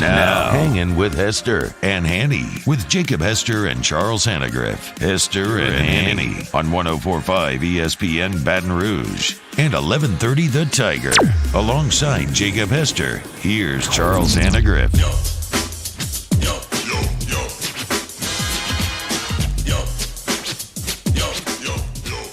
Now, Hangin with Hester and Hanny with Jacob Hester and Charles Hannegriff. Hester and Hanny on 104.5 ESPN Baton Rouge and 1130 The Tiger. Alongside Jacob Hester, here's Charles Hannegriff.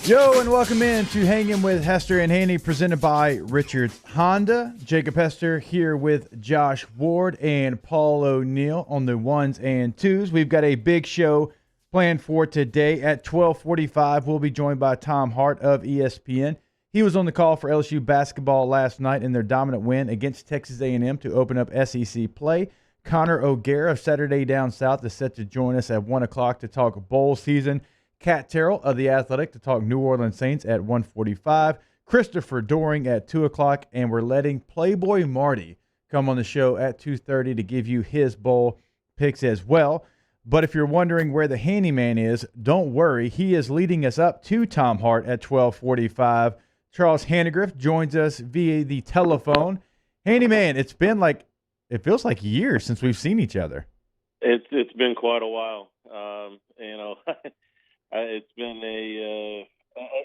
Yo, and welcome in to Hangin with Hester and Hanny, presented by Richards Honda. Jacob Hester here with Josh Ward and Paul O'Neill on the ones and twos. We've got a big show planned for today at 12:45. We'll be joined by Tom Hart of ESPN. He was on the call for LSU basketball last night in their dominant win against Texas A&M to open up SEC play. Connor O'Gara of Saturday Down South is set to join us at 1 o'clock to talk bowl season. Kat Terrell of The Athletic to talk New Orleans Saints at 1:45. Christopher Doring at 2 o'clock. And we're letting Playboy Marty come on the show at 2:30 to give you his bowl picks as well. But if you're wondering where the handyman is, don't worry. He is leading us up to Tom Hart at 12:45. Charles Hannegriff joins us via the telephone. Handyman, it feels like years since we've seen each other. It's been quite a while. It's been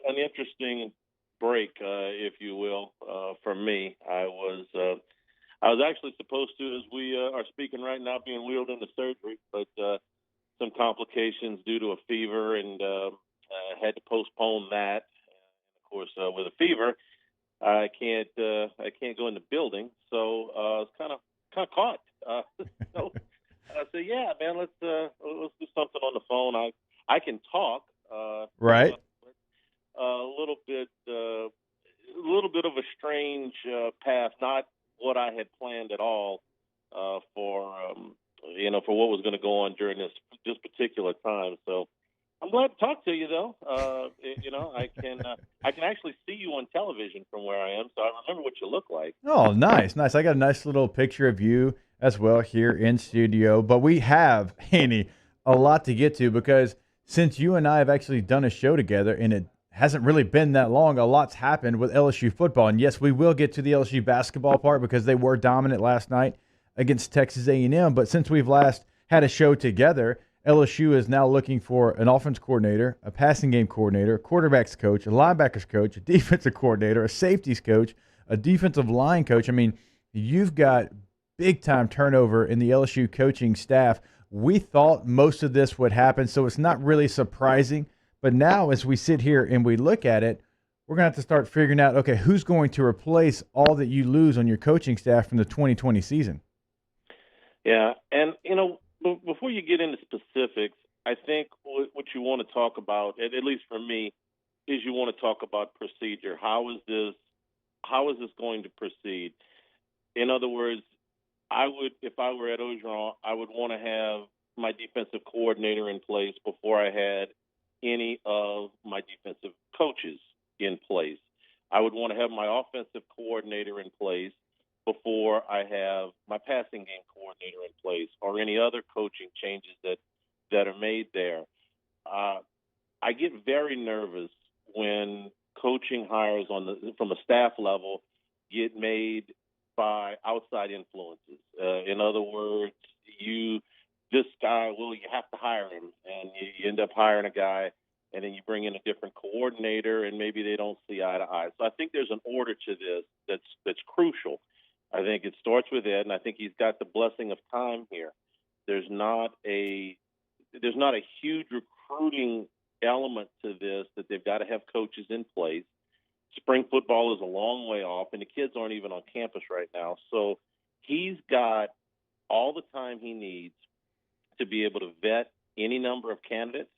an interesting break, if you will, for me. I was actually supposed to, as we are speaking right now, being wheeled into surgery, but some complications due to a fever, and had to postpone that. Of course, with a fever, I can't go in the building, so I was kind of caught. So I said, "Yeah, man, let's do something on the phone." I can talk, right? A little bit of a strange path, not what I had planned at all for what was going to go on during this particular time. So I'm glad to talk to you, though. I can actually see you on television from where I am, so I remember what you look like. Oh, nice. I got a nice little picture of you as well here in studio. But we have, Hanny, a lot to get to because since you and I have actually done a show together, and it hasn't really been that long, a lot's happened with LSU football. And yes, we will get to the LSU basketball part because they were dominant last night against Texas A&M. But since we've last had a show together, LSU is now looking for an offense coordinator, a passing game coordinator, a quarterbacks coach, a linebackers coach, a defensive coordinator, a safeties coach, a defensive line coach. I mean, you've got big-time turnover in the LSU coaching staff. We thought most of this would happen, so it's not really surprising. But now as we sit here and we look at it, we're going to have to start figuring out, okay, who's going to replace all that you lose on your coaching staff from the 2020 season? Yeah, and, before you get into specifics, I think what you want to talk about, at least for me, is you want to talk about procedure. How is this going to proceed? In other words, if I were at Orgeron, I would want to have my defensive coordinator in place before I had any of my defensive coaches in place. I would want to have my offensive coordinator in place before I have my passing game coordinator in place or any other coaching changes that are made there. I get very nervous when coaching hires from a staff level get made by outside influences. In other words, this guy, you have to hire him, and you end up hiring a guy, and then you bring in a different coordinator, and maybe they don't see eye to eye. So I think there's an order to this that's crucial. I think it starts with Ed, and I think he's got the blessing of time here. There's not a huge recruiting element to this that they've got to have coaches in place. Spring football is a long way off, and the kids aren't even on campus right now. So he's got all the time he needs to be able to vet any number of candidates,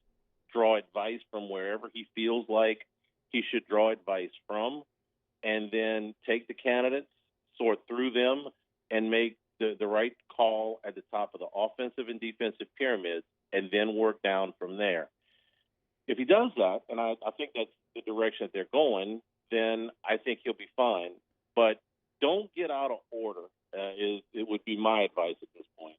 draw advice from wherever he feels like he should draw advice from, and then take the candidates, sort through them, and make the right call at the top of the offensive and defensive pyramids, and then work down from there. If he does that, and I think that's the direction that they're going, then I think he'll be fine. But don't get out of order, it would be my advice at this point.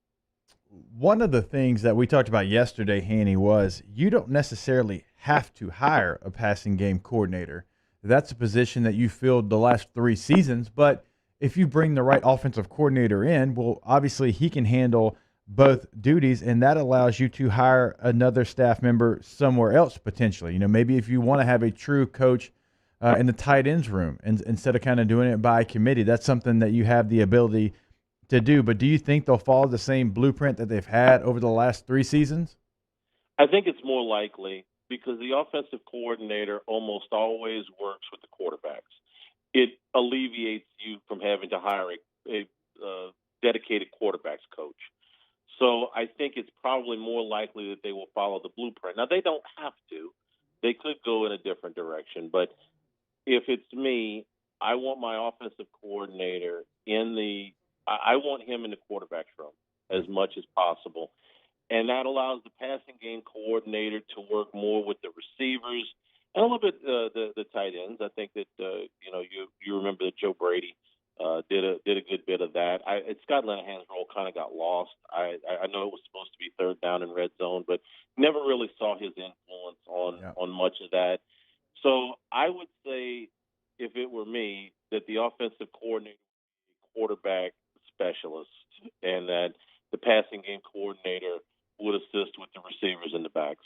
One of the things that we talked about yesterday, Hanny, was you don't necessarily have to hire a passing game coordinator. That's a position that you filled the last 3 seasons, but if you bring the right offensive coordinator in, well, obviously he can handle both duties, and that allows you to hire another staff member somewhere else potentially. Maybe if you want to have a true coach in the tight ends room, and instead of kind of doing it by committee, that's something that you have the ability to do. But do you think they'll follow the same blueprint that they've had over the last 3 seasons? I think it's more likely because the offensive coordinator almost always works with the quarterbacks. It alleviates you from having to hire a dedicated quarterbacks coach. So I think it's probably more likely that they will follow the blueprint. Now, they don't have to. They could go in a different direction. But if it's me, I want my offensive coordinator I want him in the quarterback's room as much as possible. And that allows the passing game coordinator to work more with the receivers and a little bit the tight ends. I think that you remember that Joe Brady did a good bit of that. Scott Linehan's role kind of got lost. I know it was supposed to be third down and red zone, but never really saw his influence on much of that. So I would say, if it were me, that the offensive coordinator, quarterback specialist, and that the passing game coordinator would assist with the receivers and the backs.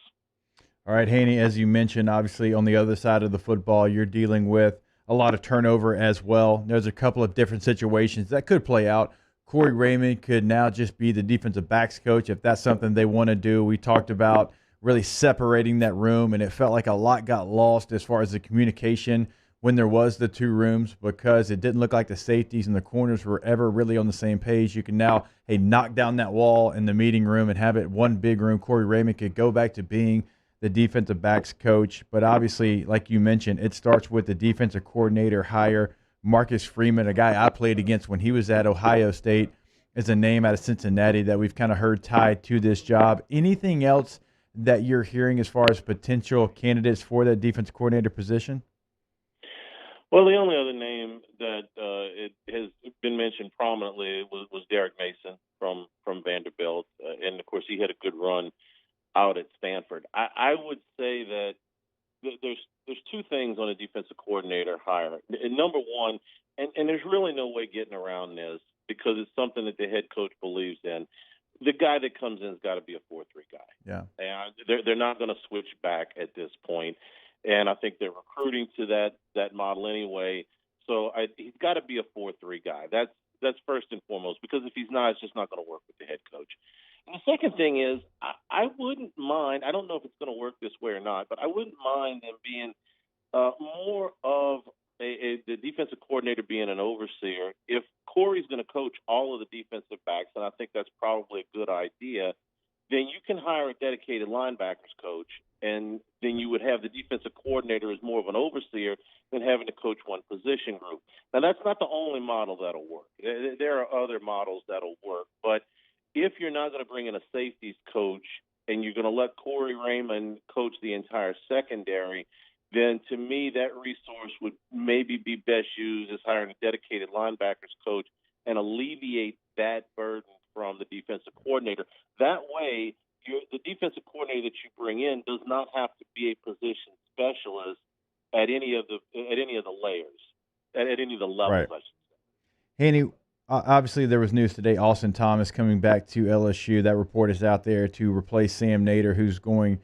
All right, Haney, as you mentioned, obviously on the other side of the football, you're dealing with a lot of turnover as well. There's a couple of different situations that could play out. Corey Raymond could now just be the defensive backs coach if that's something they want to do. We talked about really separating that room, and it felt like a lot got lost as far as the communication when there was the 2 rooms, because it didn't look like the safeties and the corners were ever really on the same page. You can now, knock down that wall in the meeting room and have it one big room. Corey Raymond could go back to being the defensive backs coach. But obviously, like you mentioned, it starts with the defensive coordinator hire. Marcus Freeman, a guy I played against when he was at Ohio State, is a name out of Cincinnati that we've kind of heard tied to this job. Anything else that you're hearing as far as potential candidates for that defensive coordinator position? Well, the only other name that it has been mentioned prominently was Derek Mason from Vanderbilt, and of course he had a good run out at Stanford. I would say that there's 2 things on a defensive coordinator hire. And number one, and there's really no way getting around this because it's something that the head coach believes in. The guy that comes in has got to be a 4-3 guy. Yeah, and they're not going to switch back at this point. And I think they're recruiting to that model anyway. So he's got to be a 4-3 guy. That's first and foremost, because if he's not, it's just not going to work with the head coach. And the second thing is, I wouldn't mind. I don't know if it's going to work this way or not, but I wouldn't mind them being more of the defensive coordinator being an overseer. If Corey's going to coach all of the defensive backs, and I think that's probably a good idea, then you can hire a dedicated linebackers coach, and then you would have the defensive coordinator as more of an overseer than having to coach one position group. Now, that's not the only model that'll work. There are other models that'll work, but if you're not going to bring in a safeties coach and you're going to let Corey Raymond coach the entire secondary, then to me that resource would maybe be best used as hiring a dedicated linebackers coach and alleviate that burden from the defensive coordinator. That way, the defensive coordinator that you bring in does not have to be a position specialist at any of the layers, at any of the levels. right. Hanny, obviously there was news today. Austin Thomas coming back to LSU. That report is out there to replace Sam Nader, who's going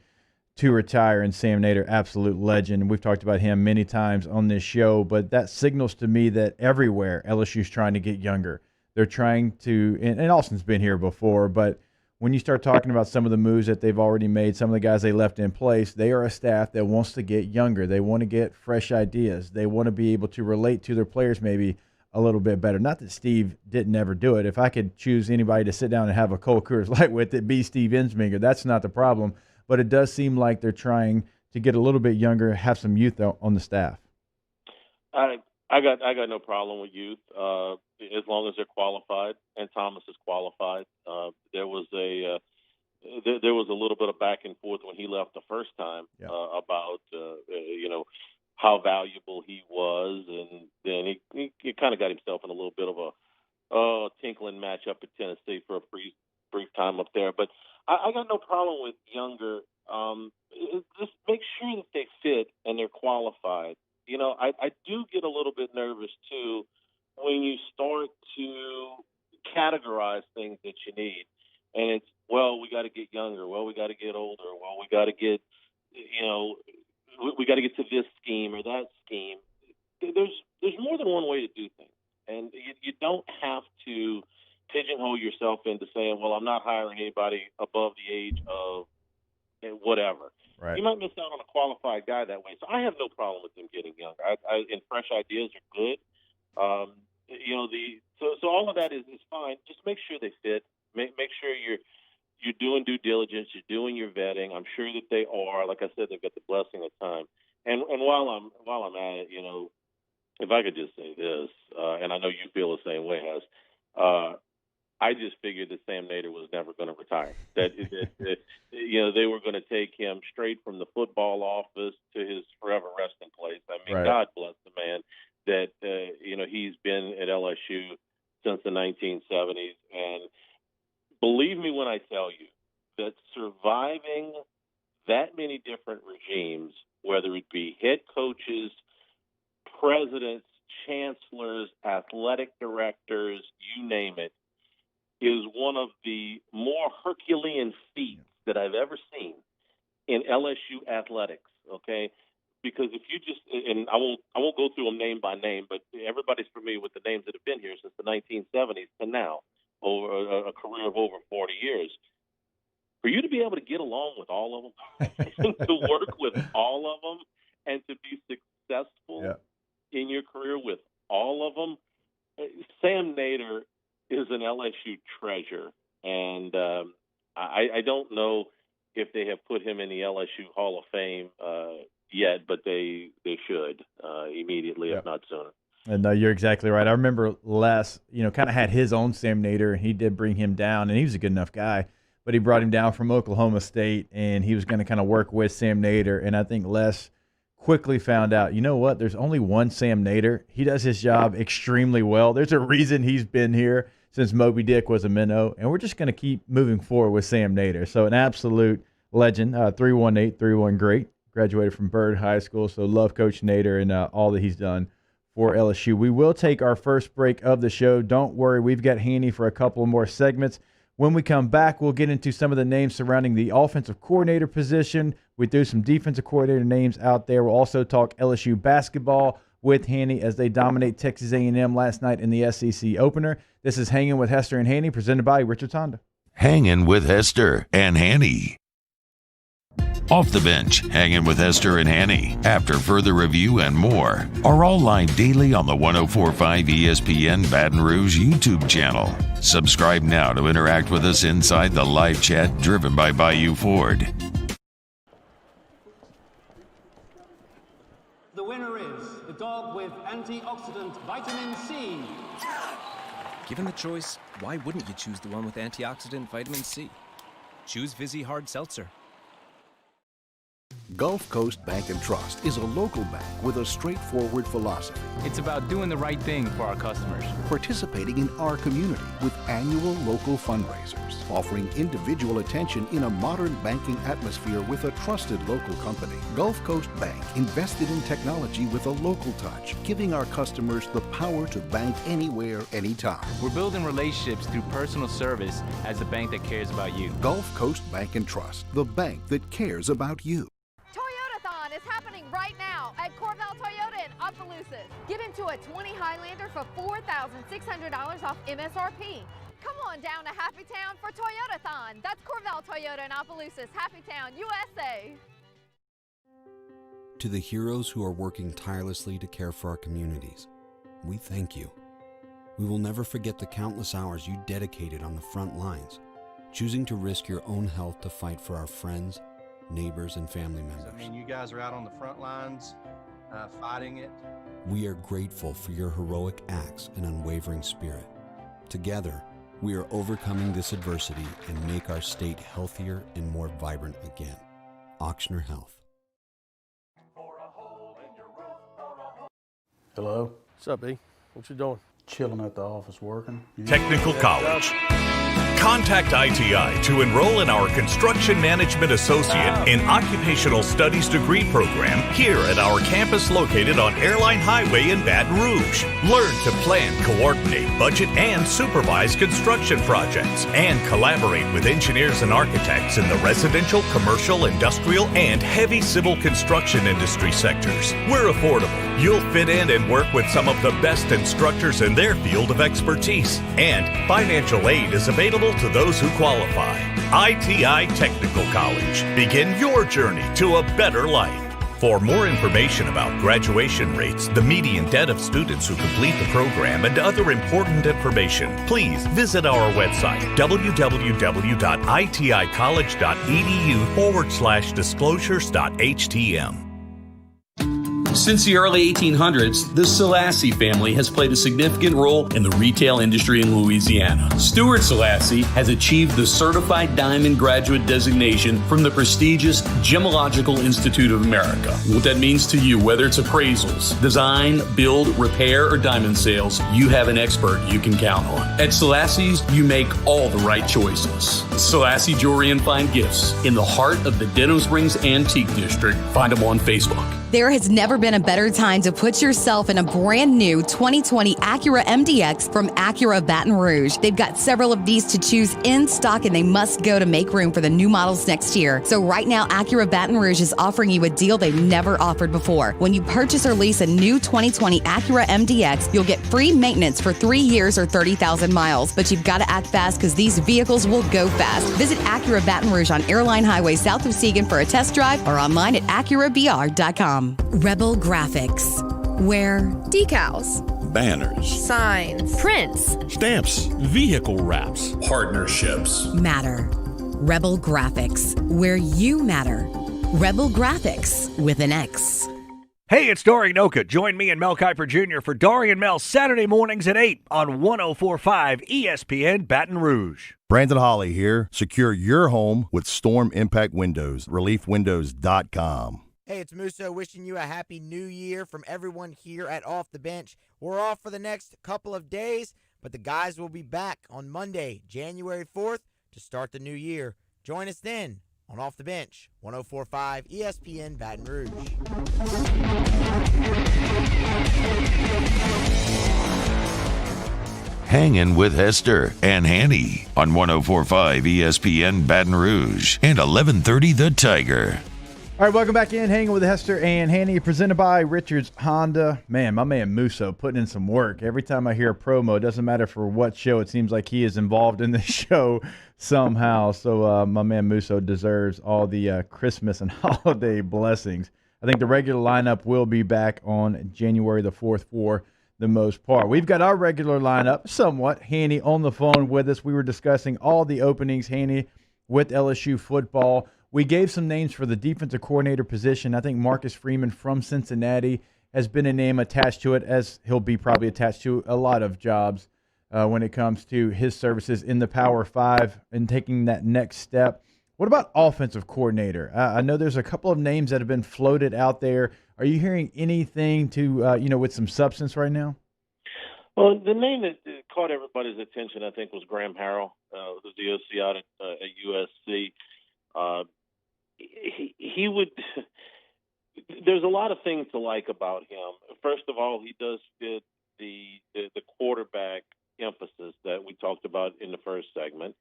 to retire. And Sam Nader, absolute legend. We've talked about him many times on this show, but that signals to me that everywhere LSU's trying to get younger. They're trying to, and Austin's been here before, but when you start talking about some of the moves that they've already made, some of the guys they left in place, they are a staff that wants to get younger. They want to get fresh ideas. They want to be able to relate to their players maybe a little bit better. Not that Steve didn't ever do it. If I could choose anybody to sit down and have a cold Coors Light with, it'd be Steve Ensminger. That's not the problem. But it does seem like they're trying to get a little bit younger, have some youth on the staff. I got no problem with youth as long as they're qualified, and Thomas is qualified. There was a little bit of back and forth when he left the first time about how valuable he was, and then he kind of got himself in a little bit of a tinkling match up at Tennessee for a brief time up there. But I got no problem with younger. Just make sure that they fit and they're qualified. I do get a little bit nervous, too, when you start to categorize things that you need. And it's, well, we got to get younger. Well, we got to get older. Well, we got to get, we got to get to this scheme or that scheme. There's more than one way to do things. And you don't have to pigeonhole yourself into saying, well, I'm not hiring anybody above the age of whatever. Right. You might miss out on a qualified guy that way. So I have no problem with them getting younger. And fresh ideas are good. So all of that is fine. Just make sure they fit. Make sure you're doing due diligence. You're doing your vetting. I'm sure that they are. Like I said, they've got the blessing of time. And while I'm at it, if I could just say this, and I know you feel the same way, Hess, I just figured that Sam Nader was never going to retire. That they were going to take him straight from the football office to his forever resting place. I mean, Right. God bless the man. That he's been at LSU since the 1970s, and believe me when I tell you that surviving that many different regimes, whether it be head coaches, presidents, chancellors, athletic directors, you name it, is one of the more Herculean feats that I've ever seen in LSU athletics. Okay, because if you just, and I won't go through them name by name, but everybody's familiar with the names that have been here since the 1970s to now, over a career of over 40 years. For you to be able to get along with all of them, to work with all of them, and to be successful in your career with all of them, Sam Nader is an LSU treasure, and I don't know if they have put him in the LSU Hall of Fame yet, but they should immediately, if not sooner. And you're exactly right. I remember Les, kind of had his own Sam Nader, and he did bring him down, and he was a good enough guy, but he brought him down from Oklahoma State, and he was going to kind of work with Sam Nader, and I think Les quickly found out, you know what, there's only one Sam Nader. He does his job extremely well. There's a reason he's been here since Moby Dick was a minnow, and we're just going to keep moving forward with Sam Nader. So an absolute legend, 318-31 great, graduated from Byrd High School, so love Coach Nader and all that he's done for LSU. We will take our first break of the show. Don't worry, we've got Hanny for a couple more segments. When we come back, we'll get into some of the names surrounding the offensive coordinator position. We threw some defensive coordinator names out there. We'll also talk LSU basketball with Hanny as they dominate Texas A&M last night in the SEC opener. This is Hangin' with Hester and Hanny, presented by Richard Honda. Hangin' with Hester and Hanny. Off the Bench, Hanging with Hester and Hanny, after further review and more, are all live daily on the 104.5 ESPN Baton Rouge YouTube channel. Subscribe now to interact with us inside the live chat driven by Bayou Ford. The winner is the dog with antioxidant vitamin C. Given the choice, why wouldn't you choose the one with antioxidant vitamin C? Choose Vizzy Hard Seltzer. Gulf Coast Bank and Trust is a local bank with a straightforward philosophy. It's about doing the right thing for our customers. Participating in our community with annual local fundraisers. Offering individual attention in a modern banking atmosphere with a trusted local company. Gulf Coast Bank invested in technology with a local touch, giving our customers the power to bank anywhere, anytime. We're building relationships through personal service as the bank that cares about you. Gulf Coast Bank and Trust, the bank that cares about you. Toyotathon is happening right now at Corval Toyota in Opelousas. Get into a 20 Highlander for $4,600 off MSRP. Come on down to Happy Town for Toyotathon. That's Corval Toyota in Opelousas, Happy Town, USA. To the heroes who are working tirelessly to care for our communities, we thank you. We will never forget the countless hours you dedicated on the front lines, choosing to risk your own health to fight for our friends, neighbors, and family members. I mean, you guys are out on the front lines fighting it. We are grateful for your heroic acts and unwavering spirit. Together, we are overcoming this adversity and make our state healthier and more vibrant again. Ochsner Health. Hello? What's up, B? What you doing? Chilling at the office working. Technical College. Contact ITI to enroll in our Construction Management Associate and Occupational Studies degree program here at our campus located on Airline Highway in Baton Rouge. Learn to plan, coordinate, budget, and supervise construction projects, and collaborate with engineers and architects in the residential, commercial, industrial, and heavy civil construction industry sectors. We're affordable. You'll fit in and work with some of the best instructors in their field of expertise. And financial aid is available to those who qualify. ITI Technical College. Begin your journey to a better life. For more information about graduation rates, the median debt of students who complete the program, and other important information, please visit our website, www.itikollege.edu/disclosures.htm. Since the early 1800s, the Selassie family has played a significant role in the retail industry in Louisiana. Stuart Selassie has achieved the Certified Diamond Graduate designation from the prestigious Gemological Institute of America. What that means to you, whether it's appraisals, design, build, repair, or diamond sales, you have an expert you can count on. At Selassie's, you make all the right choices. Selassie Jewelry and Fine Gifts in the heart of the Denham Springs Antique District. Find them on Facebook. There has never been a better time to put yourself in a brand new 2020 Acura MDX from Acura Baton Rouge. They've got several of these to choose in stock, and they must go to make room for the new models next year. So right now, Acura Baton Rouge is offering you a deal they've never offered before. When you purchase or lease a new 2020 Acura MDX, you'll get free maintenance for 3 years or 30,000 miles. But you've got to act fast because these vehicles will go fast. Visit Acura Baton Rouge on Airline Highway south of Seguin for a test drive, or online at AcuraBR.com. Rebel Graphics, where decals, banners, signs, prints, stamps, vehicle wraps, partnerships matter. Rebel Graphics, where you matter. Rebel Graphics with an X. Hey, it's Dorian Oka. Join me and Mel Kiper Jr. for Dorian Mel Saturday mornings at 8 on 104.5 ESPN Baton Rouge. Brandon Holly here. Secure your home with Storm Impact Windows. ReliefWindows.com. Hey, it's Musso wishing you a happy new year from everyone here at Off the Bench. We're off for the next couple of days, but the guys will be back on Monday, January 4th, to start the new year. Join us then on Off the Bench, 104.5 ESPN Baton Rouge. Hangin' with Hester and Hanny on 104.5 ESPN Baton Rouge and 1130 The Tiger. All right, welcome back in. Hanging with Hester and Hanny, presented by Richards Honda. Man, my man Musso putting in some work. Every time I hear a promo, it doesn't matter for what show, it seems like he is involved in the show somehow. So my man Musso deserves all the Christmas and holiday blessings. I think the regular lineup will be back on January the 4th for the most part. We've got our regular lineup somewhat. Hanny on the phone with us. We were discussing all the openings, Hanny, with LSU football. We gave some names for the defensive coordinator position. I think Marcus Freeman from Cincinnati has been a name attached to it, as he'll be probably attached to a lot of jobs when it comes to his services in the Power 5 and taking that next step. What about offensive coordinator? I know there's a couple of names that have been floated out there. Are you hearing anything to with some substance right now? Well, the name that caught everybody's attention, I think, was Graham Harrell, who's the OC out at USC. He would. There's a lot of things to like about him. First of all, he does fit the quarterback emphasis that we talked about in the first segment.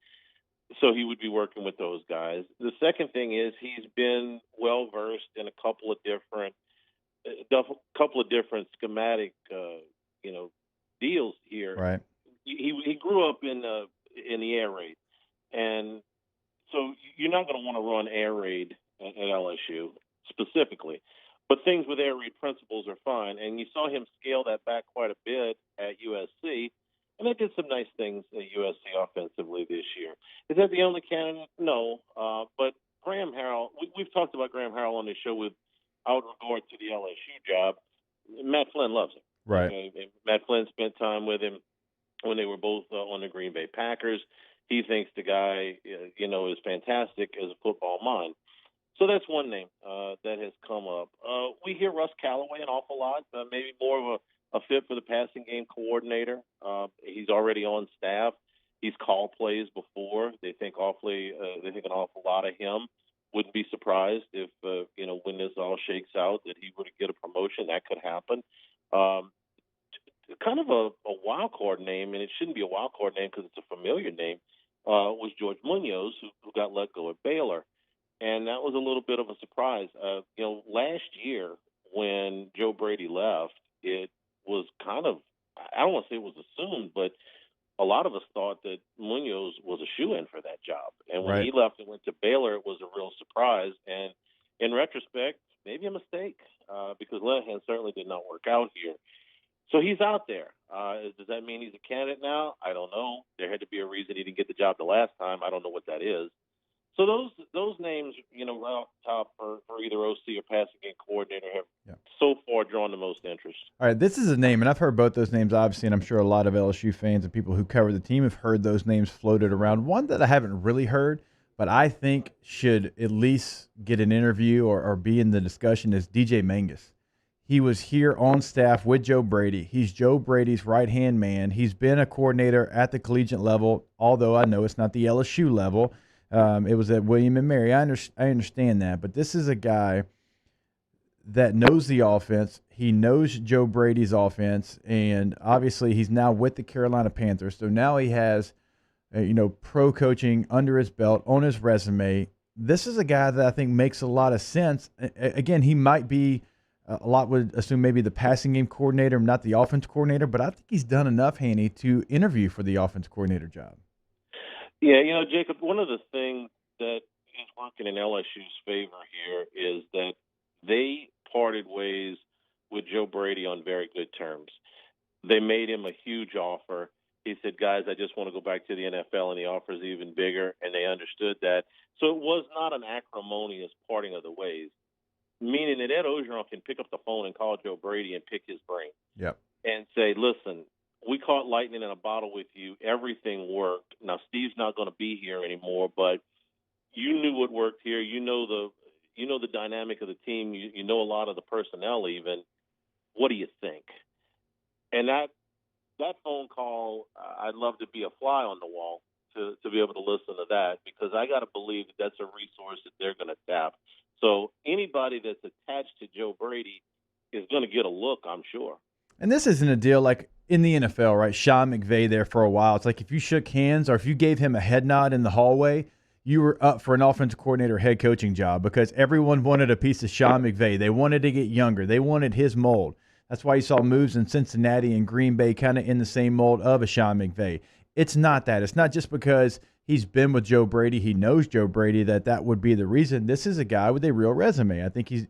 So he would be working with those guys. The second thing is he's been well versed in a couple of different schematic, deals here. Right. He grew up in the air raid, and so you're not going to want to run air raid at LSU specifically, but things with air raid principles are fine. And you saw him scale that back quite a bit at USC, and they did some nice things at USC offensively this year. Is that the only candidate? No, but Graham Harrell. We've talked about Graham Harrell on this show without regard to the LSU job. Matt Flynn loves him. Right. Okay? Matt Flynn spent time with him when they were both on the Green Bay Packers. He thinks the guy, is fantastic as a football mind. So that's one name that has come up. We hear Russ Callaway an awful lot, maybe more of a fit for the passing game coordinator. He's already on staff. He's called plays before. They think an awful lot of him. Wouldn't be surprised if when this all shakes out that he were to get a promotion. That could happen. Kind of a wild card name, and it shouldn't be a wild card name because it's a familiar name. Was George Munoz, who got let go at Baylor, and that was a little bit of a surprise. Last year when Joe Brady left, it was kind of, I don't want to say it was assumed, but a lot of us thought that Munoz was a shoo-in for that job. And when he left and went to Baylor, it was a real surprise. And in retrospect, maybe a mistake because Linehan certainly did not work out here. So he's out there. Does that mean he's a candidate now? I don't know. There had to be a reason he didn't get the job the last time. I don't know what that is. So those names, right off the top for either OC or passing game coordinator have so far drawn the most interest. All right, this is a name, and I've heard both those names, obviously, and I'm sure a lot of LSU fans and people who cover the team have heard those names floated around. One that I haven't really heard, but I think should at least get an interview or be in the discussion is DJ Mangus. He was here on staff with Joe Brady. He's Joe Brady's right-hand man. He's been a coordinator at the collegiate level, although I know it's not the LSU level. It was at William and Mary. I understand that, but this is a guy that knows the offense. He knows Joe Brady's offense, and obviously he's now with the Carolina Panthers. So now he has, pro coaching under his belt on his resume. This is a guy that I think makes a lot of sense. Again, he might be a lot would assume maybe the passing game coordinator, not the offense coordinator, but I think he's done enough, Hanny, to interview for the offense coordinator job. Yeah, Jacob, one of the things that is working in LSU's favor here is that they parted ways with Joe Brady on very good terms. They made him a huge offer. He said, guys, I just want to go back to the NFL, and the offer is even bigger, and they understood that. So it was not an acrimonious parting of the ways, meaning that Ed Orgeron can pick up the phone and call Joe Brady and pick his brain. Yep. And say, listen, we caught lightning in a bottle with you. Everything worked. Now, Steve's not going to be here anymore, but you knew what worked here. You know the dynamic of the team. You know a lot of the personnel even. What do you think? And that phone call, I'd love to be a fly on the wall to be able to listen to that, because I got to believe that that's a resource that they're going to tap. So anybody that's attached to Joe Brady is going to get a look, I'm sure. And this isn't a deal like in the NFL, right? Sean McVay there for a while. It's like if you shook hands or if you gave him a head nod in the hallway, you were up for an offensive coordinator head coaching job, because everyone wanted a piece of Sean McVay. They wanted to get younger. They wanted his mold. That's why you saw moves in Cincinnati and Green Bay kind of in the same mold of a Sean McVay. It's not that. It's not just because he's been with Joe Brady, he knows Joe Brady, that would be the reason. This is a guy with a real resume. I think he's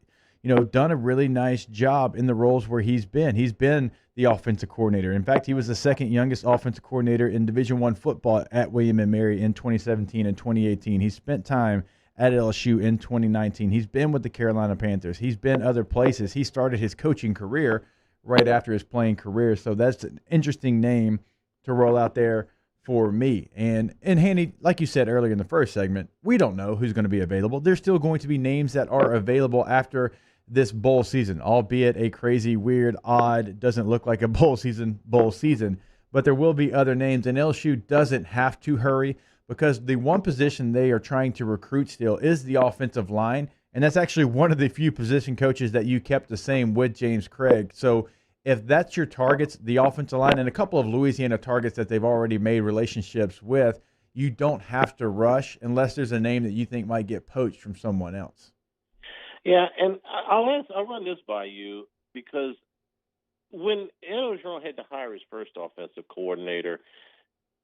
done a really nice job in the roles where he's been. He's been the offensive coordinator. In fact, he was the second youngest offensive coordinator in Division I football at William & Mary in 2017 and 2018. He spent time at LSU in 2019. He's been with the Carolina Panthers. He's been other places. He started his coaching career right after his playing career. So that's an interesting name to roll out there for me. And Hanny, like you said earlier in the first segment, we don't know who's going to be available. There's still going to be names that are available after this bowl season, albeit a crazy, weird, odd, doesn't look like a bowl season, but there will be other names, and LSU doesn't have to hurry, because the one position they are trying to recruit still is the offensive line, and that's actually one of the few position coaches that you kept the same with James Craig. So if that's your targets, the offensive line, and a couple of Louisiana targets that they've already made relationships with, you don't have to rush unless there's a name that you think might get poached from someone else. Yeah, and I'll run this by you, because when Ed Orgeron had to hire his first offensive coordinator,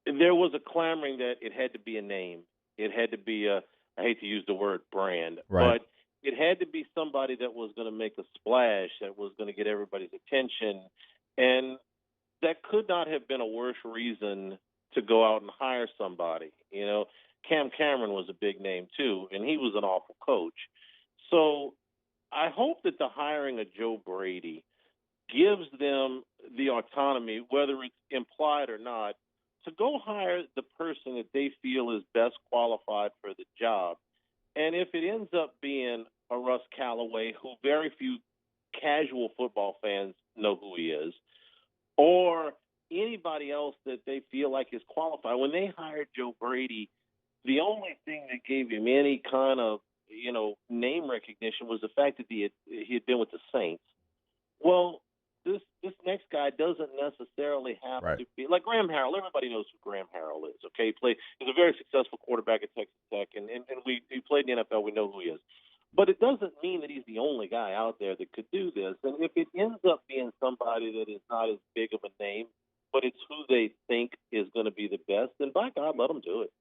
there was a clamoring that it had to be a name. It had to be I hate to use the word brand, right, but it had to be somebody that was going to make a splash, that was going to get everybody's attention. And that could not have been a worse reason to go out and hire somebody. Cam Cameron was a big name too, and he was an awful coach. So I hope that the hiring of Joe Brady gives them the autonomy, whether it's implied or not, to go hire the person that they feel is best qualified for the job. And if it ends up being a Russ Callaway, who very few casual football fans know who he is, or anybody else that they feel like is qualified. When they hired Joe Brady, the only thing that gave him any kind of, name recognition was the fact that he had been with the Saints. Well, this next guy doesn't necessarily have to be like Graham Harrell. Everybody knows who Graham Harrell is. Okay, he's a very successful quarterback at Texas Tech, and he played in the NFL. We know who he is. But it doesn't mean that he's the only guy out there that could do this. And if it ends up being somebody that is not as big of a name, but it's who they think is going to be the best, then by God, let them do it.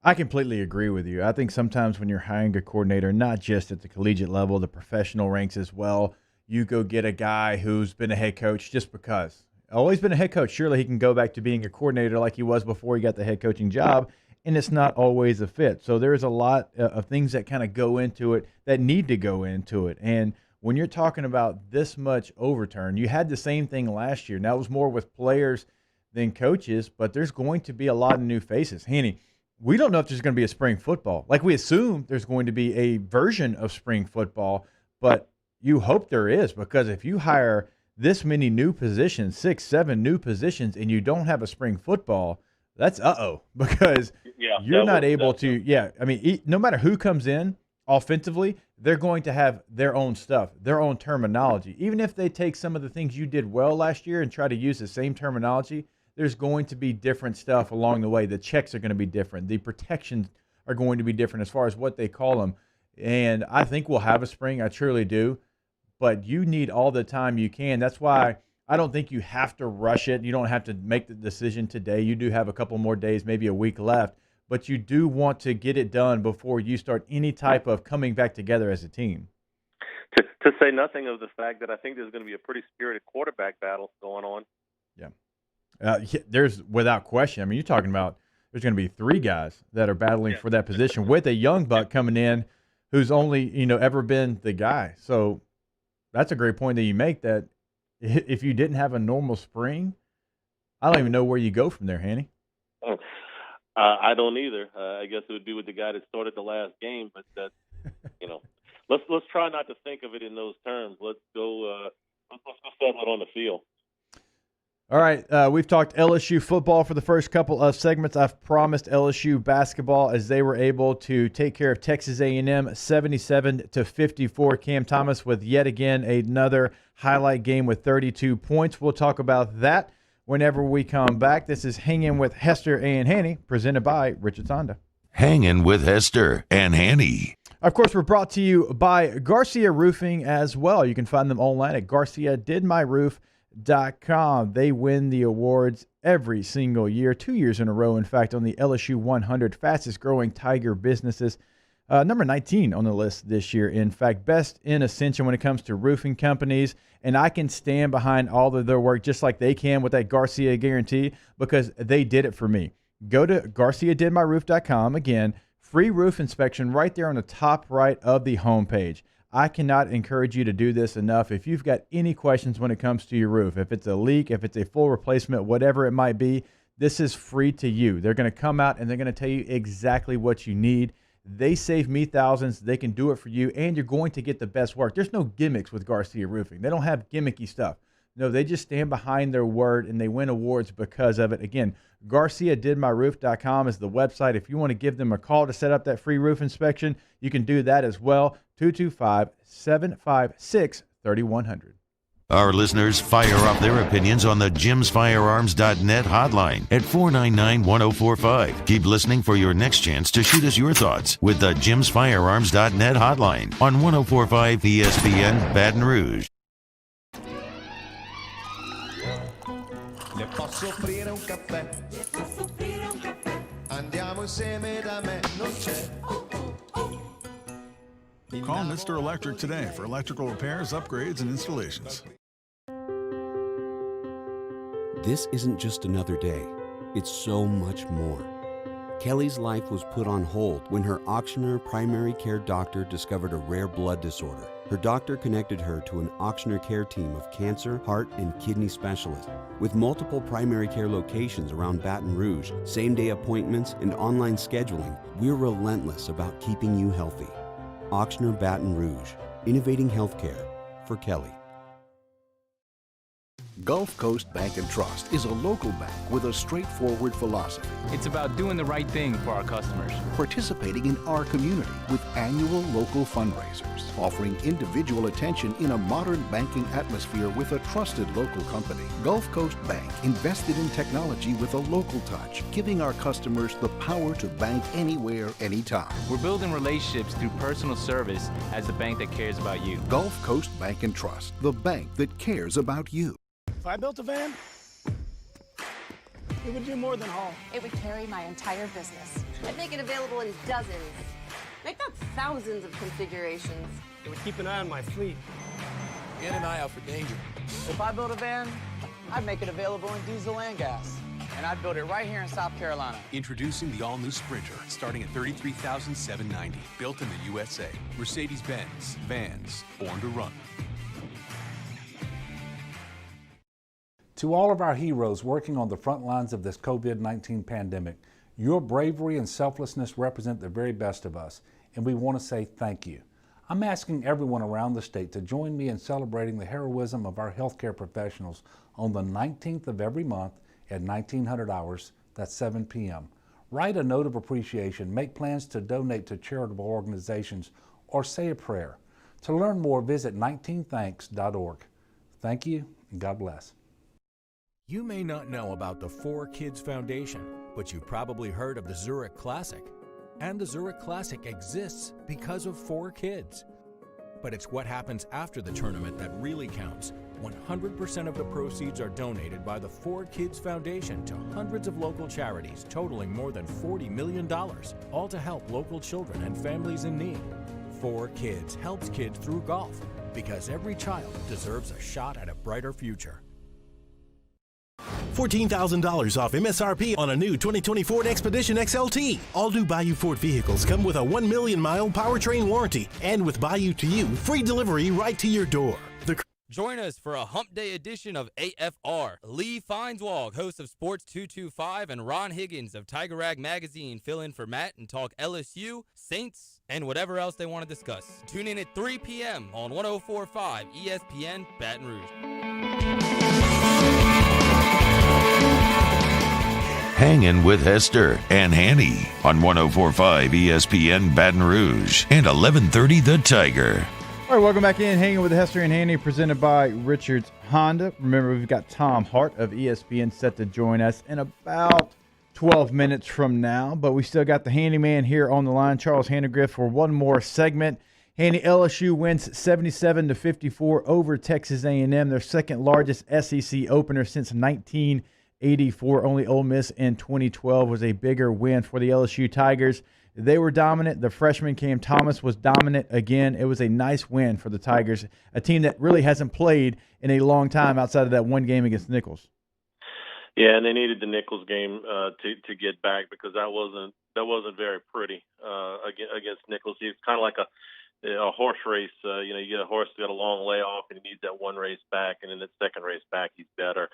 I completely agree with you. I think sometimes when you're hiring a coordinator, not just at the collegiate level, the professional ranks as well, you go get a guy who's been a head coach just because. Always been a head coach. Surely he can go back to being a coordinator like he was before he got the head coaching job, and it's not always a fit. So there's a lot of things that kind of go into it that need to go into it. And when you're talking about this much overturn, you had the same thing last year. Now it was more with players than coaches, but there's going to be a lot of new faces. Hanny, we don't know if there's going to be a spring football. Like we assume there's going to be a version of spring football, but you hope there is, because if you hire this many new positions, 6, 7 new positions, and you don't have a spring football, that's because you're not able to. I mean, no matter who comes in offensively, they're going to have their own stuff, their own terminology. Even if they take some of the things you did well last year and try to use the same terminology, there's going to be different stuff along the way. The checks are going to be different. The protections are going to be different as far as what they call them. And I think we'll have a spring. I truly do. But you need all the time you can. That's why I don't think you have to rush it. You don't have to make the decision today. You do have a couple more days, maybe a week left. But you do want to get it done before you start any type of coming back together as a team. To say nothing of the fact that I think there's going to be a pretty spirited quarterback battle going on. There's without question. I mean, you're talking about there's going to be 3 guys that are battling for that position with a young buck coming in who's only, ever been the guy. So that's a great point that you make, that if you didn't have a normal spring, I don't even know where you go from there, Hanny. I don't either. I guess it would be with the guy that started the last game, but that's, let's try not to think of it in those terms. Let's go settle it on the field. All right, we've talked LSU football for the first couple of segments. I've promised LSU basketball as they were able to take care of Texas A&M 77-54. Cam Thomas with yet again another highlight game with 32 points. We'll talk about that whenever we come back. This is Hangin' with Hester and Hanny, presented by Richard's Honda. Hangin' with Hester and Hanny. Of course, we're brought to you by Garcia Roofing as well. You can find them online at GarciaDidMyRoof.com. They win the awards every single year, 2 years in a row, in fact, on the LSU 100 fastest growing Tiger businesses. Number 19 on the list this year, in fact, best in ascension when it comes to roofing companies. And I can stand behind all of their work just like they can with that Garcia guarantee, because they did it for me. Go to GarciaDidMyRoof.com. Again, free roof inspection right there on the top right of the homepage. I cannot encourage you to do this enough. If you've got any questions when it comes to your roof, if it's a leak, if it's a full replacement, whatever it might be, this is free to you. They're going to come out and they're going to tell you exactly what you need. They save me thousands. They can do it for you, and you're going to get the best work. There's no gimmicks with Garcia Roofing. They don't have gimmicky stuff. No, they just stand behind their word, and they win awards because of it. Again, GarciaDidMyRoof.com is the website. If you want to give them a call to set up that free roof inspection, you can do that as well. 225-756-3100. Our listeners fire off their opinions on the JimsFirearms.net hotline at 499-1045. Keep listening for your next chance to shoot us your thoughts with the JimsFirearms.net hotline on 1045 ESPN Baton Rouge. Le posso offrire un caffè? Andiamo insieme da me, non c'è. Call Mr. Electric today for electrical repairs, upgrades, and installations. This isn't just another day. It's so much more. Kelly's life was put on hold when her auctioneer primary care doctor discovered a rare blood disorder. Her doctor connected her to an auctioneer care team of cancer, heart, and kidney specialists. With multiple primary care locations around Baton Rouge, same-day appointments, and online scheduling, we're relentless about keeping you healthy. Auctioneer Baton Rouge, innovating healthcare for Kelly. Gulf Coast Bank and Trust is a local bank with a straightforward philosophy. It's about doing the right thing for our customers. Participating in our community with annual local fundraisers. Offering individual attention in a modern banking atmosphere with a trusted local company. Gulf Coast Bank invested in technology with a local touch, giving our customers the power to bank anywhere, anytime. We're building relationships through personal service as the bank that cares about you. Gulf Coast Bank and Trust, the bank that cares about you. If I built a van, it would do more than haul. It would carry my entire business. I'd make it available in dozens, if not thousands of configurations. It would keep an eye on my fleet. And an eye out for danger. If I built a van, I'd make it available in diesel and gas. And I'd build it right here in South Carolina. Introducing the all-new Sprinter, starting at $33,790. Built in the USA. Mercedes-Benz. Vans. Born to run. To all of our heroes working on the front lines of this COVID-19 pandemic, your bravery and selflessness represent the very best of us, and we want to say thank you. I'm asking everyone around the state to join me in celebrating the heroism of our healthcare professionals on the 19th of every month at 1900 hours, that's 7 p.m. Write a note of appreciation, make plans to donate to charitable organizations, or say a prayer. To learn more, visit 19thanks.org. Thank you, and God bless. You may not know about the 4Kids Foundation, but you've probably heard of the Zurich Classic. And the Zurich Classic exists because of 4Kids. But it's what happens after the tournament that really counts. 100% of the proceeds are donated by the 4Kids Foundation to hundreds of local charities, totaling more than $40 million, all to help local children and families in need. 4Kids helps kids through golf, because every child deserves a shot at a brighter future. $14,000 off MSRP on a new 2020 Ford Expedition XLT. All new Bayou Ford vehicles come with a 1 million mile powertrain warranty, and with Bayou to You, free delivery right to your door. Join us for a hump day edition of AFR. Lee Feinswald, host of Sports 225, and Ron Higgins of Tiger Rag Magazine fill in for Matt and talk LSU, Saints, and whatever else they want to discuss. Tune in at 3 p.m. on 104.5 ESPN Baton Rouge. Hangin with Hester and Hanny on 104.5 ESPN Baton Rouge and 1130 The Tiger. All right, welcome back in. Hanging with Hester and Hanny, presented by Richards Honda. Remember, we've got Tom Hart of ESPN set to join us in about 12 minutes from now, but we still got the handyman here on the line, Charles Hanagriff, for one more segment. Hanny, LSU wins 77-54 over Texas A&M, their second largest SEC opener since 1984. Only Ole Miss in 2012 was a bigger win for the LSU Tigers. They were dominant. The freshman Cam Thomas was dominant again. It was a nice win for the Tigers, a team that really hasn't played in a long time outside of that one game against Nichols. Yeah, and they needed the Nichols game to get back, because that wasn't very pretty against Nichols. It's kind of like a horse race. You get a horse that got a long layoff and he needs that one race back, and in the second race back he's better.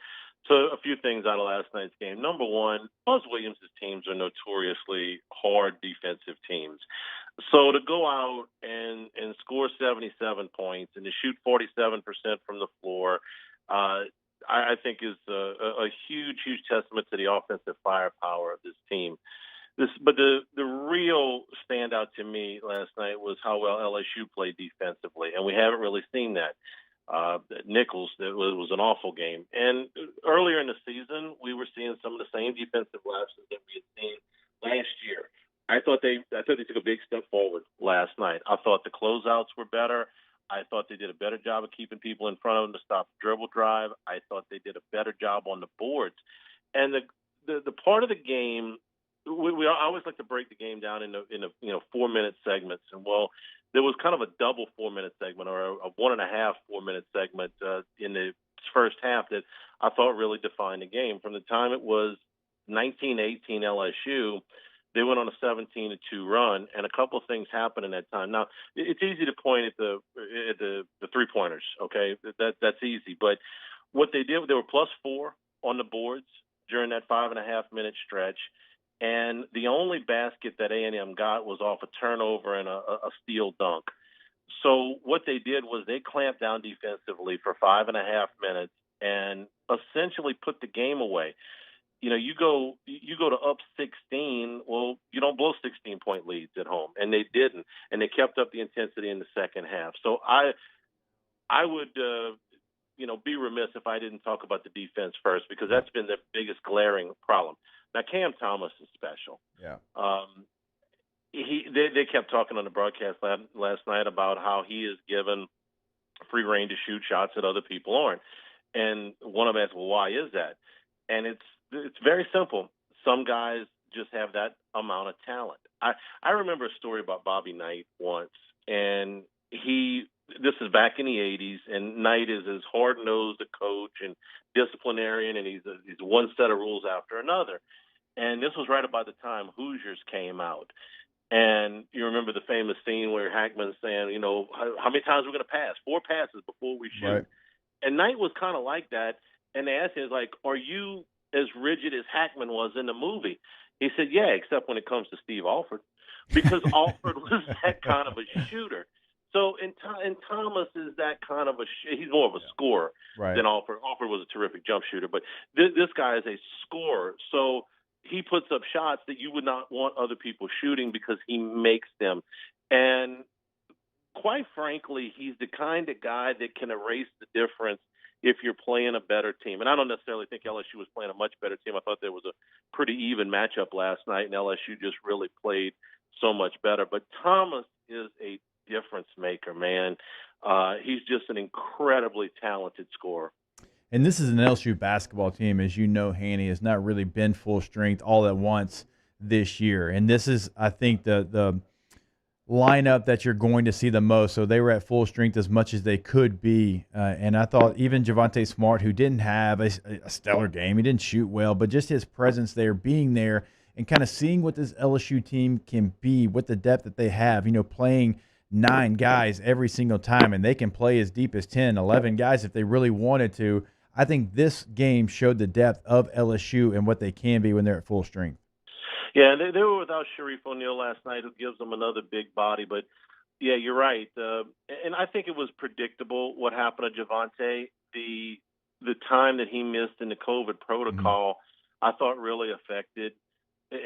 So a few things out of last night's game. Number one, Buzz Williams' teams are notoriously hard defensive teams. So to go out and score 77 points and to shoot 47% from the floor, I think is a huge, huge testament to the offensive firepower of this team. But the real standout to me last night was how well LSU played defensively, and we haven't really seen that. Nichols, it was an awful game. And earlier in the season, we were seeing some of the same defensive lapses that we had seen last year. I thought they took a big step forward last night. I thought the closeouts were better. I thought they did a better job of keeping people in front of them to stop the dribble drive. I thought they did a better job on the boards. And the part of the game, we always like to break the game down into 4-minute segments. And there was kind of a double 4-minute segment, or a 1.5 4-minute segment in the first half that I thought really defined the game. From the time it was 19-18 LSU, they went on a 17-2 run, and a couple of things happened in that time. Now, it's easy to point at the three-pointers, okay? That's easy. But what they did, they were +4 on the boards during that 5.5-minute stretch. And the only basket that A&M got was off a turnover and a steal dunk. So what they did was they clamped down defensively for 5.5 minutes, and essentially put the game away. You go to up 16. Well, you don't blow 16-point leads at home, and they didn't, and they kept up the intensity in the second half. So I would be remiss if I didn't talk about the defense first, because that's been the biggest glaring problem. Now, Cam Thomas is special. Yeah. They kept talking on the broadcast last night about how he is given free reign to shoot shots that other people aren't. And one of them asked, well, why is that? And it's very simple. Some guys just have that amount of talent. I remember a story about Bobby Knight once, and this is back in the 80s, and Knight is as hard-nosed a coach and disciplinarian, and he's one set of rules after another. And this was right about the time Hoosiers came out. And you remember the famous scene where Hackman's saying, how many times we're going to pass? 4 passes before we shoot. Right. And Knight was kind of like that. And they asked him, are you as rigid as Hackman was in the movie? He said, yeah, except when it comes to Steve Alford, because Alford was that kind of a shooter. So and Thomas is that kind of he's more of a scorer than Alford. Alford was a terrific jump shooter, but this guy is a scorer. So he puts up shots that you would not want other people shooting because he makes them. And quite frankly, he's the kind of guy that can erase the difference if you're playing a better team. And I don't necessarily think LSU was playing a much better team. I thought there was a pretty even matchup last night, and LSU just really played so much better. But Thomas is a difference maker, man. He's just an incredibly talented scorer. And this is an LSU basketball team, as you know, Hanny, has not really been full strength all at once this year. And this is, I think, the lineup that you're going to see the most. So they were at full strength as much as they could be. And I thought even Javonte Smart, who didn't have a stellar game, he didn't shoot well, but just his presence there, being there, and kind of seeing what this LSU team can be with the depth that they have, playing 9 guys every single time, and they can play as deep as 10, 11 guys if they really wanted to. I think this game showed the depth of LSU and what they can be when they're at full strength. Yeah, they were without Sharif O'Neal last night, who gives them another big body. But, yeah, you're right. And I think it was predictable what happened to Javonte. The time that he missed in the COVID protocol, I thought really affected.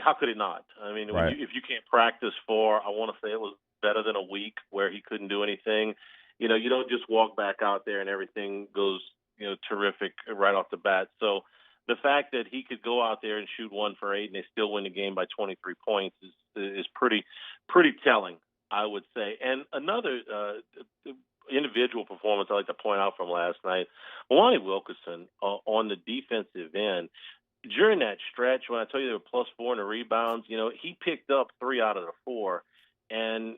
How could it not? I mean, if you can't practice for, I want to say it was better than a week where he couldn't do anything, you don't just walk back out there and everything goes terrific right off the bat. So the fact that he could go out there and shoot 1 for 8 and they still win the game by 23 points is pretty telling, I would say. And another individual performance I like to point out from last night, Lonnie Wilkerson on the defensive end. During that stretch, when I tell you they were +4 in the rebounds, he picked up 3 out of the 4. And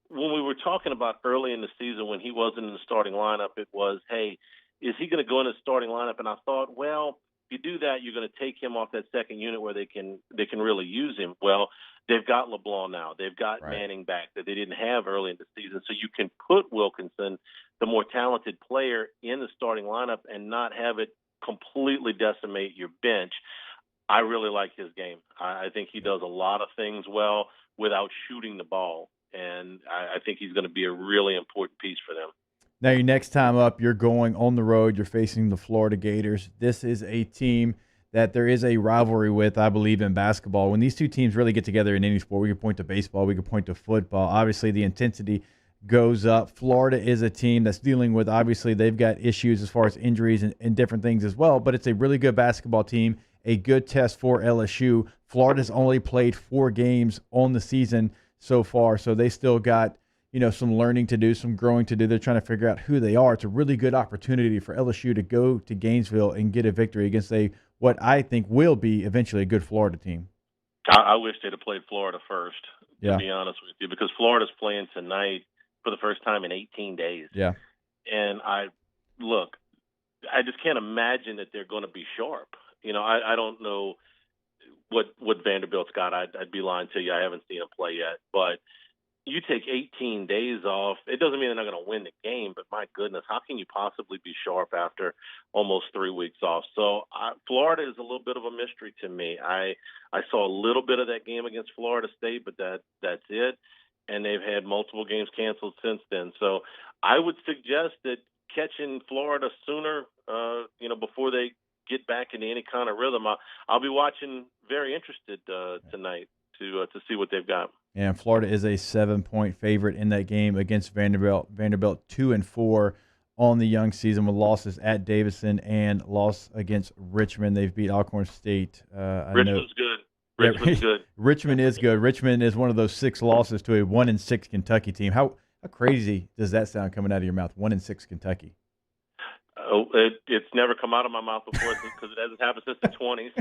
when we were talking about early in the season when he wasn't in the starting lineup, it was, hey, is he going to go in the starting lineup? And I thought, well, if you do that, you're going to take him off that second unit where they can really use him. Well, they've got LeBlanc now. They've got Manning back that they didn't have early in the season. So you can put Wilkinson, the more talented player, in the starting lineup and not have it completely decimate your bench. I really like his game. I think he does a lot of things well without shooting the ball. And I think he's going to be a really important piece for them. Now, your next time up, you're going on the road. You're facing the Florida Gators. This is a team that there is a rivalry with, I believe, in basketball. When these two teams really get together in any sport, we could point to baseball, we could point to football. Obviously, the intensity goes up. Florida is a team that's dealing with, obviously, they've got issues as far as injuries and different things as well, but it's a really good basketball team, a good test for LSU. Florida's only played 4 games on the season so far, so they still got some learning to do, some growing to do. They're trying to figure out who they are. It's a really good opportunity for LSU to go to Gainesville and get a victory against what I think will be eventually a good Florida team. I wish they'd have played Florida first, to be honest with you, because Florida's playing tonight for the first time in 18 days. Yeah. And I just can't imagine that they're going to be sharp. I don't know what Vanderbilt's got. I'd be lying to you. I haven't seen them play yet, but you take 18 days off. It doesn't mean they're not going to win the game, but my goodness, how can you possibly be sharp after almost 3 weeks off? So Florida is a little bit of a mystery to me. I saw a little bit of that game against Florida State, but that's it. And they've had multiple games canceled since then. So I would suggest that catching Florida sooner before they get back into any kind of rhythm. I'll be watching, very interested tonight to see what they've got. And Florida is a 7-point favorite in that game against Vanderbilt. Vanderbilt 2-4 on the young season with losses at Davidson and loss against Richmond. They've beat Alcorn State. Richmond's good. Richmond's good. Richmond is good. Richmond is one of those 6 losses to a 1-6 Kentucky team. How crazy does that sound coming out of your mouth? 1-6 Kentucky. Oh, it's never come out of my mouth before because it hasn't happened since the 20s.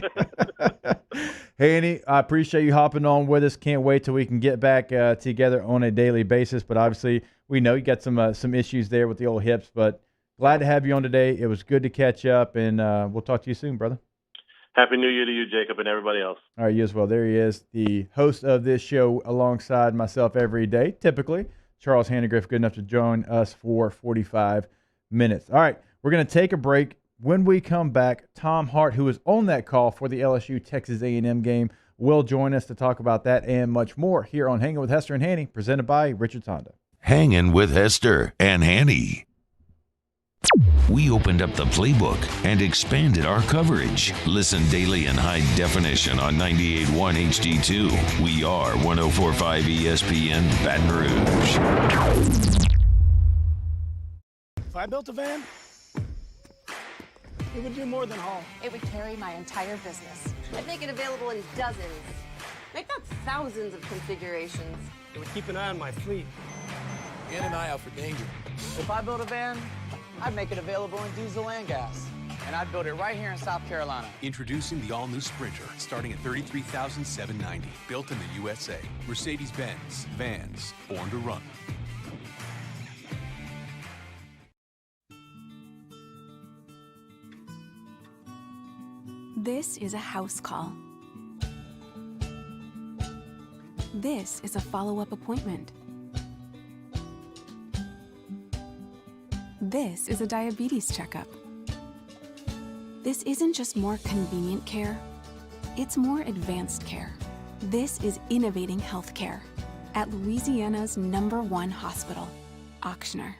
Hanny, I appreciate you hopping on with us. Can't wait till we can get back together on a daily basis. But obviously, we know you got some issues there with the old hips. But glad to have you on today. It was good to catch up, and we'll talk to you soon, brother. Happy New Year to you, Jacob, and everybody else. All right, you as well. There he is, the host of this show alongside myself every day, typically. Charles Hanagriff, good enough to join us for 45 minutes. All right, we're going to take a break. When we come back, Tom Hart, who was on that call for the LSU-Texas A&M game, will join us to talk about that and much more here on Hangin' with Hester and Hanny, presented by Richards Honda. Hangin' with Hester and Hanny. We opened up the playbook and expanded our coverage. Listen daily in high definition on 98.1 HD2. We are 104.5 ESPN Baton Rouge. If I built a van, it would do more than haul. It would carry my entire business. I'd make it available in dozens, if not thousands of configurations. It would keep an eye on my fleet. In and eye out for danger. If I built a van, I'd make it available in diesel and gas. And I'd build it right here in South Carolina. Introducing the all-new Sprinter, starting at $33,790. Built in the USA. Mercedes-Benz. Vans. Born to run. This is a house call. This is a follow-up appointment. This is a diabetes checkup. This isn't just more convenient care, it's more advanced care. This is innovating healthcare at Louisiana's #1 hospital, Ochsner.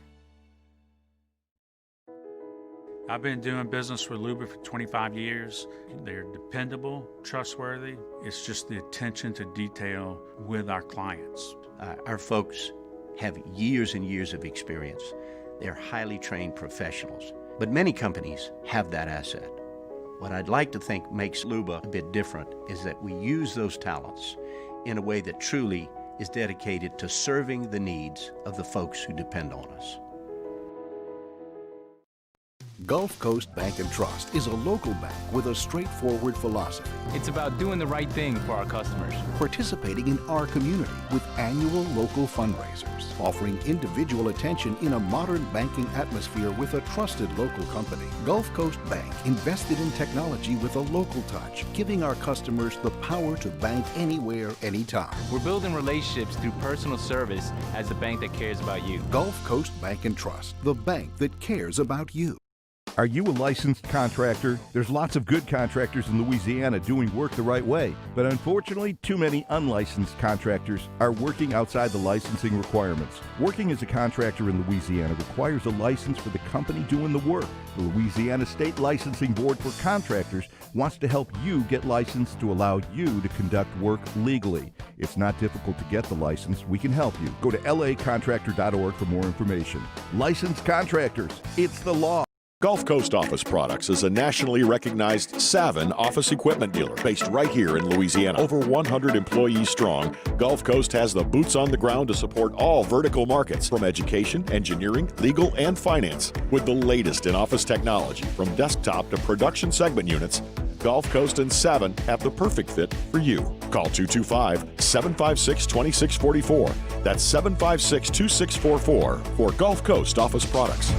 I've been doing business with Luba for 25 years. They're dependable, trustworthy. It's just the attention to detail with our clients. Our folks have years and years of experience. They're highly trained professionals, but many companies have that asset. What I'd like to think makes Luba a bit different is that we use those talents in a way that truly is dedicated to serving the needs of the folks who depend on us. Gulf Coast Bank and Trust is a local bank with a straightforward philosophy. It's about doing the right thing for our customers. Participating in our community with annual local fundraisers, offering individual attention in a modern banking atmosphere with a trusted local company. Gulf Coast Bank invested in technology with a local touch, giving our customers the power to bank anywhere, anytime. We're building relationships through personal service as the bank that cares about you. Gulf Coast Bank and Trust, the bank that cares about you. Are you a licensed contractor? There's lots of good contractors in Louisiana doing work the right way, but unfortunately, too many unlicensed contractors are working outside the licensing requirements. Working as a contractor in Louisiana requires a license for the company doing the work. The Louisiana State Licensing Board for Contractors wants to help you get licensed to allow you to conduct work legally. It's not difficult to get the license. We can help you. Go to lacontractor.org for more information. Licensed contractors, it's the law. Gulf Coast Office Products is a nationally recognized Savin office equipment dealer based right here in Louisiana. Over 100 employees strong, Gulf Coast has the boots on the ground to support all vertical markets from education, engineering, legal, and finance. With the latest in office technology from desktop to production segment units, Gulf Coast and Savin have the perfect fit for you. Call 225-756-2644. That's 756-2644 for Gulf Coast Office Products.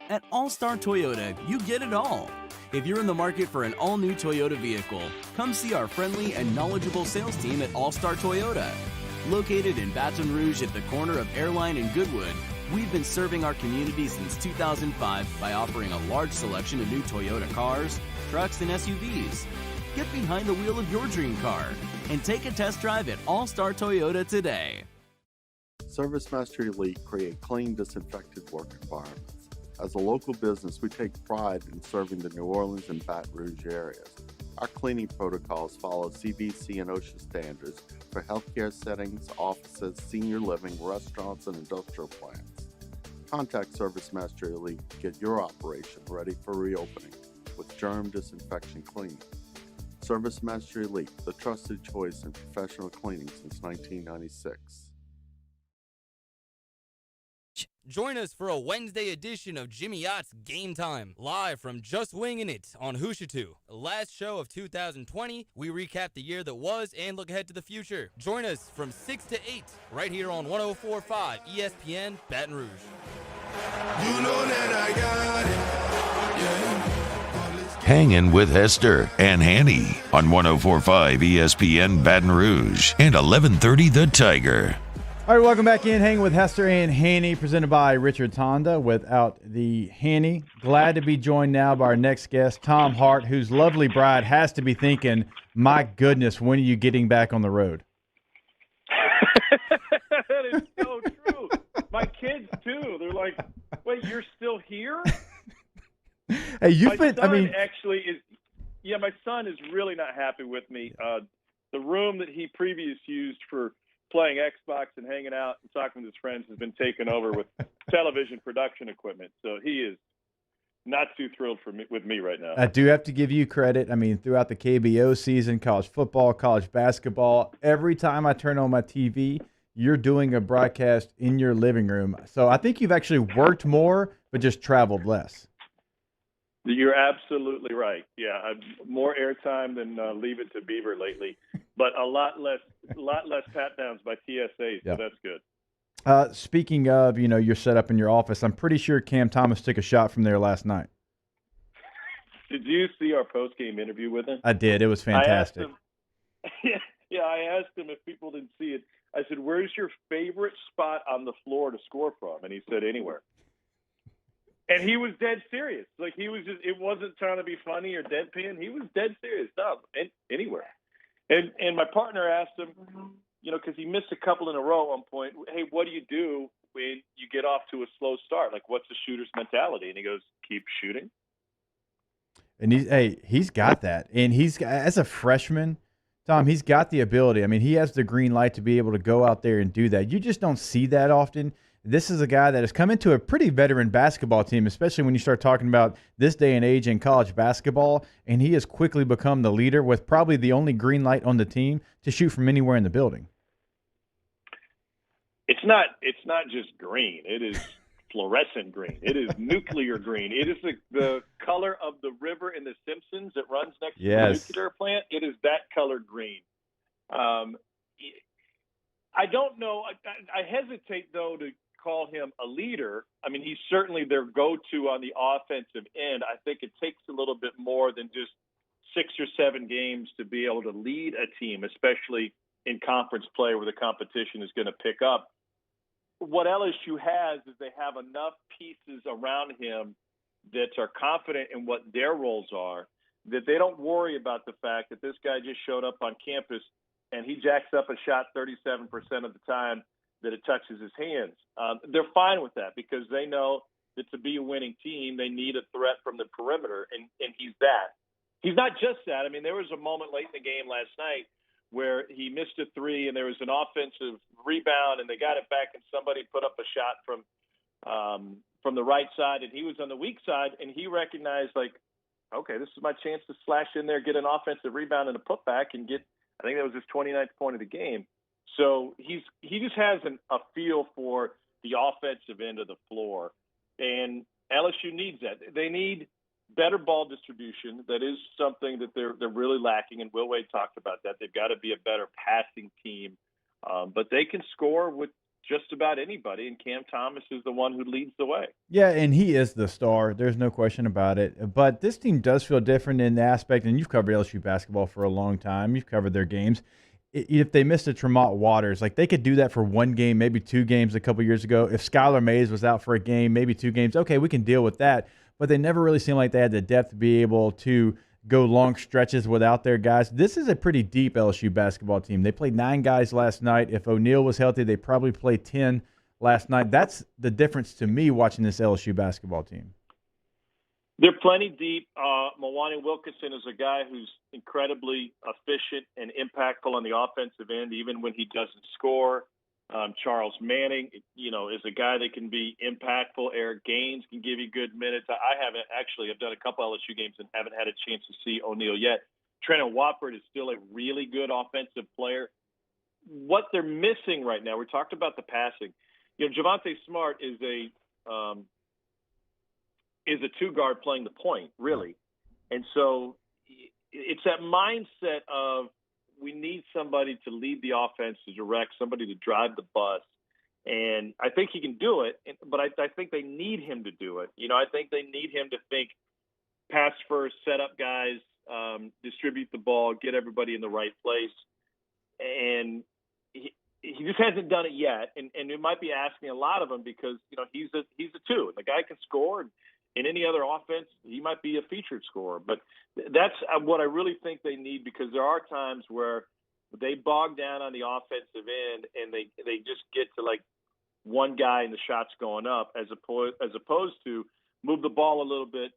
At All-Star Toyota, you get it all. If you're in the market for an all-new Toyota vehicle, come see our friendly and knowledgeable sales team at All-Star Toyota. Located in Baton Rouge at the corner of Airline and Goodwood, we've been serving our community since 2005 by offering a large selection of new Toyota cars, trucks, and SUVs. Get behind the wheel of your dream car and take a test drive at All-Star Toyota today. ServiceMaster Elite create clean, disinfected work environments. As a local business, we take pride in serving the New Orleans and Baton Rouge areas. Our cleaning protocols follow CDC and OSHA standards for healthcare settings, offices, senior living, restaurants, and industrial plants. Contact Service Master Elite to get your operation ready for reopening with germ disinfection cleaning. Service Master Elite, the trusted choice in professional cleaning since 1996. Join us for a Wednesday edition of Jimmy Yacht's Game Time, live from Just Wingin' It on Hooshatoo. Last show of 2020, we recap the year that was and look ahead to the future. Join us from 6 to 8, right here on 104.5 ESPN Baton Rouge. You know that I got it. Yeah. Hangin' with Hester and Hanny on 104.5 ESPN Baton Rouge and 1130 The Tiger. All right, welcome back in. Hanging with Hester and Hanny, presented by Richard's Honda without the Hanny. Glad to be joined now by our next guest, Tom Hart, whose lovely bride has to be thinking, my goodness, when are you getting back on the road? That is so true. My kids, too. They're like, wait, you're still here? Hey, you've my been, son actually is, my son is really not happy with me. The room that he previously used for playing Xbox and hanging out and talking with his friends has been taken over with television production equipment. So he is not too thrilled with me right now. I do have to give you credit. I mean, throughout the KBO season, college football, college basketball, every time I turn on my TV, you're doing a broadcast in your living room. So I think you've actually worked more, but just traveled less. You're absolutely right. Yeah, more airtime than Leave It to Beaver lately, but a lot less pat downs by TSA. So that's good. Speaking of, you're set up in your office. I'm pretty sure Cam Thomas took a shot from there last night. Did you see our post game interview with him? I did. It was fantastic. I asked him if people didn't see it. I said, "Where's your favorite spot on the floor to score from?" And he said, "Anywhere." And he was dead serious. Like, he was just, it wasn't trying to be funny or deadpan. He was dead serious. No, anywhere. And my partner asked him, because he missed a couple in a row at one point, hey, what do you do when you get off to a slow start? Like, what's the shooter's mentality? And he goes, keep shooting. And he's got that. And as a freshman, Tom, he's got the ability. I mean, he has the green light to be able to go out there and do that. You just don't see that often. This is a guy that has come into a pretty veteran basketball team, especially when you start talking about this day and age in college basketball, and he has quickly become the leader with probably the only green light on the team to shoot from anywhere in the building. It's not just green. It is fluorescent green. It is nuclear green. It is the color of the river in The Simpsons that runs next to the nuclear plant. It is that color green. I don't know. I hesitate, though, to call him a leader. I mean, he's certainly their go-to on the offensive end. I think it takes a little bit more than just 6 or 7 games to be able to lead a team, especially in conference play where the competition is going to pick up. What LSU has is they have enough pieces around him that are confident in what their roles are, that they don't worry about the fact that this guy just showed up on campus and he jacks up a shot 37% of the time that it touches his hands. They're fine with that because they know that to be a winning team, they need a threat from the perimeter, and he's that. He's not just that. I mean, there was a moment late in the game last night where he missed a three and there was an offensive rebound and they got it back and somebody put up a shot from the right side and he was on the weak side and he recognized, like, okay, this is my chance to slash in there, get an offensive rebound and a putback and get, I think that was his 29th point of the game. So he just has a feel for the offensive end of the floor, and LSU needs that. They need better ball distribution. That is something that they're really lacking, and Will Wade talked about that. They've got to be a better passing team, but they can score with just about anybody, and Cam Thomas is the one who leads the way. Yeah, and he is the star. There's no question about it. But this team does feel different in the aspect, and you've covered LSU basketball for a long time. You've covered their games. If they missed a Tremont Waters, like they could do that for 1 game, maybe 2 games a couple years ago. If Skylar Mays was out for a game, maybe 2 games, okay, we can deal with that. But they never really seemed like they had the depth to be able to go long stretches without their guys. This is a pretty deep LSU basketball team. They played 9 guys last night. If O'Neal was healthy, they probably played 10 last night. That's the difference to me watching this LSU basketball team. They're plenty deep. Mwani Wilkinson is a guy who's incredibly efficient and impactful on the offensive end, even when he doesn't score. Charles Manning, is a guy that can be impactful. Eric Gaines can give you good minutes. I've done a couple LSU games and haven't had a chance to see O'Neal yet. Trenton Watford is still a really good offensive player. What they're missing right now, we talked about the passing. Javonte Smart is a two-guard playing the point, really. And so it's that mindset of we need somebody to lead the offense, to direct, somebody to drive the bus. And I think he can do it, but I think they need him to do it. I think they need him to think pass first, set up guys, distribute the ball, get everybody in the right place. And he just hasn't done it yet. And it might be asking a lot of him because, he's a two. The guy can score. And in any other offense, he might be a featured scorer. But that's what I really think they need, because there are times where they bog down on the offensive end and they just get to like one guy and the shot's going up as opposed to move the ball a little bit,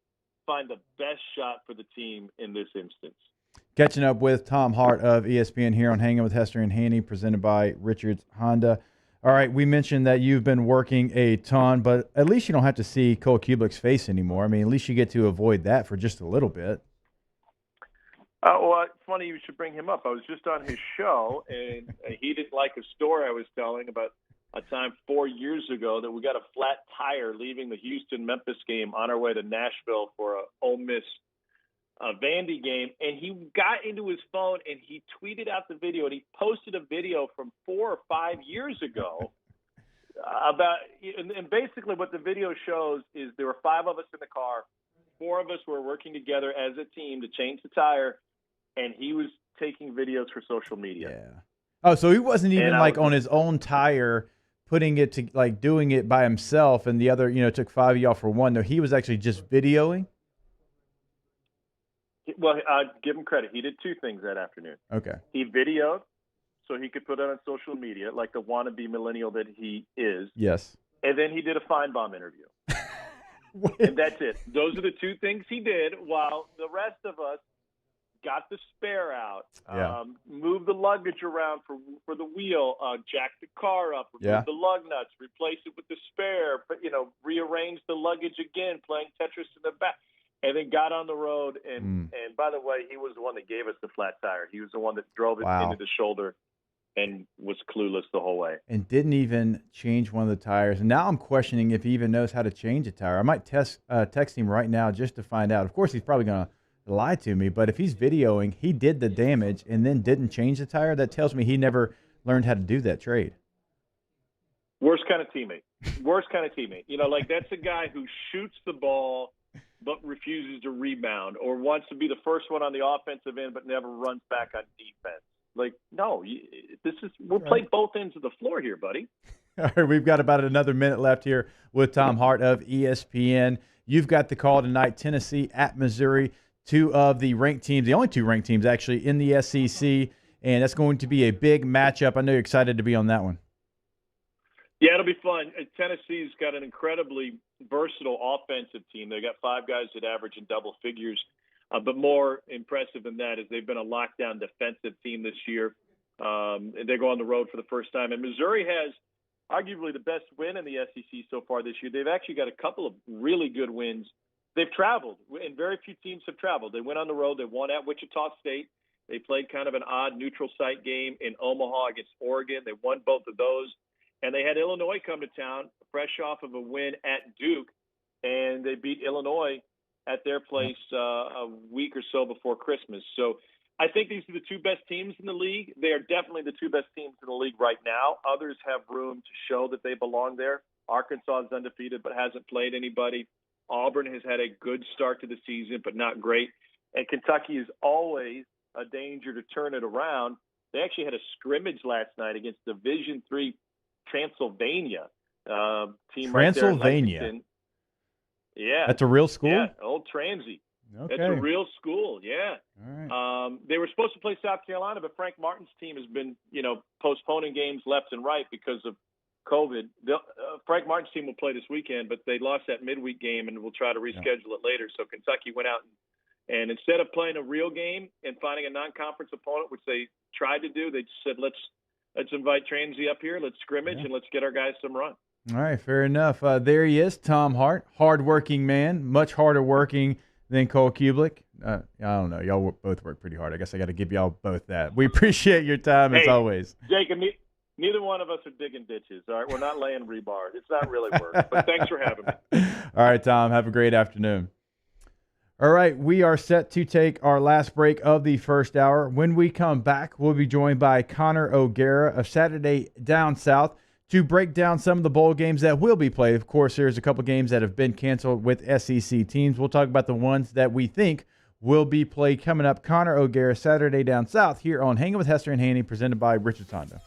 find the best shot for the team in this instance. Catching up with Tom Hart of ESPN here on Hanging with Hester and Hanny, presented by Richards Honda. All right, we mentioned that you've been working a ton, but at least you don't have to see Cole Kublik's face anymore. I mean, at least you get to avoid that for just a little bit. Well, it's funny you should bring him up. I was just on his show, and he didn't like a story I was telling about a time 4 years ago that we got a flat tire leaving the Houston-Memphis game on our way to Nashville for a Ole Miss Vandy game, and he got into his phone and he tweeted out the video, and he posted a video from 4 or 5 years ago about, and basically what the video shows is there were 5 of us in the car, 4 of us were working together as a team to change the tire, and he was taking videos for social media. Yeah. Oh, so he wasn't even on his own tire, putting it to doing it by himself, and the other, took 5 of y'all for one. No, he was actually just videoing. Well, I'd give him credit. He did 2 things that afternoon. Okay. He videoed so he could put it on social media like the wannabe millennial that he is. Yes. And then he did a Feinbaum interview. And that's it. Those are the 2 things he did, while the rest of us got the spare out, moved the luggage around for the wheel, jacked the car up, removed the lug nuts, replaced it with the spare, but, rearranged the luggage again, playing Tetris in the back. And then got on the road, and by the way, he was the one that gave us the flat tire. He was the one that drove it into the shoulder and was clueless the whole way. And didn't even change one of the tires. And now I'm questioning if he even knows how to change a tire. I might text him right now just to find out. Of course, he's probably going to lie to me, but if he's videoing, he did the damage and then didn't change the tire, that tells me he never learned how to do that trade. Worst kind of teammate. That's a guy who shoots the ball but refuses to rebound, or wants to be the first one on the offensive end but never runs back on defense. We'll play both ends of the floor here, buddy. All right, we've got about another minute left here with Tom Hart of ESPN. You've got the call tonight, Tennessee at Missouri, 2 of the ranked teams, the only 2 ranked teams actually in the SEC, and that's going to be a big matchup. I know you're excited to be on that one. Yeah, it'll be fun. Tennessee's got an incredibly versatile offensive team. They got 5 guys that average in double figures. But more impressive than that is they've been a lockdown defensive team this year. And they go on the road for the first time. And Missouri has arguably the best win in the SEC so far this year. They've actually got a couple of really good wins. They've traveled, and very few teams have traveled. They went on the road. They won at Wichita State. They played kind of an odd neutral site game in Omaha against Oregon. They won both of those. And they had Illinois come to town, fresh off of a win at Duke, and they beat Illinois at their place a week or so before Christmas. So I think these are the 2 best teams in the league. They are definitely the 2 best teams in the league right now. Others have room to show that they belong there. Arkansas is undefeated but hasn't played anybody. Auburn has had a good start to the season but not great. And Kentucky is always a danger to turn it around. They actually had a scrimmage last night against Division III Transylvania team. Transylvania. Right there. Yeah. That's a real school? Yeah, old Transy. Okay. That's a real school, yeah. All right. They were supposed to play South Carolina, but Frank Martin's team has been, postponing games left and right because of COVID. Frank Martin's team will play this weekend, but they lost that midweek game, and we'll try to reschedule it later. So Kentucky went out and instead of playing a real game and finding a non-conference opponent, which they tried to do, they just said, let's invite Transy up here, let's scrimmage, and let's get our guys some run. All right, fair enough. There he is, Tom Hart, hard-working man, much harder working than Cole Kubelik. I don't know. Y'all both work pretty hard. I guess I got to give y'all both that. We appreciate your time as always. Jacob, neither one of us are digging ditches, all right? We're not laying rebar. It's not really work. But thanks for having me. All right, Tom. Have a great afternoon. All right, we are set to take our last break of the first hour. When we come back, we'll be joined by Connor O'Gara of Saturday Down South to break down some of the bowl games that will be played. Of course, there's a couple games that have been canceled with SEC teams. We'll talk about the ones that we think will be played coming up. Connor O'Gara, Saturday Down South, here on Hangin' with Hester and Hanny, presented by Richards Honda.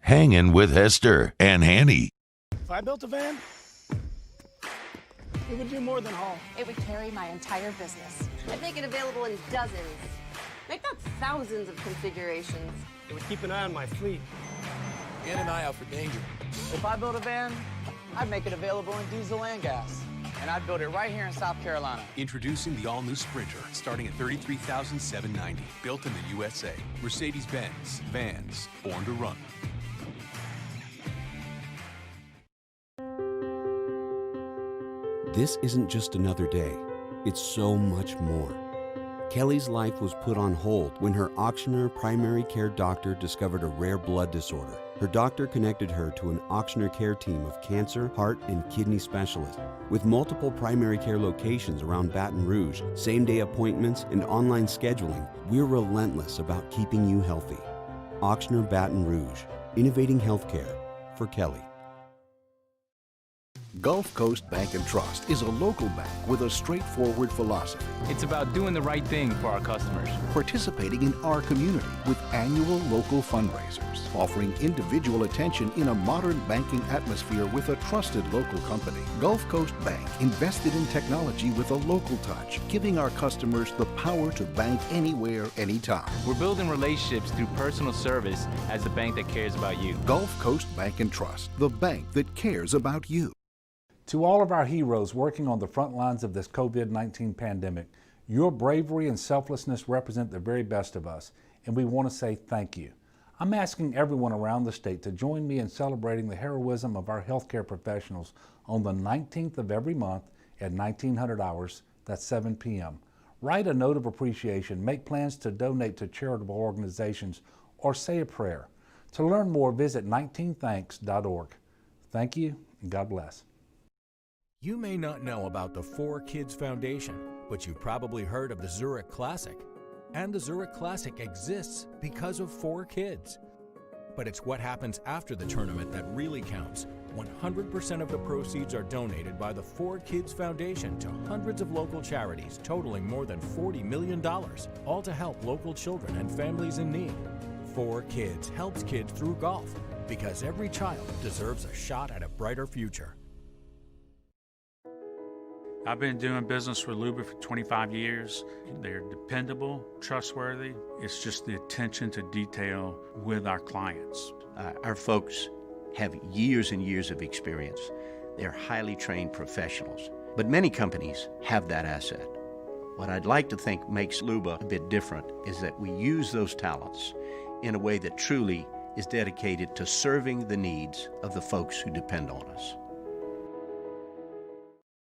Hangin' with Hester and Hanny. If I built a van, it would do more than haul. It would carry my entire business. I'd make it available in dozens, make not thousands of configurations. It would keep an eye on my fleet. And an eye out for danger. If I built a van, I'd make it available in diesel and gas. And I'd build it right here in South Carolina. Introducing the all-new Sprinter, starting at $33,790. Built in the USA. Mercedes-Benz. Vans. Born to run. This isn't just another day. It's so much more. Kelly's life was put on hold when her auctioneer primary care doctor discovered a rare blood disorder. Her doctor connected her to an auctioneer care team of cancer, heart, and kidney specialists. With multiple primary care locations around Baton Rouge, same-day appointments, and online scheduling, we're relentless about keeping you healthy. Auctioneer Baton Rouge, innovating healthcare for Kelly. Gulf Coast Bank and Trust is a local bank with a straightforward philosophy. It's about doing the right thing for our customers. Participating in our community with annual local fundraisers, offering individual attention in a modern banking atmosphere with a trusted local company. Gulf Coast Bank invested in technology with a local touch, giving our customers the power to bank anywhere, anytime. We're building relationships through personal service as the bank that cares about you. Gulf Coast Bank and Trust, the bank that cares about you. To all of our heroes working on the front lines of this COVID-19 pandemic, your bravery and selflessness represent the very best of us, and we want to say thank you. I'm asking everyone around the state to join me in celebrating the heroism of our healthcare professionals on the 19th of every month at 1900 hours, that's 7 p.m. Write a note of appreciation, make plans to donate to charitable organizations, or say a prayer. To learn more, visit 19thanks.org. Thank you, and God bless. You may not know about the 4Kids Foundation, but you've probably heard of the Zurich Classic. And the Zurich Classic exists because of 4Kids. But it's what happens after the tournament that really counts. 100% of the proceeds are donated by the 4Kids Foundation to hundreds of local charities, totaling more than $40 million, all to help local children and families in need. 4Kids helps kids through golf, because every child deserves a shot at a brighter future. I've been doing business with Luba for 25 years. They're dependable, trustworthy. It's just the attention to detail with our clients. Our folks have years and years of experience. They're highly trained professionals, but many companies have that asset. What I'd like to think makes Luba a bit different is that we use those talents in a way that truly is dedicated to serving the needs of the folks who depend on us.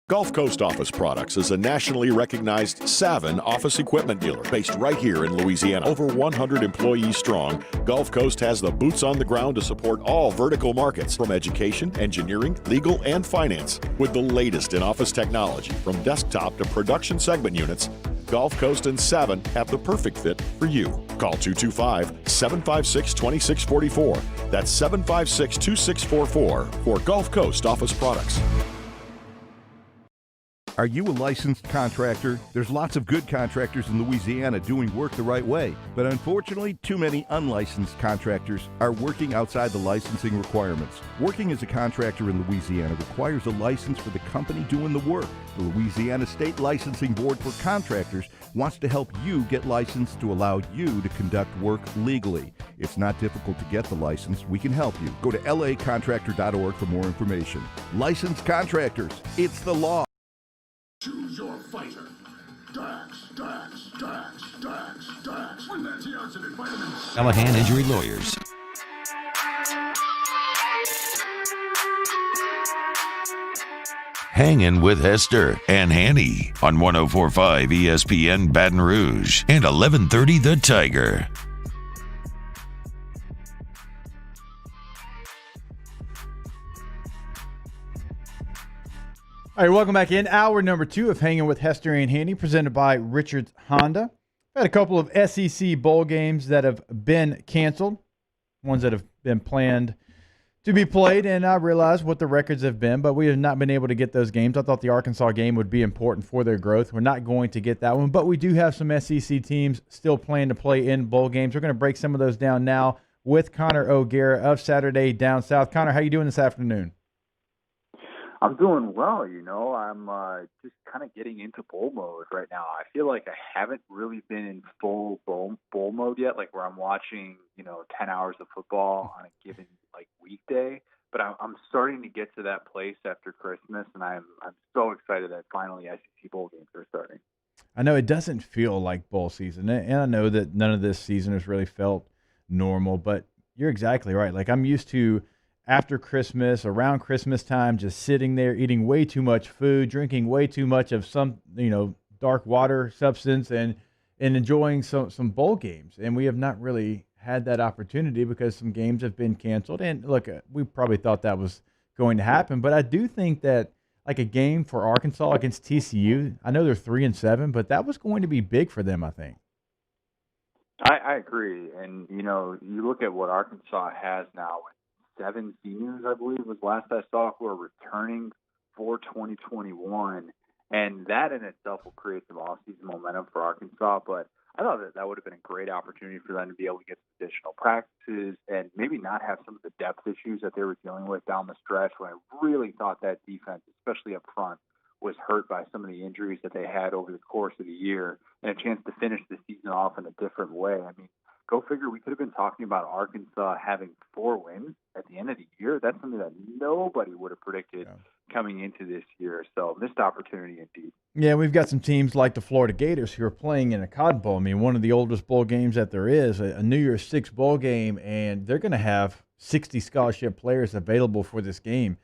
Gulf Coast Office Products is a nationally recognized Savin office equipment dealer based right here in Louisiana. Over 100 employees strong, Gulf Coast has the boots on the ground to support all vertical markets, from education, engineering, legal, and finance. With the latest in office technology, from desktop to production segment units, Gulf Coast and Savin have the perfect fit for you. Call 225-756-2644. That's 756-2644 for Gulf Coast Office Products. Are you a licensed contractor? There's lots of good contractors in Louisiana doing work the right way, but unfortunately, too many unlicensed contractors are working outside the licensing requirements. Working as a contractor in Louisiana requires a license for the company doing the work. The Louisiana State Licensing Board for Contractors wants to help you get licensed to allow you to conduct work legally. It's not difficult to get the license. We can help you. Go to lacontractor.org for more information. Licensed contractors, it's the law. Choose your fighter. Dax, Dax, Dax, Dax, Dax. With antioxidant vitamins. Callahan Injury Lawyers. Hangin' with Hester and Hanny on 104.5 ESPN Baton Rouge and 1130 The Tiger. All right, welcome back in. Hour number 2 of Hanging with Hester and Hanny, presented by Richards Honda. We had a couple of SEC bowl games that have been canceled, ones that have been planned to be played, and I realize what the records have been, but we have not been able to get those games. I thought the Arkansas game would be important for their growth. We're not going to get that one, but we do have some SEC teams still planning to play in bowl games. We're going to break some of those down now with Connor O'Gara of Saturday Down South. Connor, how you doing this afternoon? I'm doing well, I'm just kind of getting into bowl mode right now. I feel like I haven't really been in full bowl mode yet, like where I'm watching, 10 hours of football on a given weekday. But I'm starting to get to that place after Christmas, and I'm so excited that finally SEC bowl games are starting. I know it doesn't feel like bowl season, and I know that none of this season has really felt normal, but you're exactly right. Like, I'm used to after Christmas, around Christmas time, just sitting there eating way too much food, drinking way too much of some, dark water substance, and enjoying some bowl games. And we have not really had that opportunity because some games have been canceled. And look, we probably thought that was going to happen, but I do think that like a game for Arkansas against TCU, I know they're 3-7, but that was going to be big for them, I think. I agree. And, you look at what Arkansas has now with 7 seniors, I believe, was last I saw, who are returning for 2021. And that in itself will create some off-season momentum for Arkansas. But I thought that would have been a great opportunity for them to be able to get some additional practices and maybe not have some of the depth issues that they were dealing with down the stretch, when I really thought that defense, especially up front, was hurt by some of the injuries that they had over the course of the year, and a chance to finish the season off in a different way. I mean, go figure, we could have been talking about Arkansas having 4 wins at the end of the year. That's something that nobody would have predicted coming into this year. So missed opportunity indeed. Yeah, we've got some teams like the Florida Gators who are playing in a Cotton Bowl. I mean, one of the oldest bowl games that there is, a New Year's Six bowl game, and they're going to have 60 scholarship players available for this game.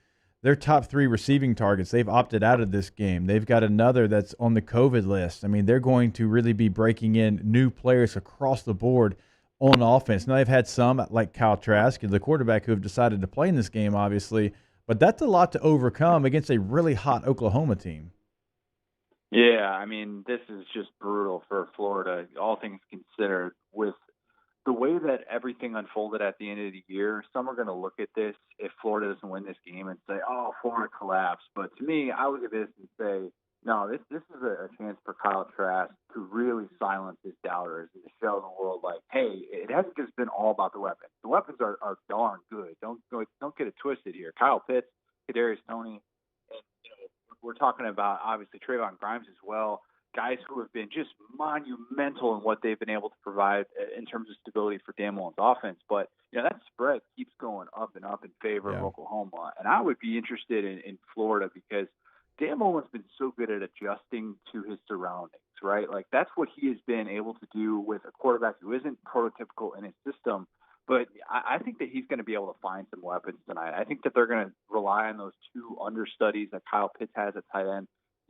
Their top 3 receiving targets, they've opted out of this game. They've got another that's on the COVID list. I mean, they're going to really be breaking in new players across the board on offense. Now, they've had some, like Kyle Trask, the quarterback, who have decided to play in this game, obviously, but that's a lot to overcome against a really hot Oklahoma team. Yeah, I mean, this is just brutal for Florida, all things considered. With the way that everything unfolded at the end of the year, some are going to look at this, if Florida doesn't win this game, and say, oh, Florida collapsed. But to me, I look at this and say, no, this is a chance for Kyle Trask to really silence his doubters and to show the world, like, hey, it hasn't just been all about the weapons. The weapons are darn good. Don't get it twisted here. Kyle Pitts, Kadarius Toney, and we're talking about obviously Trayvon Grimes as well. Guys who have been just monumental in what they've been able to provide in terms of stability for Dan Mullen's offense. But that spread keeps going up and up in favor of Oklahoma, and I would be interested in Florida because Dan Mullen's been so good at adjusting to his surroundings, right? Like, that's what he has been able to do with a quarterback who isn't prototypical in his system. But I think that he's going to be able to find some weapons tonight. I think that they're going to rely on those 2 understudies that Kyle Pitts has at tight end,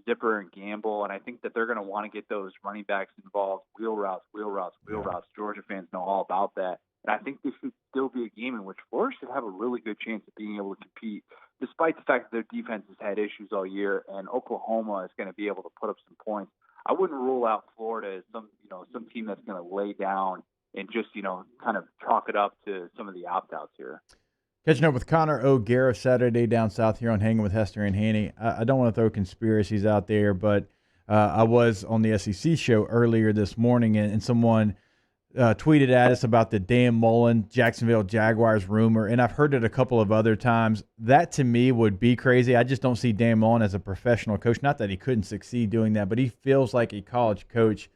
Zipper and Gamble, and I think that they're going to want to get those running backs involved, wheel routes. Georgia fans know all about that. And I think this should still be a game in which Florida should have a really good chance of being able to compete, despite the fact that their defense has had issues all year, and Oklahoma is going to be able to put up some points. I wouldn't rule out Florida as some team that's going to lay down and just, kind of chalk it up to some of the opt-outs here. Catching up with Connor O'Gara Saturday down south here on Hanging with Hester and Hanny. I don't want to throw conspiracies out there, but I was on the SEC show earlier this morning, and someone tweeted at us about the Dan Mullen Jacksonville Jaguars rumor, and I've heard it a couple of other times. That to me would be crazy. I just don't see Dan Mullen as a professional coach. Not that he couldn't succeed doing that, but he feels like a college coach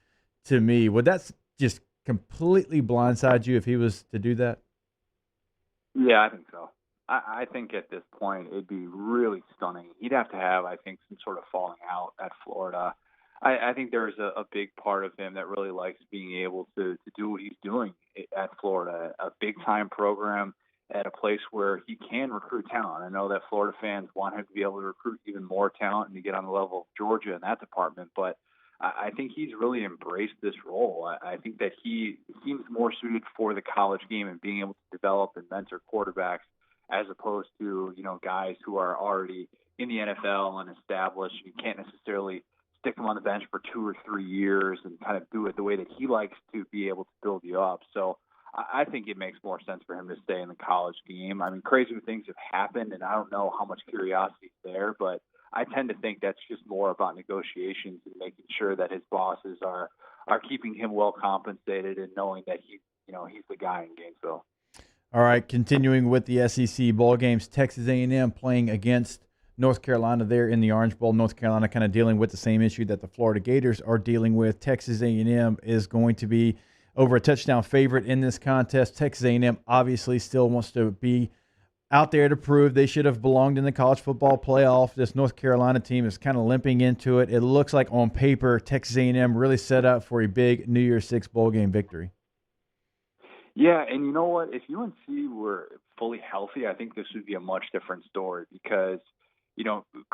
to me. Would that just completely blindside you if he was to do that? Yeah, I think so. I think at this point it'd be really stunning. He'd have to have, I think, some sort of falling out at Florida. I think there's a big part of him that really likes being able to do what he's doing at Florida, a big-time program at a place where he can recruit talent. I know that Florida fans want him to be able to recruit even more talent and to get on the level of Georgia in that department, but I think he's really embraced this role. I think that he seems more suited for the college game and being able to develop and mentor quarterbacks as opposed to, guys who are already in the NFL and established. You can't necessarily stick them on the bench for 2 or 3 years and kind of do it the way that he likes to be able to build you up. So I think it makes more sense for him to stay in the college game. I mean, crazy things have happened, and I don't know how much curiosity is there, but I tend to think that's just more about negotiations and making sure that his bosses are keeping him well compensated and knowing that he's the guy in Gainesville. All right, continuing with the SEC bowl games, Texas A&M playing against North Carolina there in the Orange Bowl. North Carolina kind of dealing with the same issue that the Florida Gators are dealing with. Texas A&M is going to be over a touchdown favorite in this contest. Texas A&M obviously still wants to be out there to prove they should have belonged in the college football playoff. This North Carolina team is kind of limping into it. It looks like on paper Texas A&M really set up for a big New Year's Six bowl game victory. Yeah, and you know what? If UNC were fully healthy, I think this would be a much different story because,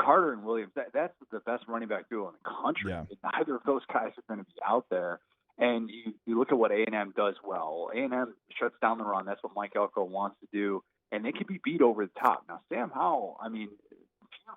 Carter and Williams, that's the best running back duo in the country. Yeah. Neither of those guys are going to be out there. And you look at what A&M does well. A&M shuts down the run. That's what Mike Elko wants to do. And they can be beat over the top. Now, Sam Howell, few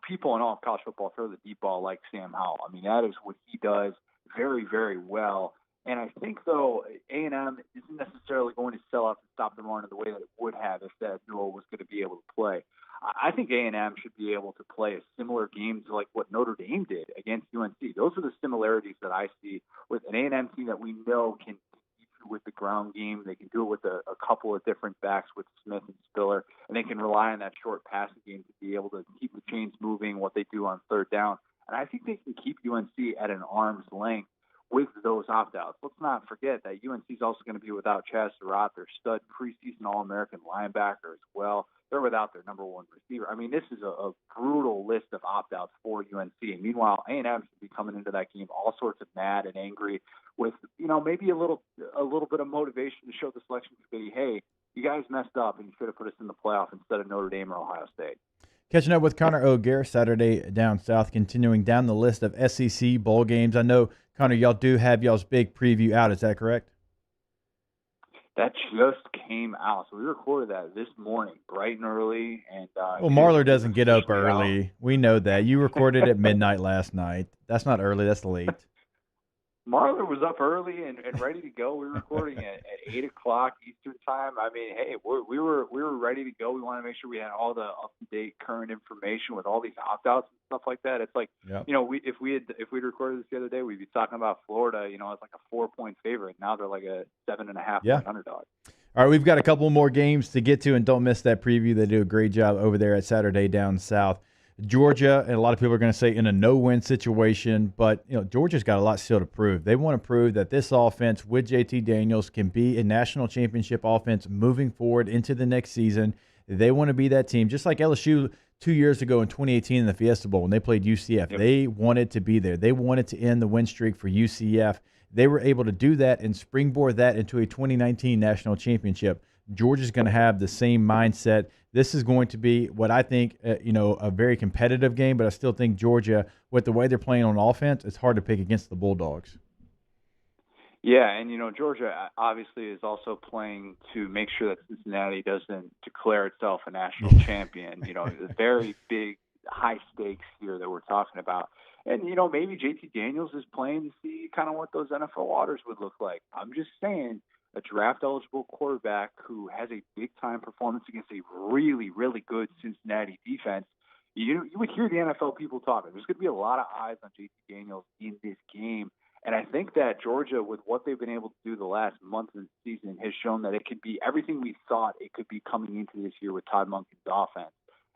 people in all of college football throw the deep ball like Sam Howell. That is what he does very, very well. And I think, though, A&M isn't necessarily going to sell out and stop the run in the way that it would have if that duo was going to be able to play. I think A&M should be able to play a similar game to like what Notre Dame did against UNC. Those are the similarities that I see with an A&M team that we know can with the ground game. They can do it with a couple of different backs with Smith and Spiller, and they can rely on that short passing game to be able to keep the chains moving, what they do on third down. And I think they can keep UNC at an arm's length with those opt-outs. Let's not forget that UNC is also going to be without Chaz Surratt, their stud preseason All-American linebacker as well. They're without their number one receiver. This is a brutal list of opt-outs for UNC. And meanwhile, A&M should be coming into that game all sorts of mad and angry with, maybe a little bit of motivation to show the selection committee, hey, you guys messed up and you should have put us in the playoff instead of Notre Dame or Ohio State. Catching up with Connor O'Gara Saturday down south, continuing down the list of SEC bowl games. I know, Connor, y'all do have y'all's big preview out. Is that correct? That just came out. So we recorded that this morning, bright and early. And Marler doesn't get up early. Out. We know that. You recorded at midnight last night. That's not early. That's late. Marler was up early and ready to go. We were recording at 8 o'clock Eastern time. Hey, we were ready to go. We wanted to make sure we had all the up-to-date current information with all these opt-outs and stuff like that. It's like, yep. If we'd recorded this the other day, we'd be talking about Florida, it's like a 4-point favorite. Now they're like a 7.5-point underdog. All right, we've got a couple more games to get to, and don't miss that preview. They do a great job over there at Saturday Down South. Georgia, and a lot of people are going to say in a no-win situation, but Georgia's got a lot still to prove. They want to prove that this offense with JT Daniels can be a national championship offense moving forward into the next season. They want to be that team, just like LSU 2 years ago in 2018 in the Fiesta Bowl when they played UCF. Yep. They wanted to be there. They wanted to end the win streak for UCF. They were able to do that and springboard that into a 2019 national championship. Georgia's going to have the same mindset. This is going to be what I think, a very competitive game, but I still think Georgia, with the way they're playing on offense, it's hard to pick against the Bulldogs. Yeah, and, Georgia obviously is also playing to make sure that Cincinnati doesn't declare itself a national champion. Very big, high stakes here that we're talking about. And, maybe JT Daniels is playing to see kind of what those NFL waters would look like. I'm just saying, a draft-eligible quarterback who has a big-time performance against a really, really good Cincinnati defense, you would hear the NFL people talking. There's going to be a lot of eyes on JT Daniels in this game. And I think that Georgia, with what they've been able to do the last month of the season, has shown that it could be everything we thought it could be coming into this year with Todd Monken's offense.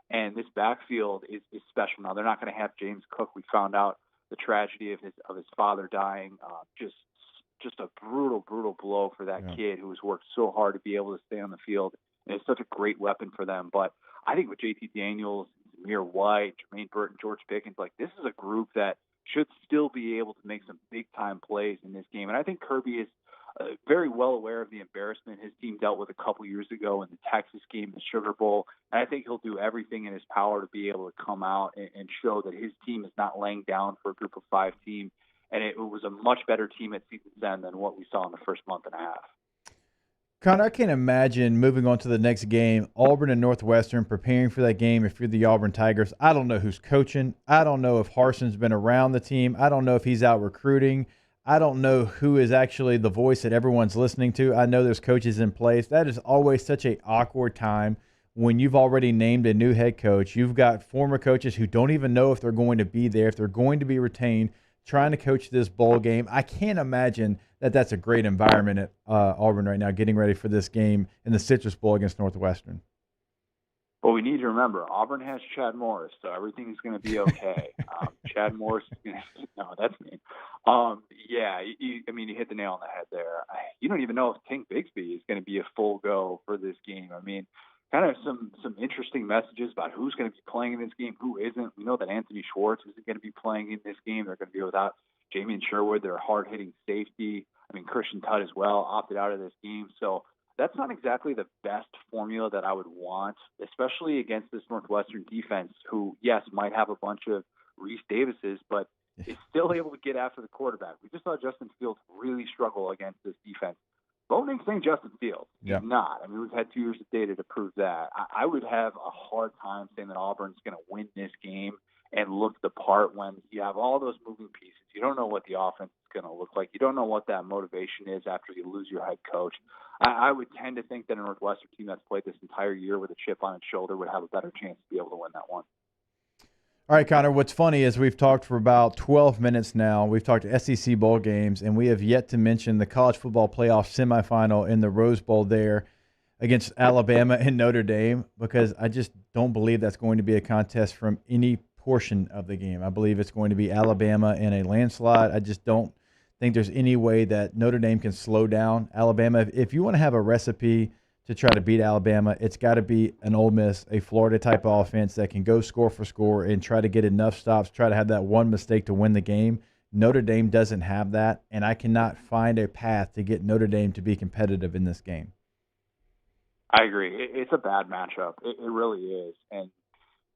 And this backfield is special now. They're not going to have James Cook. We found out the tragedy of his father dying. Just a brutal blow for that kid who has worked so hard to be able to stay on the field. And it's such a great weapon for them. But I think with JT Daniels, Zamir White, Jermaine Burton, George Pickens, this is a group that should still be able to make some big-time plays in this game. And I think Kirby is very well aware of the embarrassment his team dealt with a couple years ago in the Texas game, the Sugar Bowl. And I think he'll do everything in his power to be able to come out and show that his team is not laying down for a group of 5 team. And it was a much better team at season's end than what we saw in the first month and a half. Connor, I can't imagine moving on to the next game, Auburn and Northwestern, preparing for that game if you're the Auburn Tigers. I don't know who's coaching. I don't know if Harson's been around the team. I don't know if he's out recruiting. I don't know who is actually the voice that everyone's listening to. I know there's coaches in place. That is always such an awkward time when you've already named a new head coach. You've got former coaches who don't even know if they're going to be there, if they're going to be retained, trying to coach this bowl game. I can't imagine that that's a great environment at Auburn right now, getting ready for this game in the Citrus Bowl against Northwestern. Well, we need to remember, Auburn has Chad Morris, so everything's going to be okay. Chad Morris is going to – no, that's me. You hit the nail on the head there. You don't even know if Tank Bigsby is going to be a full go for this game. Kind of some interesting messages about who's going to be playing in this game, who isn't. We know that Anthony Schwartz isn't going to be playing in this game. They're going to be without Jamian Sherwood, their hard-hitting safety. Christian Tutt as well opted out of this game. So that's not exactly the best formula that I would want, especially against this Northwestern defense who, yes, might have a bunch of Reese Davises, but is still able to get after the quarterback. We just saw Justin Fields really struggle against this defense. Voting saying Justin Fields. He's not. We've had 2 years of data to prove that. I would have a hard time saying that Auburn's going to win this game and look the part when you have all those moving pieces. You don't know what the offense is going to look like. You don't know what that motivation is after you lose your head coach. I would tend to think that a Northwestern team that's played this entire year with a chip on its shoulder would have a better chance to be able to win that one. All right, Connor, what's funny is we've talked for about 12 minutes now. We've talked SEC bowl games, and we have yet to mention the college football playoff semifinal in the Rose Bowl there against Alabama and Notre Dame, because I just don't believe that's going to be a contest from any portion of the game. I believe it's going to be Alabama in a landslide. I just don't think there's any way that Notre Dame can slow down Alabama. If you want to have a recipe to try to beat Alabama, it's got to be an Ole Miss, a Florida-type offense that can go score for score and try to get enough stops, try to have that one mistake to win the game. Notre Dame doesn't have that, and I cannot find a path to get Notre Dame to be competitive in this game. I agree. It's a bad matchup. It really is. And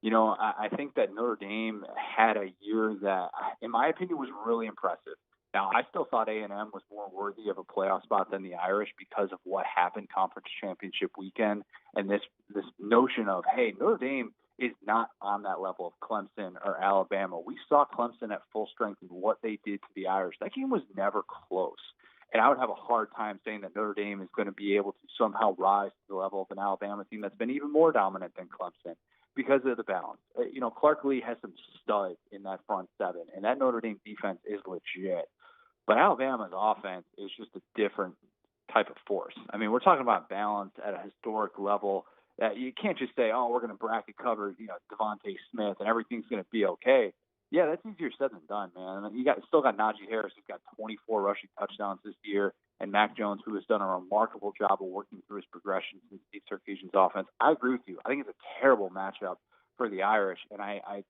I think that Notre Dame had a year that, in my opinion, was really impressive. Now, I still thought A&M was more worthy of a playoff spot than the Irish because of what happened conference championship weekend and this notion of, hey, Notre Dame is not on that level of Clemson or Alabama. We saw Clemson at full strength and what they did to the Irish. That game was never close. And I would have a hard time saying that Notre Dame is going to be able to somehow rise to the level of an Alabama team that's been even more dominant than Clemson, because of the balance. Clark Lee has some studs in that front 7, and that Notre Dame defense is legit. But Alabama's offense is just a different type of force. We're talking about balance at a historic level that you can't just say, oh, we're going to bracket cover, Devontae Smith and everything's going to be okay. Yeah, that's easier said than done, man. You still got Najee Harris, who's got 24 rushing touchdowns this year, and Mac Jones, who has done a remarkable job of working through his progression since Steve Sarkisian's offense. I agree with you. I think it's a terrible matchup for the Irish, and I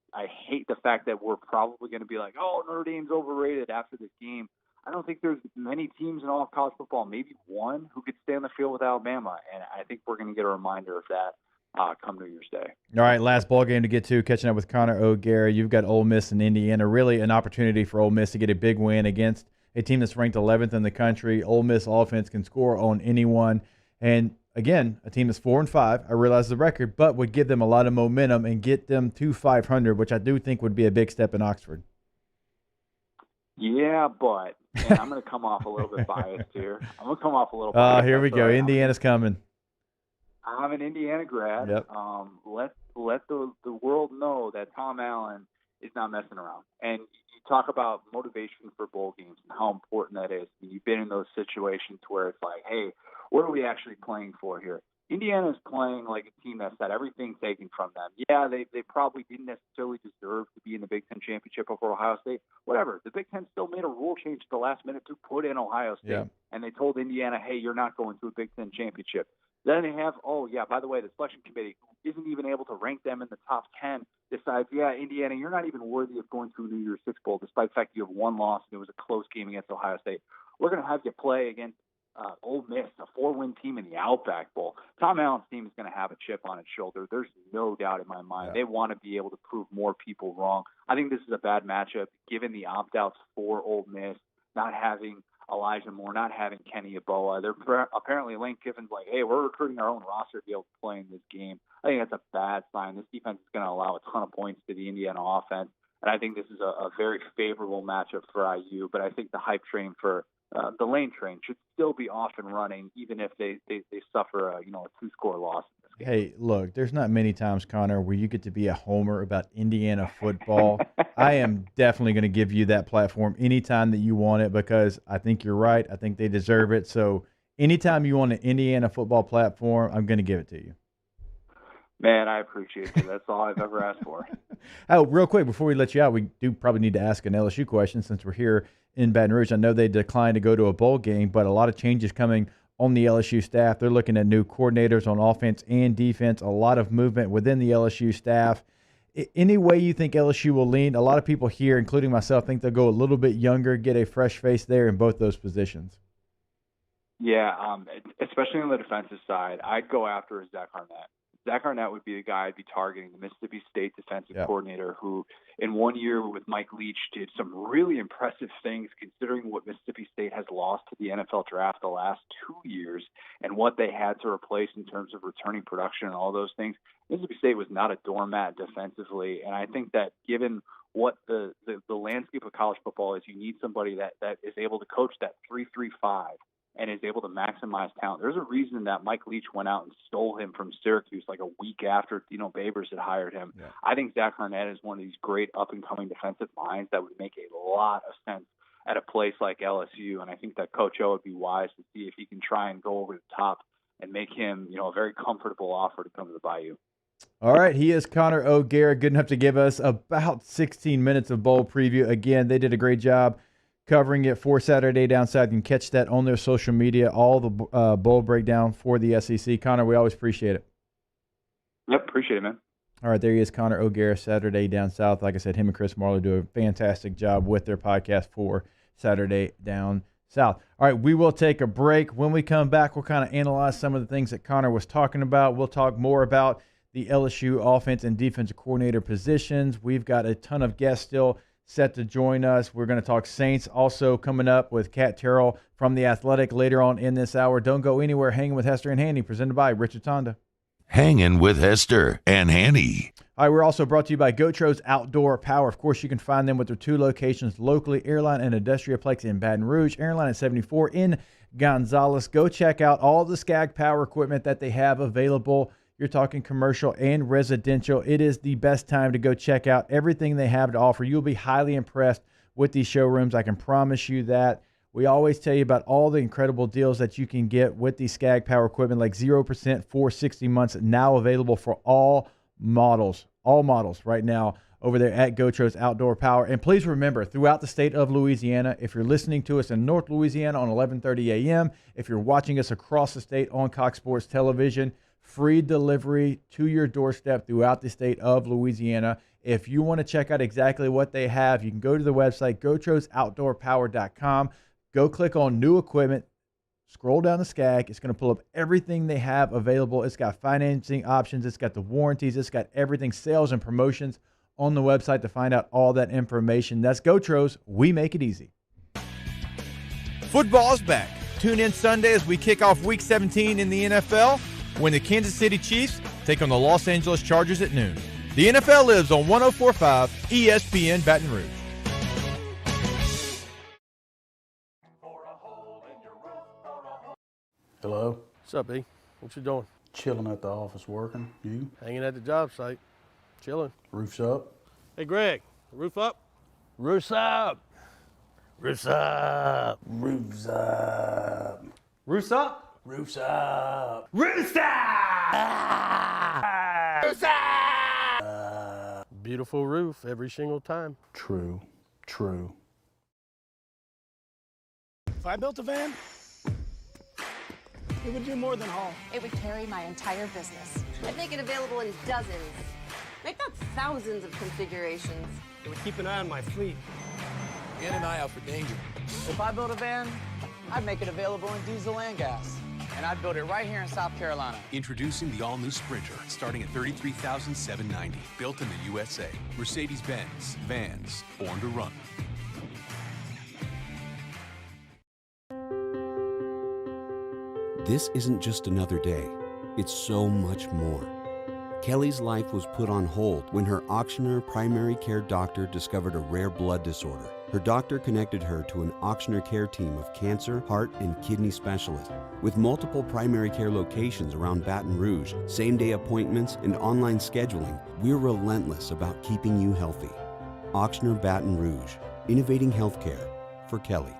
hate the fact that we're probably going to be like, oh, Notre Dame's overrated after this game. I don't think there's many teams in all of college football, maybe one, who could stay on the field with Alabama, and I think we're going to get a reminder of that come New Year's Day. All right, last ball game to get to, catching up with Connor O'Gara. You've got Ole Miss and Indiana. Really an opportunity for Ole Miss to get a big win against a team that's ranked 11th in the country. Ole Miss offense can score on anyone. And, again, a team that's 4-5, I realize the record, but would give them a lot of momentum and get them to 500, which I do think would be a big step in Oxford. Yeah, but and I'm going to come off a little bit biased here. I'm going to come off a little biased. Here we go. Indiana's coming. I'm an Indiana grad. Yep. Let the world know that Tom Allen is not messing around. And you talk about motivation for bowl games and how important that is. You've been in those situations where it's like, hey, what are we actually playing for here? Indiana's playing like a team that's had everything taken from them. Yeah, they probably didn't necessarily deserve to be in the Big Ten championship over Ohio State. Whatever. The Big Ten still made a rule change at the last minute to put in Ohio State. Yeah. And they told Indiana, hey, you're not going to a Big Ten championship. Then they have, by the way, the selection committee, who isn't even able to rank them in the top 10, decides, Indiana, you're not even worthy of going to a New Year's Six Bowl, despite the fact you have one loss and it was a close game against Ohio State. We're going to have you play against Ole Miss, a 4-win team in the Outback Bowl. Tom Allen's team is going to have a chip on its shoulder. There's no doubt in my mind. Yeah. They want to be able to prove more people wrong. I think this is a bad matchup, given the opt-outs for Ole Miss, not having Elijah Moore, not having Kenny Yeboah. Apparently Lane Kiffin's like, hey, we're recruiting our own roster to be able to play in this game. I think that's a bad sign. This defense is going to allow a ton of points to the Indiana offense, and I think this is a very favorable matchup for IU. But I think the hype train for the Lane train should still be off and running, even if they suffer a 2-score loss in this game. Hey, look, there's not many times, Connor, where you get to be a homer about Indiana football. I am definitely going to give you that platform anytime that you want it, because I think you're right. I think they deserve it. So anytime you want an Indiana football platform, I'm going to give it to you. Man, I appreciate you. That's all I've ever asked for. Oh, real quick, before we let you out, we do probably need to ask an LSU question since we're here in Baton Rouge. I know they declined to go to a bowl game, but a lot of changes coming on the LSU staff. They're looking at new coordinators on offense and defense, a lot of movement within the LSU staff. Any way you think LSU will lean? A lot of people here, including myself, think they'll go a little bit younger, get a fresh face there in both those positions. Yeah, especially on the defensive side, I'd go after Zach Arnett. Zach Arnett would be the guy I'd be targeting, the Mississippi State defensive coordinator, who in 1 year with Mike Leach did some really impressive things considering what Mississippi State has lost to the NFL draft the last 2 years and what they had to replace in terms of returning production and all those things. Mississippi State was not a doormat defensively, and I think that given what the landscape of college football is, you need somebody that is able to coach that 3-3-5. And is able to maximize talent. There's a reason that Mike Leach went out and stole him from Syracuse like a week after Dino Babers had hired him. Yeah. I think Zach Arnett is one of these great up-and-coming defensive minds that would make a lot of sense at a place like LSU. And I think that Coach O would be wise to see if he can try and go over the top and make him, a very comfortable offer to come to the Bayou. All right, he is Connor O'Gara, good enough to give us about 16 minutes of bowl preview. Again, they did a great job covering it for Saturday Down South. You can catch that on their social media, all the bowl breakdown for the SEC. Connor, we always appreciate it. Yep, appreciate it, man. All right, there he is, Connor O'Gara, Saturday Down South. Like I said, him and Chris Marlowe do a fantastic job with their podcast for Saturday Down South. All right, we will take a break. When we come back, we'll kind of analyze some of the things that Connor was talking about. We'll talk more about the LSU offense and defensive coordinator positions. We've got a ton of guests still set to join us. We're going to talk Saints also coming up with Kat Terrell from The Athletic later on in this hour. Don't go anywhere. Hanging with Hester and Hanny, presented by Richard Tonda. Hanging with Hester and Hanny. All right, we're also brought to you by Gotros Outdoor Power. Of course, you can find them with their 2 locations locally, Airline and Industriaplex in Baton Rouge, Airline at 74 in Gonzales. Go check out all the Skag Power equipment that they have available. You're talking commercial and residential. It is the best time to go check out everything they have to offer. You'll be highly impressed with these showrooms. I can promise you that. We always tell you about all the incredible deals that you can get with the Skag Power equipment, like 0% for 60 months, now available for all models right now over there at Gotros Outdoor Power. And please remember, throughout the state of Louisiana, if you're listening to us in North Louisiana on 1130 a.m., if you're watching us across the state on Cox Sports Television, free delivery to your doorstep throughout the state of Louisiana. If you want to check out exactly what they have, you can go to the website, GotrosOutdoorPower.com. Go click on new equipment, scroll down the Skag. It's going to pull up everything they have available. It's got financing options. It's got the warranties. It's got everything, sales and promotions on the website to find out all that information. That's Gotros. We make it easy. Football's back. Tune in Sunday as we kick off Week 17 in the NFL when the Kansas City Chiefs take on the Los Angeles Chargers at noon. The NFL lives on 104.5 ESPN Baton Rouge. Hello? What's up, E? What you doing? Chilling at the office working. You? Hanging at the job site. Chilling. Roof's up? Hey, Greg, roof up? Roof's up! Roof's up! Roof's up! Roof's up? Roof's up! Roof's up! Roof's up! Beautiful roof every single time. True. True. If I built a van, it would do more than haul. It would carry my entire business. I'd make it available in dozens, make not thousands of configurations. It would keep an eye on my fleet. And an eye out for danger. If I built a van, I'd make it available in diesel and gas. And I'd build it right here in South Carolina. Introducing the all-new Sprinter, starting at $33,790. Built in the USA. Mercedes-Benz. Vans. Born to run. This isn't just another day. It's so much more. Kelly's life was put on hold when her auctioneer primary care doctor discovered a rare blood disorder. Her doctor connected her to an auctioneer care team of cancer, heart, and kidney specialists. With multiple primary care locations around Baton Rouge, same-day appointments, and online scheduling, we're relentless about keeping you healthy. Auctioneer Baton Rouge, innovating healthcare for Kelly.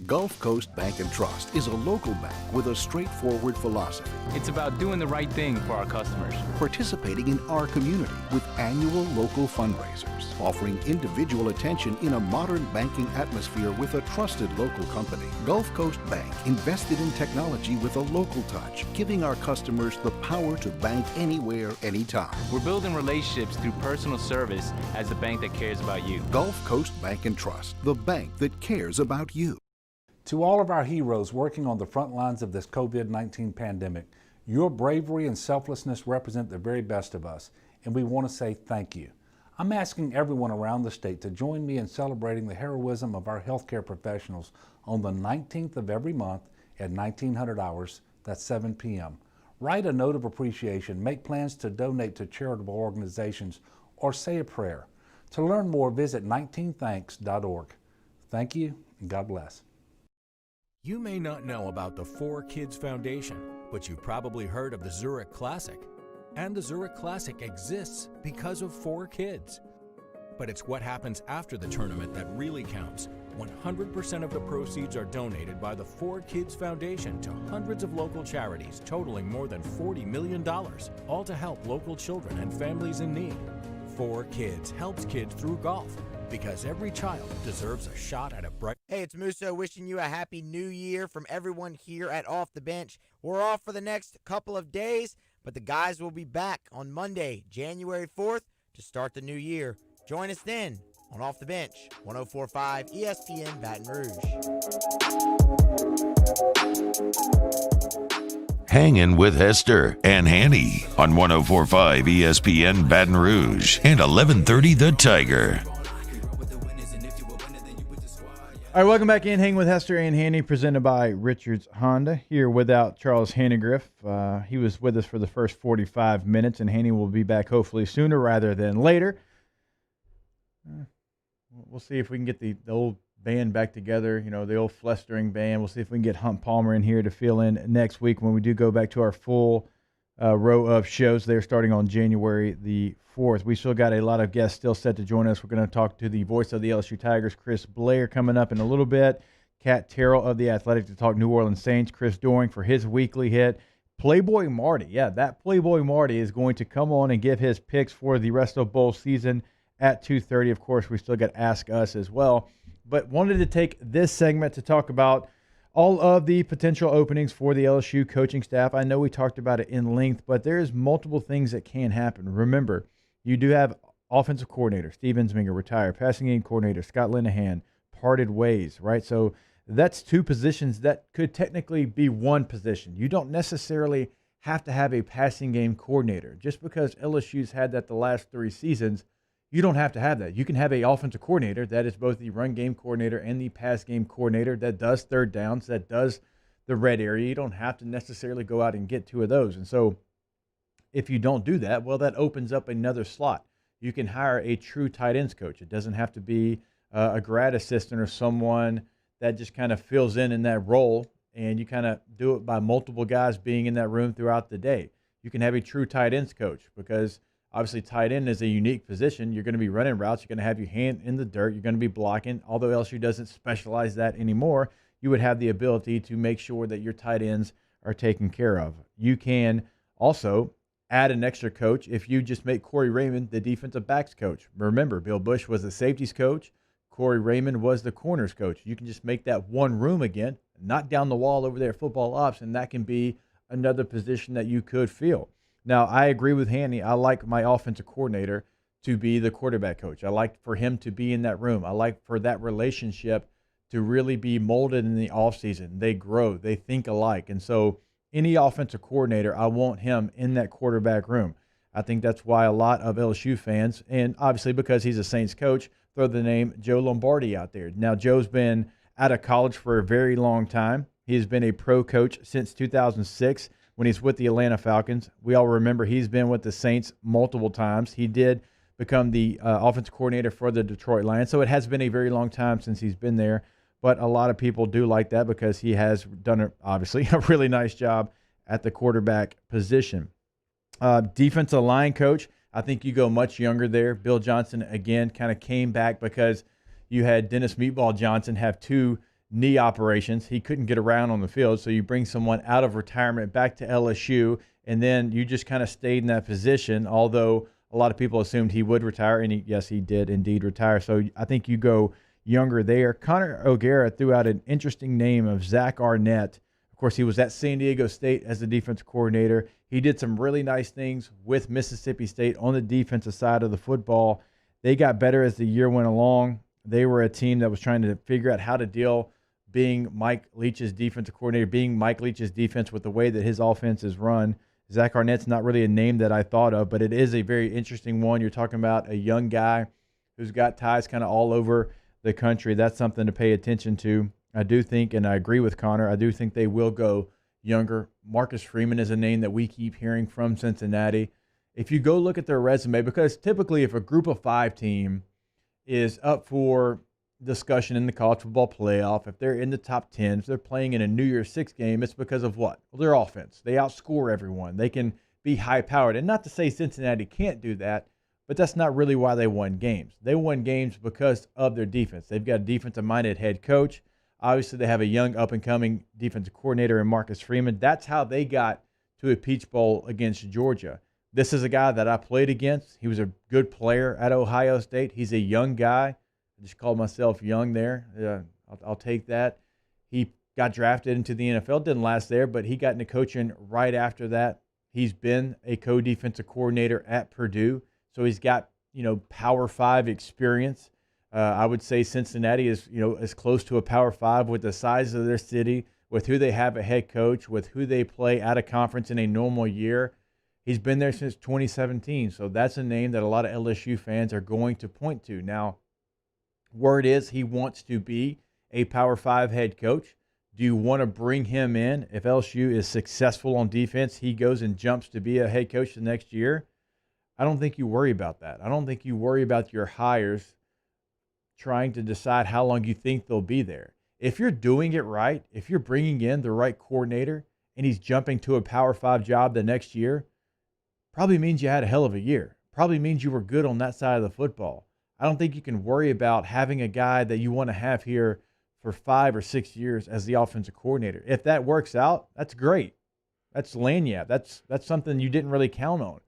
Gulf Coast Bank and Trust is a local bank with a straightforward philosophy. It's about doing the right thing for our customers. Participating in our community with annual local fundraisers, offering individual attention in a modern banking atmosphere with a trusted local company. Gulf Coast Bank invested in technology with a local touch, giving our customers the power to bank anywhere, anytime. We're building relationships through personal service as the bank that cares about you. Gulf Coast Bank and Trust, the bank that cares about you. To all of our heroes working on the front lines of this COVID-19 pandemic, your bravery and selflessness represent the very best of us, and we want to say thank you. I'm asking everyone around the state to join me in celebrating the heroism of our healthcare professionals on the 19th of every month at 1900 hours, that's 7 p.m. Write a note of appreciation, make plans to donate to charitable organizations, or say a prayer. To learn more, visit 19thanks.org. Thank you, and God bless. You may not know about the 4Kids Foundation, but you've probably heard of the Zurich Classic. And the Zurich Classic exists because of 4 kids. But it's what happens after the tournament that really counts. 100% of the proceeds are donated by the 4Kids Foundation to hundreds of local charities, totaling more than $40 million, all to help local children and families in need. 4Kids helps kids through golf, because every child deserves a shot at a bright... Hey, it's Musso wishing you a happy new year from everyone here at Off the Bench. We're off for the next couple of days, but the guys will be back on Monday, January 4th, to start the new year. Join us then on Off the Bench, 104.5 ESPN Baton Rouge. Hangin with Hester and Hanny on 104.5 ESPN Baton Rouge and 1130 The Tiger. All right, welcome back in. Hanging with Hester and Hanny, presented by Richards Honda. Here without Charles Hannegriff. He was with us for the first 45 minutes, and Hanny will be back hopefully sooner rather than later. We'll see if we can get the old band back together, you know, the old flestering band. We'll see if we can get Hunt Palmer in here to fill in next week when we do go back to our full row of shows. They're starting on January the 4th. We still got a lot of guests still set to join us. We're going to talk to the voice of the LSU Tigers, Chris Blair, coming up in a little bit. Kat Terrell of The Athletic to talk New Orleans Saints. Chris Doering for his weekly hit. Playboy Marty, yeah, that Playboy Marty is going to come on and give his picks for the rest of bowl season at 2:30. Of course, we still got Ask Us as well. But wanted to take this segment to talk about all of the potential openings for the LSU coaching staff. I know we talked about it in length, but there's multiple things that can happen. Remember, you do have offensive coordinator, Steve Ensminger, retired, passing game coordinator, Scott Linehan, parted ways, right? So that's two positions that could technically be one position. You don't necessarily have to have a passing game coordinator. Just because LSU's had that the last 3 seasons, you don't have to have that. You can have an offensive coordinator that is both the run game coordinator and the pass game coordinator that does third downs, that does the red area. You don't have to necessarily go out and get 2 of those. And so if you don't do that, well, that opens up another slot. You can hire a true tight ends coach. It doesn't have to be a grad assistant or someone that just kind of fills in that role and you kind of do it by multiple guys being in that room throughout the day. You can have a true tight ends coach because obviously tight end is a unique position. You're going to be running routes. You're going to have your hand in the dirt. You're going to be blocking. Although LSU doesn't specialize that anymore, you would have the ability to make sure that your tight ends are taken care of. You can also add an extra coach if you just make Corey Raymond the defensive backs coach. Remember, Bill Bush was the safeties coach. Corey Raymond was the corners coach. You can just make that one room again, knock down the wall over there at football ops, and that can be another position that you could fill. Now, I agree with Hanny. I like my offensive coordinator to be the quarterback coach. I like for him to be in that room. I like for that relationship to really be molded in the offseason. They grow. They think alike. And so any offensive coordinator, I want him in that quarterback room. I think that's why a lot of LSU fans, and obviously because he's a Saints coach, throw the name Joe Lombardi out there. Now, Joe's been out of college for a very long time. He's been a pro coach since 2006 when he's with the Atlanta Falcons. We all remember he's been with the Saints multiple times. He did become the offensive coordinator for the Detroit Lions, so it has been a very long time since he's been there. But a lot of people do like that because he has done, obviously, a really nice job at the quarterback position. Defensive line coach, I think you go much younger there. Bill Johnson, again, kind of came back because you had Dennis Meatball Johnson have 2 knee operations. He couldn't get around on the field, so you bring someone out of retirement back to LSU, and then you just kind of stayed in that position, although a lot of people assumed he would retire, and yes, he did indeed retire. So I think you go younger there. Connor O'Gara threw out an interesting name of Zach Arnett. Of course, he was at San Diego State as the defensive coordinator. He did some really nice things with Mississippi State on the defensive side of the football. They got better as the year went along. They were a team that was trying to figure out how to deal being Mike Leach's defensive coordinator, being Mike Leach's defense with the way that his offense is run. Zach Arnett's not really a name that I thought of, but it is a very interesting one. You're talking about a young guy who's got ties kind of all over the country. That's something to pay attention to. I do think, and I agree with Connor, I do think they will go younger. Marcus Freeman is a name that we keep hearing from Cincinnati. If you go look at their resume, because typically if a group of 5 team is up for discussion in the college football playoff, if they're in the top 10, if they're playing in a New Year's Six game, it's because of what? Well, their offense. They outscore everyone. They can be high-powered. And not to say Cincinnati can't do that, but that's not really why they won games. They won games because of their defense. They've got a defensive-minded head coach. Obviously, they have a young up-and-coming defensive coordinator in Marcus Freeman. That's how they got to a Peach Bowl against Georgia. This is a guy that I played against. He was a good player at Ohio State. He's a young guy. I just called myself young there. I'll take that. He got drafted into the NFL. Didn't last there, but he got into coaching right after that. He's been a co-defensive coordinator at Purdue. So he's got, Power 5 experience. I would say Cincinnati is, as close to a Power 5 with the size of their city, with who they have a head coach, with who they play out of conference in a normal year. He's been there since 2017. So that's a name that a lot of LSU fans are going to point to. Now, word is he wants to be a Power 5 head coach. Do you want to bring him in? If LSU is successful on defense, he goes and jumps to be a head coach the next year. I don't think you worry about that. I don't think you worry about your hires trying to decide how long you think they'll be there. If you're doing it right, if you're bringing in the right coordinator and he's jumping to a Power 5 job the next year, probably means you had a hell of a year. Probably means you were good on that side of the football. I don't think you can worry about having a guy that you want to have here for 5 or 6 years as the offensive coordinator. If that works out, that's great. That's lanyard. That's something you didn't really count on.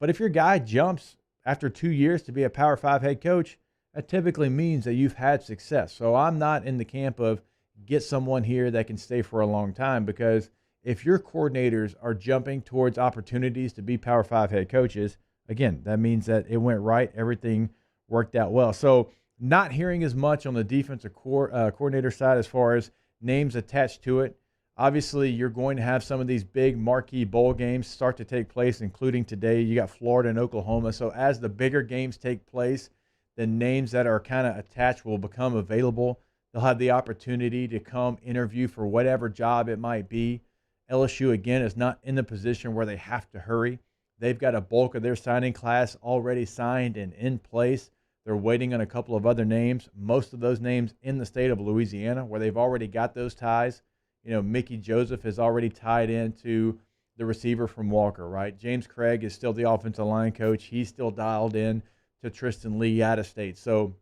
But if your guy jumps after 2 years to be a Power 5 head coach, that typically means that you've had success. So I'm not in the camp of get someone here that can stay for a long time, because if your coordinators are jumping towards opportunities to be Power 5 head coaches, again, that means that it went right. Everything worked out well. So not hearing as much on the defensive coordinator side as far as names attached to it. Obviously, you're going to have some of these big marquee bowl games start to take place, including today. You got Florida and Oklahoma. So as the bigger games take place, the names that are kind of attached will become available. They'll have the opportunity to come interview for whatever job it might be. LSU, again, is not in the position where they have to hurry. They've got a bulk of their signing class already signed and in place. They're waiting on a couple of other names, most of those names in the state of Louisiana, where they've already got those ties. Mickey Joseph is already tied into the receiver from Walker, right? James Craig is still the offensive line coach. He's still dialed in to Tristan Lee out of state. So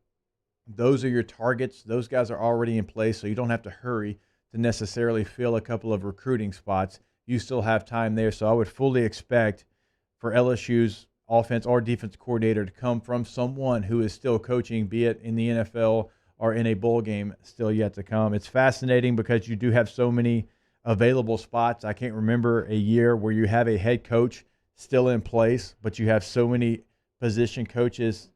those are your targets. Those guys are already in place, so you don't have to hurry to necessarily fill a couple of recruiting spots. You still have time there. So I would fully expect for LSU's offense or defense coordinator to come from someone who is still coaching, be it in the NFL or in a bowl game, still yet to come. It's fascinating because you do have so many available spots. I can't remember a year where you have a head coach still in place, but you have so many position coaches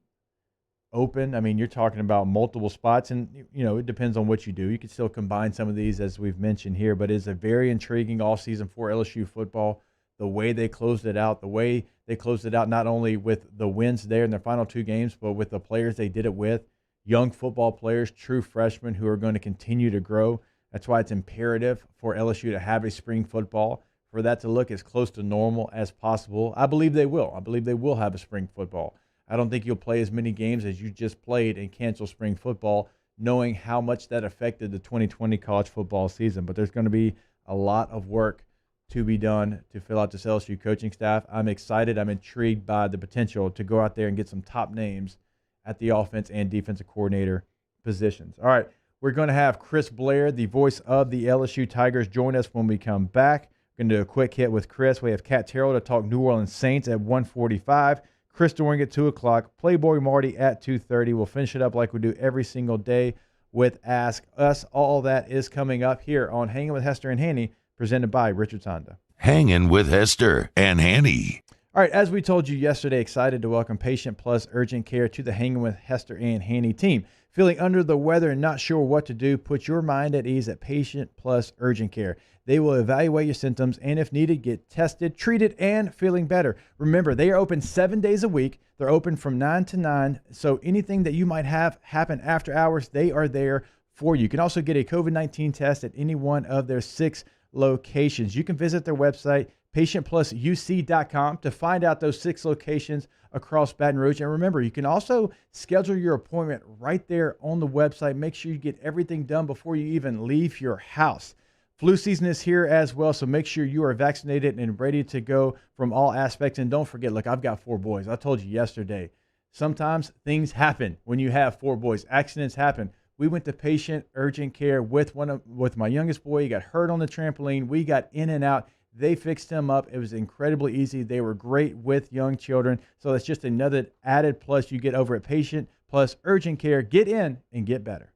open. I mean, you're talking about multiple spots, and it depends on what you do. You can still combine some of these, as we've mentioned here, but it's a very intriguing offseason for LSU football. The way they closed it out, not only with the wins there in their final 2 games, but with the players they did it with, young football players, true freshmen who are going to continue to grow. That's why it's imperative for LSU to have a spring football, for that to look as close to normal as possible. I believe they will. I believe they will have a spring football. I don't think you'll play as many games as you just played and cancel spring football, knowing how much that affected the 2020 college football season. But there's going to be a lot of work to be done to fill out this LSU coaching staff. I'm excited. I'm intrigued by the potential to go out there and get some top names at the offense and defensive coordinator positions. All right, we're going to have Chris Blair, the voice of the LSU Tigers, join us when we come back. We're going to do a quick hit with Chris. We have Kat Terrell to talk New Orleans Saints at 1:45. Chris Doring at 2 o'clock. Playboy Marty at 2:30. We'll finish it up like we do every single day with Ask Us. All that is coming up here on Hangin' with Hester and Hanny, presented by Richard's Honda. Hangin' with Hester and Hanny. All right, as we told you yesterday, excited to welcome Patient Plus Urgent Care to the Hangin' with Hester and Hanny team. Feeling under the weather and not sure what to do? Put your mind at ease at Patient Plus Urgent Care. They will evaluate your symptoms and, if needed, get tested, treated, and feeling better. Remember, they are open 7 days a week. They're open from 9 to 9, so anything that you might have happen after hours, they are there for you. You can also get a COVID-19 test at any one of their 6 locations. You can visit their website, patientplusuc.com, to find out those 6 locations across Baton Rouge. And remember, you can also schedule your appointment right there on the website. Make sure you get everything done before you even leave your house. Flu season is here as well, so make sure you are vaccinated and ready to go from all aspects. And don't forget, look, I've got 4 boys. I told you yesterday, sometimes things happen when you have 4 boys. Accidents happen. We went to Patient Urgent Care with my youngest boy. He got hurt on the trampoline. We got in and out. They fixed him up. It was incredibly easy. They were great with young children. So that's just another added plus you get over at Patient Plus Urgent Care. Get in and get better.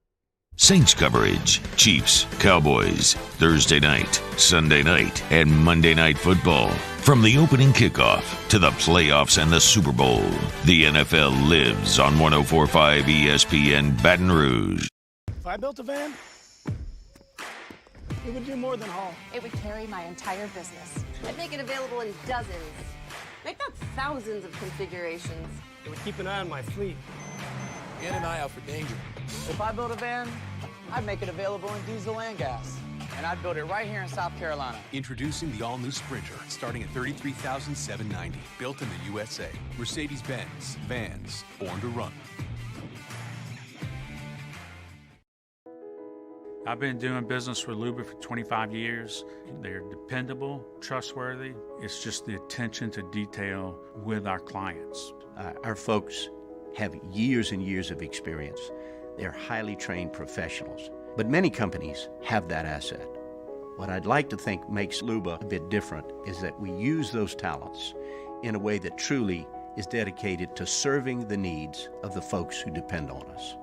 Saints coverage, Chiefs, Cowboys, Thursday night, Sunday night, and Monday Night Football. From the opening kickoff to the playoffs and the Super Bowl, the NFL lives on 104.5 ESPN Baton Rouge. If I built a van, it would do more than haul. It would carry my entire business. I'd make it available in dozens, make not thousands of configurations. It would keep an eye on my fleet. And an eye out for danger. If I built a van, I'd make it available in diesel and gas. And I'd build it right here in South Carolina. Introducing the all-new Sprinter, starting at $33,790. Built in the USA. Mercedes-Benz. Vans. Born to run. I've been doing business with Luba for 25 years. They're dependable, trustworthy. It's just the attention to detail with our clients. Our folks have years and years of experience. They're highly trained professionals. But many companies have that asset. What I'd like to think makes Luba a bit different is that we use those talents in a way that truly is dedicated to serving the needs of the folks who depend on us.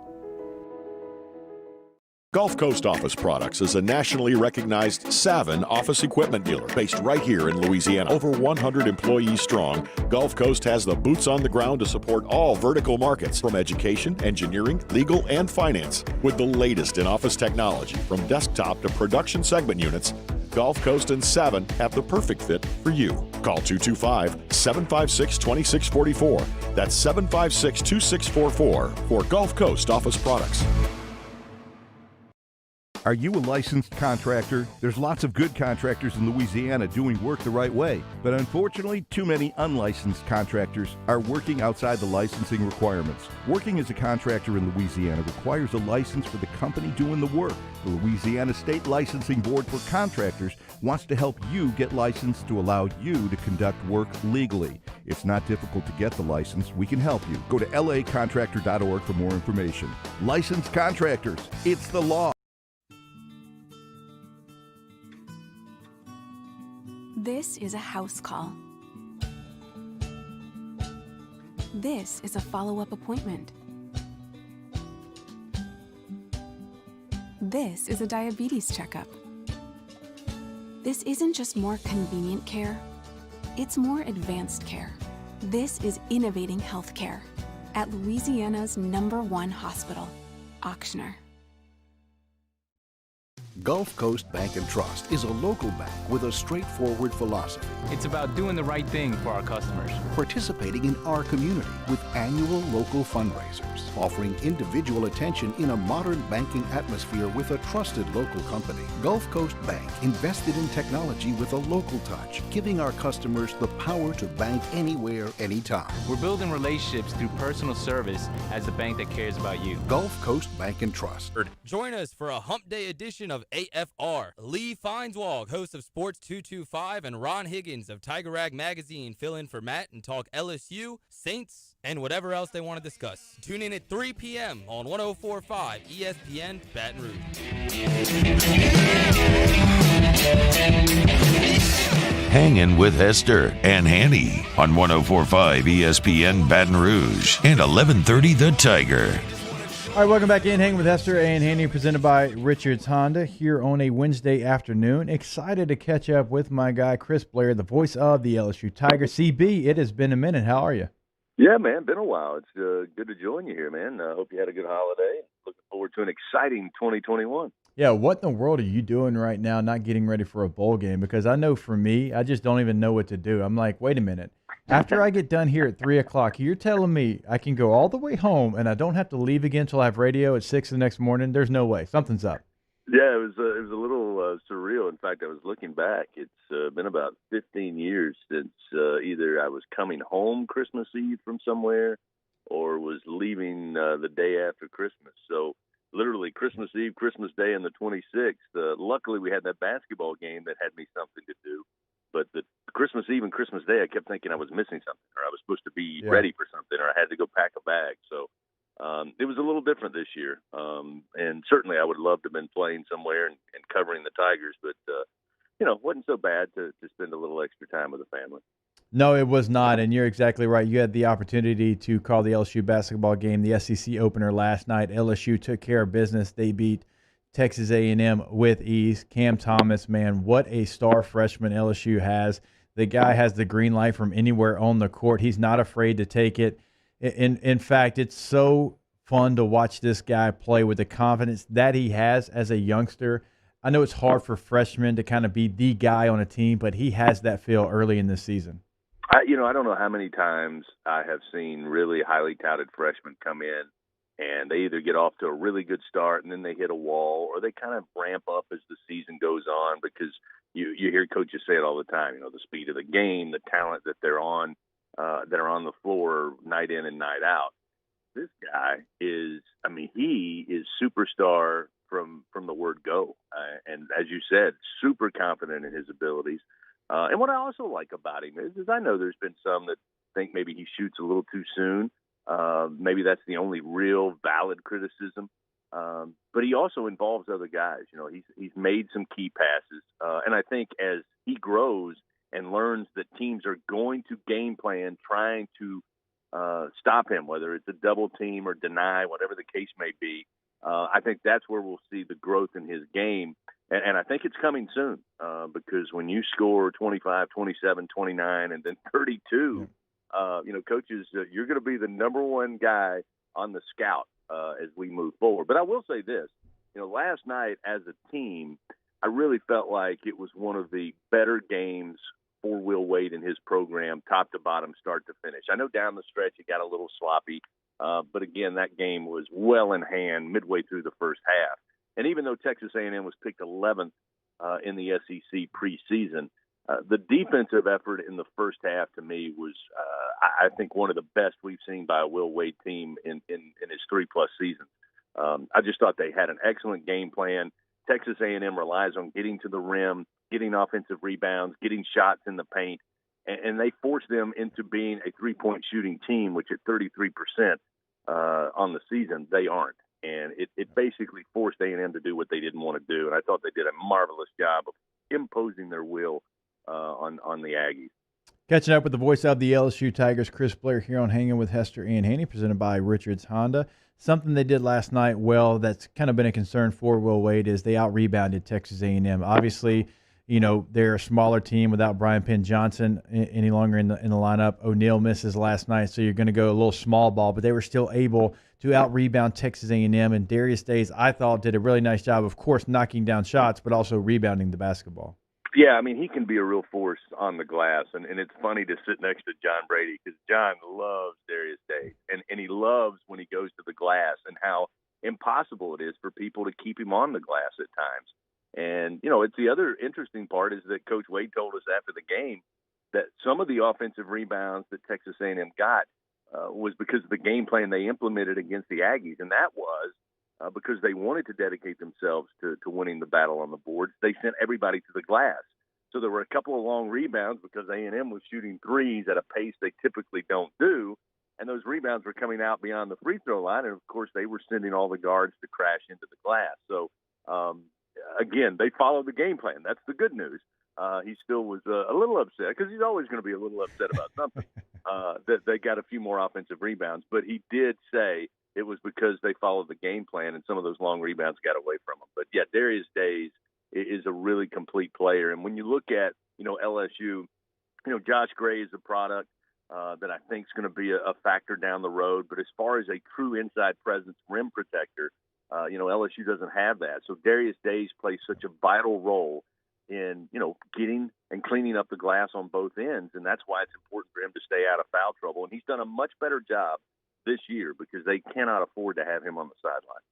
Gulf Coast Office Products is a nationally recognized Savin office equipment dealer based right here in Louisiana. Over 100 employees strong, Gulf Coast has the boots on the ground to support all vertical markets, from education, engineering, legal, and finance. With the latest in office technology, from desktop to production segment units, Gulf Coast and Savin have the perfect fit for you. Call 225-756-2644. That's 756-2644 for Gulf Coast Office Products. Are you a licensed contractor? There's lots of good contractors in Louisiana doing work the right way, but unfortunately, too many unlicensed contractors are working outside the licensing requirements. Working as a contractor in Louisiana requires a license for the company doing the work. The Louisiana State Licensing Board for Contractors wants to help you get licensed to allow you to conduct work legally. It's not difficult to get the license. We can help you. Go to lacontractor.org for more information. Licensed contractors, it's the law. This is a house call. This is a follow-up appointment. This is a diabetes checkup. This isn't just more convenient care, it's more advanced care. This is innovating healthcare at Louisiana's #1 hospital, Auctioner. Gulf Coast Bank and Trust is a local bank with a straightforward philosophy. It's about doing the right thing for our customers. Participating in our community with annual local fundraisers, offering individual attention in a modern banking atmosphere with a trusted local company. Gulf Coast Bank invested in technology with a local touch, giving our customers the power to bank anywhere, anytime. We're building relationships through personal service as the bank that cares about you. Gulf Coast Bank and Trust. Join us for a hump day edition of AFR. Lee Feinswald, host of Sports 225, and Ron Higgins of Tiger Rag Magazine fill in for Matt and talk LSU, Saints, and whatever else they want to discuss. Tune in at 3 p.m. on 104.5 ESPN Baton Rouge. Hangin' with Hester and Hanny on 104.5 ESPN Baton Rouge and 1130 The Tiger. All right, welcome back in. Hanging with Hester and Hanny, presented by Richards Honda here on a Wednesday afternoon. Excited to catch up with my guy, Chris Blair, the voice of the LSU Tiger. CB, it has been a minute. How are you? Yeah, man, been a while. It's good to join you here, man. I hope you had a good holiday. Looking forward to an exciting 2021. Yeah, what in the world are you doing right now not getting ready for a bowl game? Because I know for me, I just don't even know what to do. I'm like, wait a minute. After I get done here at 3 o'clock, you're telling me I can go all the way home and I don't have to leave again until I have radio at 6 the next morning? There's no way. Something's up. Yeah, it was a little surreal. In fact, I was looking back. It's been about 15 years since either I was coming home Christmas Eve from somewhere or was leaving the day after Christmas. So literally Christmas Eve, Christmas Day, and the 26th. Luckily, we had that basketball game that had me something to do. But the Christmas Eve and Christmas Day, I kept thinking I was missing something, or I was supposed to be ready for something, or I had to go pack a bag. So it was a little different this year. And certainly I would love to have been playing somewhere and covering the Tigers. But, it wasn't so bad to spend a little extra time with the family. No, it was not, and you're exactly right. You had the opportunity to call the LSU basketball game, the SEC opener last night. LSU took care of business. They beat Texas A&M with ease. Cam Thomas, man, what a star freshman LSU has. The guy has the green light from anywhere on the court. He's not afraid to take it. In fact, it's so fun to watch this guy play with the confidence that he has as a youngster. I know it's hard for freshmen to kind of be the guy on a team, but he has that feel early in the season. I don't know how many times I have seen really highly touted freshmen come in and they either get off to a really good start and then they hit a wall, or they kind of ramp up as the season goes on, because you hear coaches say it all the time, the speed of the game, the talent that they're on the floor night in and night out. This guy is, he is superstar from the word go. And as you said, super confident in his abilities. And what I also like about him is I know there's been some that think maybe he shoots a little too soon. Maybe that's the only real valid criticism. But he also involves other guys. He's made some key passes. And I think as he grows and learns that teams are going to game plan trying to stop him, whether it's a double team or deny, whatever the case may be, I think that's where we'll see the growth in his game. And I think it's coming soon, because when you score 25, 27, 29, and then 32, coaches, you're going to be the number one guy on the scout as we move forward. But I will say this, last night as a team, I really felt like it was one of the better games for Will Wade and his program, top to bottom, start to finish. I know down the stretch it got a little sloppy, but again, that game was well in hand midway through the first half. And even though Texas A&M was picked 11th in the SEC preseason, the defensive effort in the first half to me was, I think, one of the best we've seen by a Will Wade team in his 3+ seasons. I just thought they had an excellent game plan. Texas A&M relies on getting to the rim, getting offensive rebounds, getting shots in the paint, and they forced them into being a three-point shooting team, which at 33% on the season, they aren't. And it basically forced A&M to do what they didn't want to do, and I thought they did a marvelous job of imposing their will on the Aggies. Catching up with the voice of the LSU Tigers, Chris Blair, here on Hanging with Hester and Hanny, presented by Richards Honda. Something they did last night well that's kind of been a concern for Will Wade is they out-rebounded Texas A&M. Obviously, they're a smaller team without Brian Penn Johnson any longer in the lineup. O'Neal misses last night, so you're going to go a little small ball, but they were still able to out-rebound Texas A&M. And Darius Days, I thought, did a really nice job, of course, knocking down shots, but also rebounding the basketball. Yeah, I mean, he can be a real force on the glass, and it's funny to sit next to John Brady because John loves Darius Days, and he loves when he goes to the glass and how impossible it is for people to keep him on the glass at times. And, it's the other interesting part is that Coach Wade told us after the game that some of the offensive rebounds that Texas A&M got was because of the game plan they implemented against the Aggies, and that was because they wanted to dedicate themselves to winning the battle on the boards. They sent everybody to the glass. So there were a couple of long rebounds because A&M was shooting threes at a pace they typically don't do, and those rebounds were coming out beyond the free throw line, and, of course, they were sending all the guards to crash into the glass. So, again, they followed the game plan. That's the good news. He still was a little upset because he's always going to be a little upset about something, that they got a few more offensive rebounds. But he did say it was because they followed the game plan and some of those long rebounds got away from them. But, yeah, Darius Days is a really complete player. And when you look at, LSU, Josh Gray is a product that I think is going to be a factor down the road. But as far as a true inside presence rim protector, LSU doesn't have that. So Darius Days plays such a vital role in, getting and cleaning up the glass on both ends. And that's why it's important for him to stay out of foul trouble. And he's done a much better job this year because they cannot afford to have him on the sideline.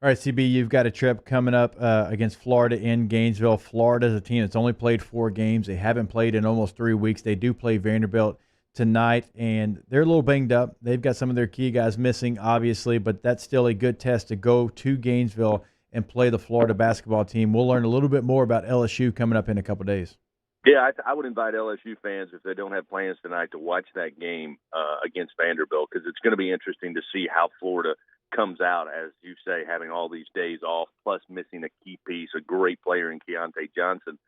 All right, CB, you've got a trip coming up against Florida in Gainesville. Florida is a team that's only played 4 games. They haven't played in almost 3 weeks. They do play Vanderbilt tonight, and they're a little banged up. They've got some of their key guys missing, obviously, but that's still a good test to go to Gainesville and play the Florida basketball team. We'll learn a little bit more about LSU coming up in a couple days. Yeah, I would invite LSU fans, if they don't have plans tonight, to watch that game against Vanderbilt because it's going to be interesting to see how Florida comes out, as you say, having all these days off, plus missing a key piece, a great player in Keontae Johnson,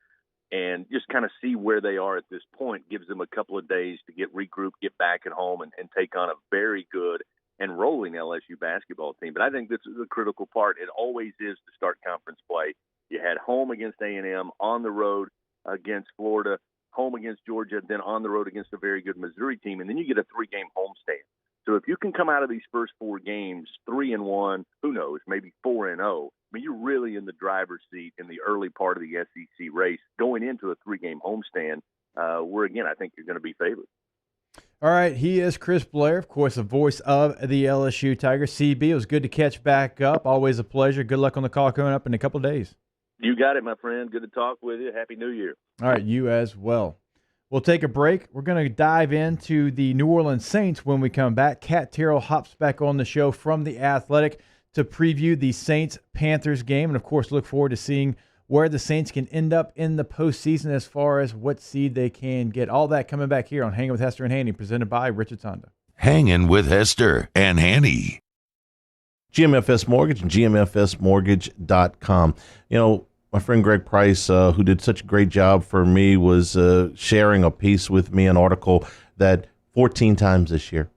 and just kind of see where they are at this point. Gives them a couple of days to get regrouped, get back at home, and take on a very good and rolling LSU basketball team. But I think this is a critical part. It always is to start conference play. You had home against A&M, on the road against Florida, home against Georgia, then on the road against a very good Missouri team, and then you get a 3-game homestand. So if you can come out of these first 4 games 3-1, who knows, maybe 4-0, I mean, you're really in the driver's seat in the early part of the SEC race going into a 3-game homestand where, again, I think you're going to be favored. All right, he is Chris Blair, of course, the voice of the LSU Tigers. CB, it was good to catch back up. Always a pleasure. Good luck on the call coming up in a couple of days. You got it, my friend. Good to talk with you. Happy New Year. All right, you as well. We'll take a break. We're going to dive into the New Orleans Saints when we come back. Kat Terrell hops back on the show from The Athletic to preview the Saints-Panthers game. And, of course, look forward to seeing where the Saints can end up in the postseason as far as what seed they can get. All that coming back here on Hangin' with Hester and Hanny, presented by Richards Honda. Hangin' with Hester and Hanny. GMFS Mortgage and GMFSmortgage.com. My friend Greg Price, who did such a great job for me, was sharing a piece with me, an article that 14 times this year,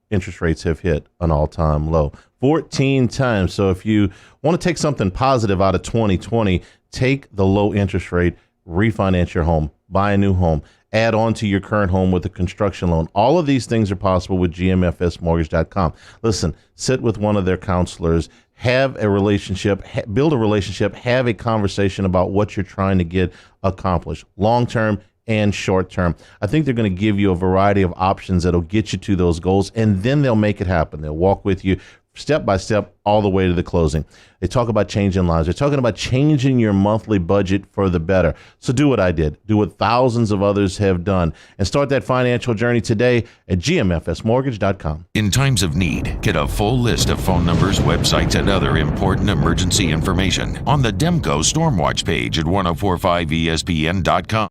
interest rates have hit an all-time low. 14 times. So if you want to take something positive out of 2020, take the low interest rate, refinance your home, buy a new home, add on to your current home with a construction loan. All of these things are possible with GMFSmortgage.com. Listen, sit with one of their counselors, have a relationship, build a relationship, have a conversation about what you're trying to get accomplished, long-term and short-term. I think they're going to give you a variety of options that'll get you to those goals, and then they'll make it happen. They'll walk with you step by step, all the way to the closing. They talk about changing lives. They're talking about changing your monthly budget for the better. So do what I did. Do what thousands of others have done. And start that financial journey today at gmfsmortgage.com. In times of need, get a full list of phone numbers, websites, and other important emergency information on the Demco Stormwatch page at 1045espn.com.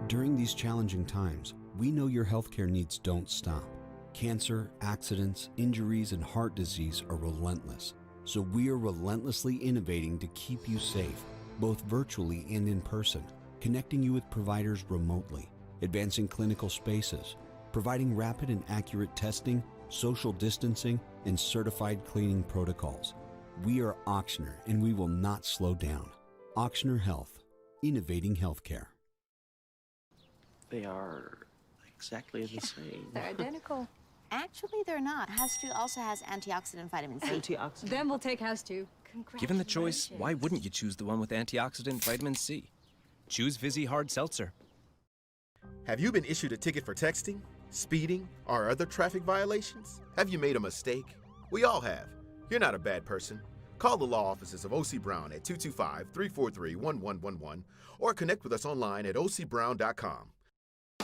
During these challenging times, we know your healthcare needs don't stop. Cancer, accidents, injuries, and heart disease are relentless. So we are relentlessly innovating to keep you safe, both virtually and in person, connecting you with providers remotely, advancing clinical spaces, providing rapid and accurate testing, social distancing, and certified cleaning protocols. We are Auctioner, and we will not slow down. Auctioner Health, innovating healthcare. They are exactly the same. They're identical. Actually, they're not. Hester also has antioxidant vitamin C. Antioxidant. Then we'll take Hester. Given the choice, why wouldn't you choose the one with antioxidant vitamin C? Choose Vizzy Hard Seltzer. Have you been issued a ticket for texting, speeding, or other traffic violations? Have you made a mistake? We all have. You're not a bad person. Call the law offices of O.C. Brown at 225-343-1111 or connect with us online at ocbrown.com.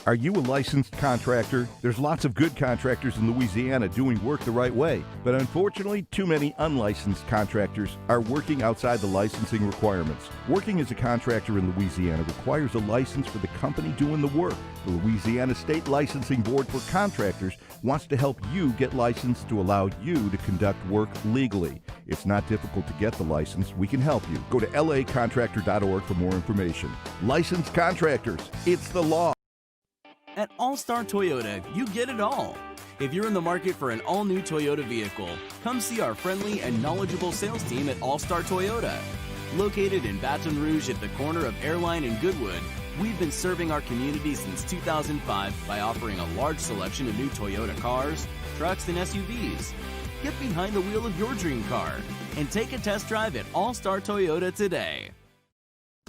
Are you a licensed contractor? There's lots of good contractors in Louisiana doing work the right way, but unfortunately, too many unlicensed contractors are working outside the licensing requirements. Working as a contractor in Louisiana requires a license for the company doing the work. The Louisiana State Licensing Board for Contractors wants to help you get licensed to allow you to conduct work legally. It's not difficult to get the license. We can help you. Go to lacontractor.org for more information. Licensed contractors, it's the law. At All-Star Toyota, you get it all. If you're in the market for an all-new Toyota vehicle, come see our friendly and knowledgeable sales team at All-Star Toyota. Located in Baton Rouge at the corner of Airline and Goodwood, we've been serving our community since 2005 by offering a large selection of new Toyota cars, trucks, and SUVs. Get behind the wheel of your dream car and take a test drive at All-Star Toyota today.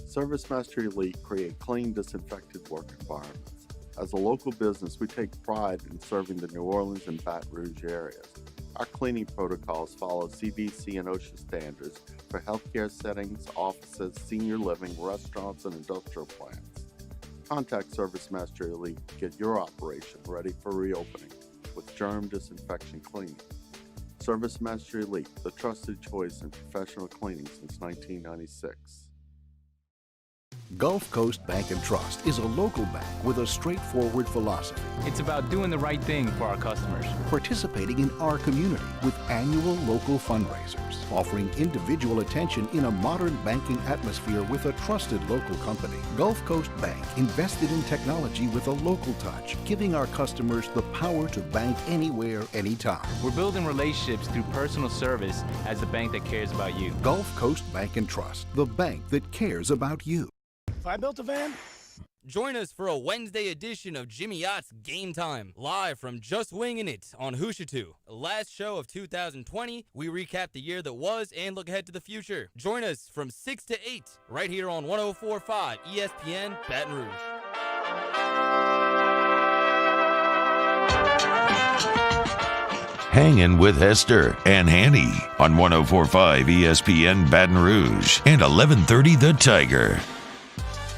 Service Master Elite create clean, disinfected work environments. As a local business, we take pride in serving the New Orleans and Baton Rouge areas. Our cleaning protocols follow CDC and OSHA standards for healthcare settings, offices, senior living, restaurants, and industrial plants. Contact Service Master Elite to get your operation ready for reopening with germ disinfection cleaning. Service Master Elite, the trusted choice in professional cleaning since 1996. Gulf Coast Bank and Trust is a local bank with a straightforward philosophy. It's about doing the right thing for our customers. Participating in our community with annual local fundraisers, offering individual attention in a modern banking atmosphere with a trusted local company. Gulf Coast Bank invested in technology with a local touch, giving our customers the power to bank anywhere, anytime. We're building relationships through personal service as the bank that cares about you. Gulf Coast Bank and Trust, the bank that cares about you. If I built a van, join us for a Wednesday edition of Jimmy Yacht's Game Time, live from Just Winging It on Hooshatoo. Last show of 2020, we recap the year that was and look ahead to the future. Join us from 6 to 8, right here on 104.5 ESPN Baton Rouge. Hangin with Hester and Hanny on 104.5 ESPN Baton Rouge and 1130 The Tiger.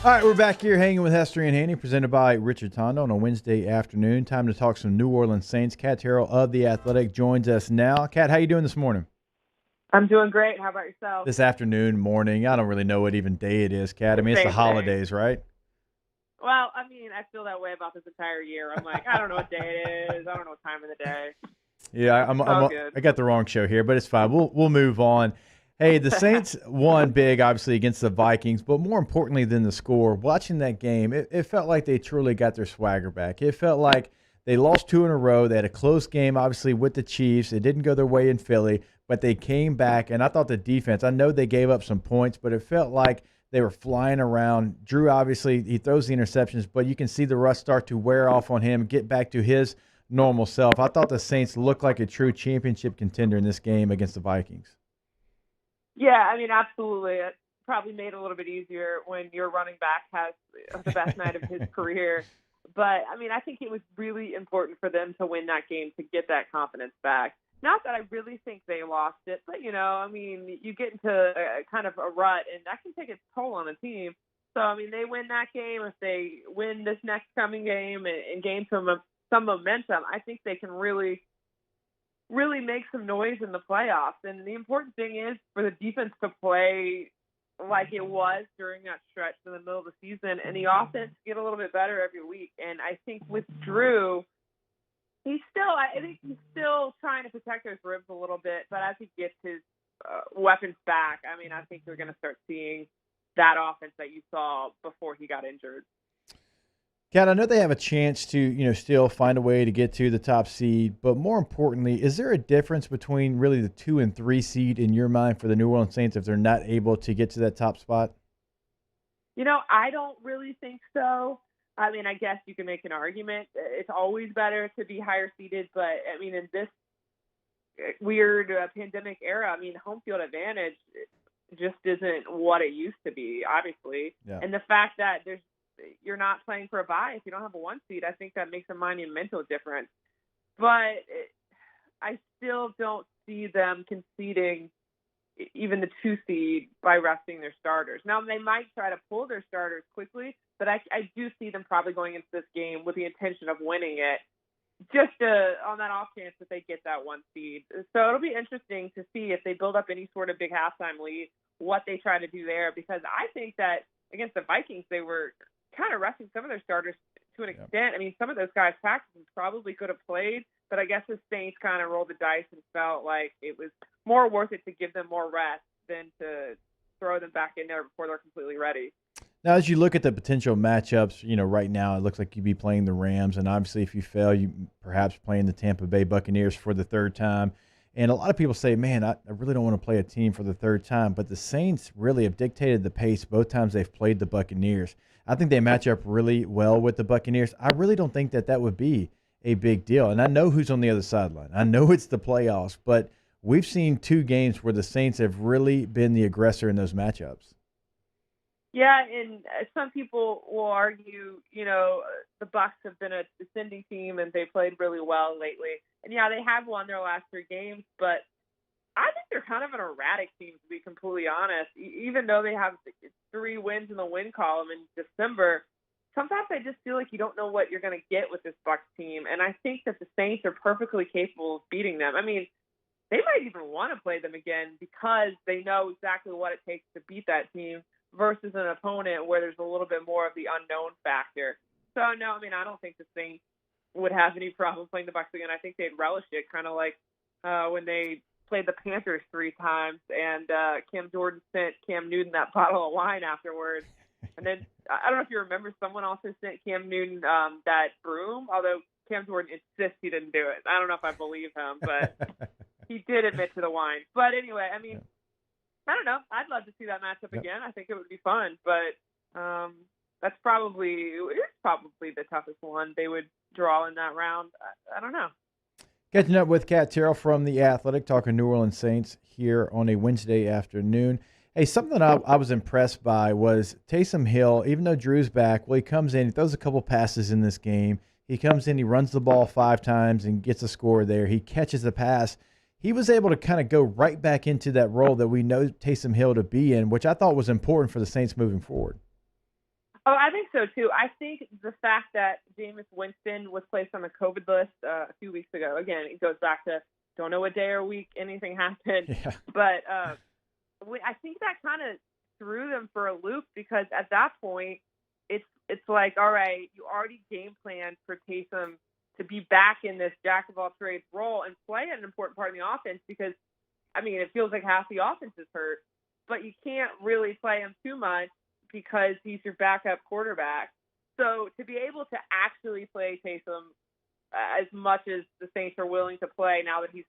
All right, we're back here hanging with Hester and Hanny, presented by Richard Tondo on a Wednesday afternoon. Time to talk some New Orleans Saints. Kat Terrell of The Athletic joins us now. Kat, how you doing this morning? I'm doing great. How about yourself? This afternoon, morning. I don't really know what even day it is, Kat. I mean, it's the holidays, right? Well, I mean, I feel that way about this entire year. I'm like, I don't know what day it is. I don't know what time of the day. Yeah, I got the wrong show here, but it's fine. We'll move on. Hey, the Saints won big, obviously, against the Vikings, but more importantly than the score, watching that game, it felt like they truly got their swagger back. It felt like they lost 2 in a row. They had a close game, obviously, with the Chiefs. It didn't go their way in Philly, but they came back, and I thought the defense, I know they gave up some points, but it felt like they were flying around. Drew, obviously, he throws the interceptions, but you can see the rust start to wear off on him, get back to his normal self. I thought the Saints looked like a true championship contender in this game against the Vikings. Yeah, I mean, absolutely. It probably made it a little bit easier when your running back has the best night of his career. But, I mean, I think it was really important for them to win that game to get that confidence back. Not that I really think they lost it, but, I mean, you get into a kind of a rut, and that can take its toll on a team. So, I mean, they win that game. If they win this next coming game and gain some momentum, I think they can really, really make some noise in the playoffs. And the important thing is for the defense to play like it was during that stretch in the middle of the season, and the offense get a little bit better every week. And I think with Drew, I think he's still trying to protect his ribs a little bit, but as he gets his weapons back, I mean, I think you're going to start seeing that offense that you saw before he got injured. Kat, I know they have a chance to, still find a way to get to the top seed, but more importantly, is there a difference between really the 2 and 3 seed in your mind for the New Orleans Saints if they're not able to get to that top spot? I don't really think so. I mean, I guess you can make an argument. It's always better to be higher seeded, but I mean, in this weird pandemic era, I mean, home field advantage just isn't what it used to be, obviously. Yeah. And the fact that you're not playing for a bye if you don't have a 1 seed, I think that makes a monumental difference. But I still don't see them conceding even the 2 seed by resting their starters. Now, they might try to pull their starters quickly, but I do see them probably going into this game with the intention of winning it, just on that off chance that they get that 1 seed. So it'll be interesting to see if they build up any sort of big halftime lead, what they try to do there, because I think that against the Vikings, they were kind of resting some of their starters to an extent. I mean, some of those guys practices probably could have played, but I guess the Saints kind of rolled the dice and felt like it was more worth it to give them more rest than to throw them back in there before they're completely ready. Now, as you look at the potential matchups, right now it looks like you'd be playing the Rams, and obviously if you fail, you perhaps playing the Tampa Bay Buccaneers for the 3rd time. And a lot of people say, man, I really don't want to play a team for the 3rd time, but the Saints really have dictated the pace both times they've played the Buccaneers. I think they match up really well with the Buccaneers. I really don't think that would be a big deal. And I know who's on the other sideline. I know it's the playoffs, but we've seen 2 games where the Saints have really been the aggressor in those matchups. Yeah, and some people will argue, the Bucs have been a descending team and they played really well lately. And yeah, they have won their last 3 games, but I think they're kind of an erratic team, to be completely honest. Even though they have 3 wins in the win column in December, sometimes I just feel like you don't know what you're going to get with this Bucs team. And I think that the Saints are perfectly capable of beating them. I mean, they might even want to play them again because they know exactly what it takes to beat that team versus an opponent where there's a little bit more of the unknown factor. So, no, I mean, I don't think the Saints would have any problem playing the Bucs again. I think they'd relish it, kind of like when they played the Panthers 3 times and Cam Jordan sent Cam Newton that bottle of wine afterwards. And then, I don't know if you remember, someone also sent Cam Newton that broom, although Cam Jordan insists he didn't do it. I don't know if I believe him, but he did admit to the wine. But anyway, I mean, I don't know. I'd love to see that matchup again. I think it would be fun, but it's probably the toughest one they would draw in that round. I don't know. Catching up with Kat Terrell from The Athletic, talking New Orleans Saints here on a Wednesday afternoon. Hey, something I was impressed by was Taysom Hill. Even though Drew's back, well, he comes in, he throws a couple passes in this game. He comes in, he runs the ball 5 times and gets a score there. He catches the pass. He was able to kind of go right back into that role that we know Taysom Hill to be in, which I thought was important for the Saints moving forward. Oh, I think so, too. I think the fact that Jameis Winston was placed on the COVID list a few weeks ago, again, it goes back to don't know what day or week anything happened. Yeah. But I think that kind of threw them for a loop because at that point, it's like, all right, you already game planned for Taysom to be back in this jack-of-all-trades role and play an important part in the offense because, I mean, it feels like half the offense is hurt, but you can't really play him too much because he's your backup quarterback. So to be able to actually play Taysom as much as the Saints are willing to play now that he's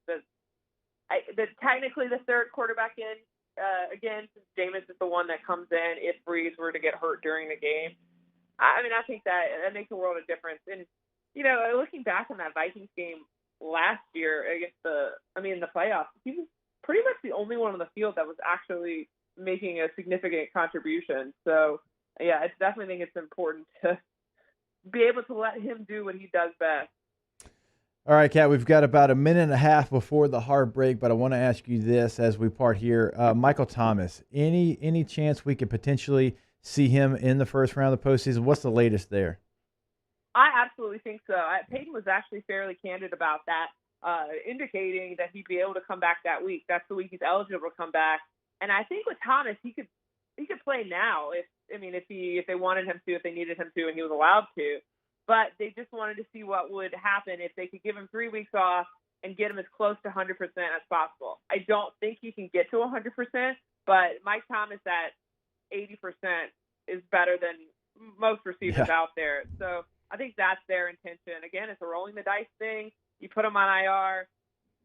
technically the 3rd quarterback in, again, since Jameis is the one that comes in if Breeze were to get hurt during the game. I mean, I think that makes a world of difference. And, looking back on that Vikings game last year against the playoffs, he was pretty much the only one on the field that was actually making a significant contribution. So, yeah, I definitely think it's important to be able to let him do what he does best. All right, Kat, we've got about a minute and a half before the hard break, but I want to ask you this as we part here. Michael Thomas, any chance we could potentially see him in the first round of the postseason? What's the latest there? I absolutely think so. Peyton was actually fairly candid about that, indicating that he'd be able to come back that week. That's the week he's eligible to come back. And I think with Thomas, he could play now if they wanted him to, if they needed him to, and he was allowed to. But they just wanted to see what would happen if they could give him 3 weeks off and get him as close to 100% as possible. I don't think he can get to 100%, but Mike Thomas at 80% is better than most receivers out there. So I think that's their intention. Again, it's a rolling the dice thing. You put him on IR,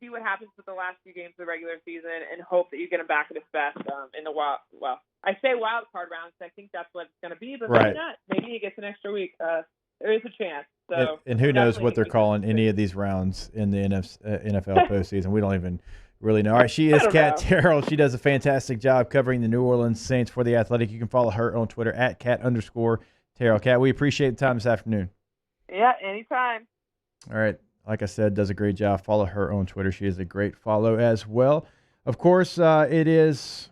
see what happens with the last few games of the regular season, and hope that you get him back at his best in the wild. Well, I say wild card rounds. I think that's what it's going to be, but maybe not. Maybe he gets an extra week. There is a chance. So and who knows what they're calling any of these rounds in the NFL postseason. We don't even really know. All right, she is Kat Terrell. She does a fantastic job covering the New Orleans Saints for The Athletic. You can follow her on Twitter at @Kat_Terrell. Kat, we appreciate the time this afternoon. Yeah, anytime. All right. Like I said, does a great job. Follow her on Twitter. She is a great follow as well. Of course, it is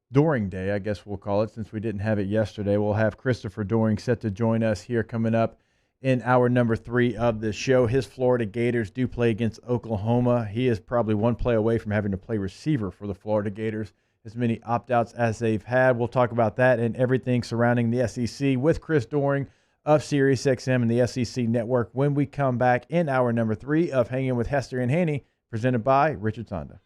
Doring Day, I guess we'll call it, since we didn't have it yesterday. We'll have Christopher Doring set to join us here coming up in hour number 3 of the show. His Florida Gators do play against Oklahoma. He is probably one play away from having to play receiver for the Florida Gators, as many opt-outs as they've had. We'll talk about that and everything surrounding the SEC with Chris Doring of SiriusXM and the SEC Network when we come back in hour number 3 of Hanging with Hester and Hanny, presented by Richard Honda.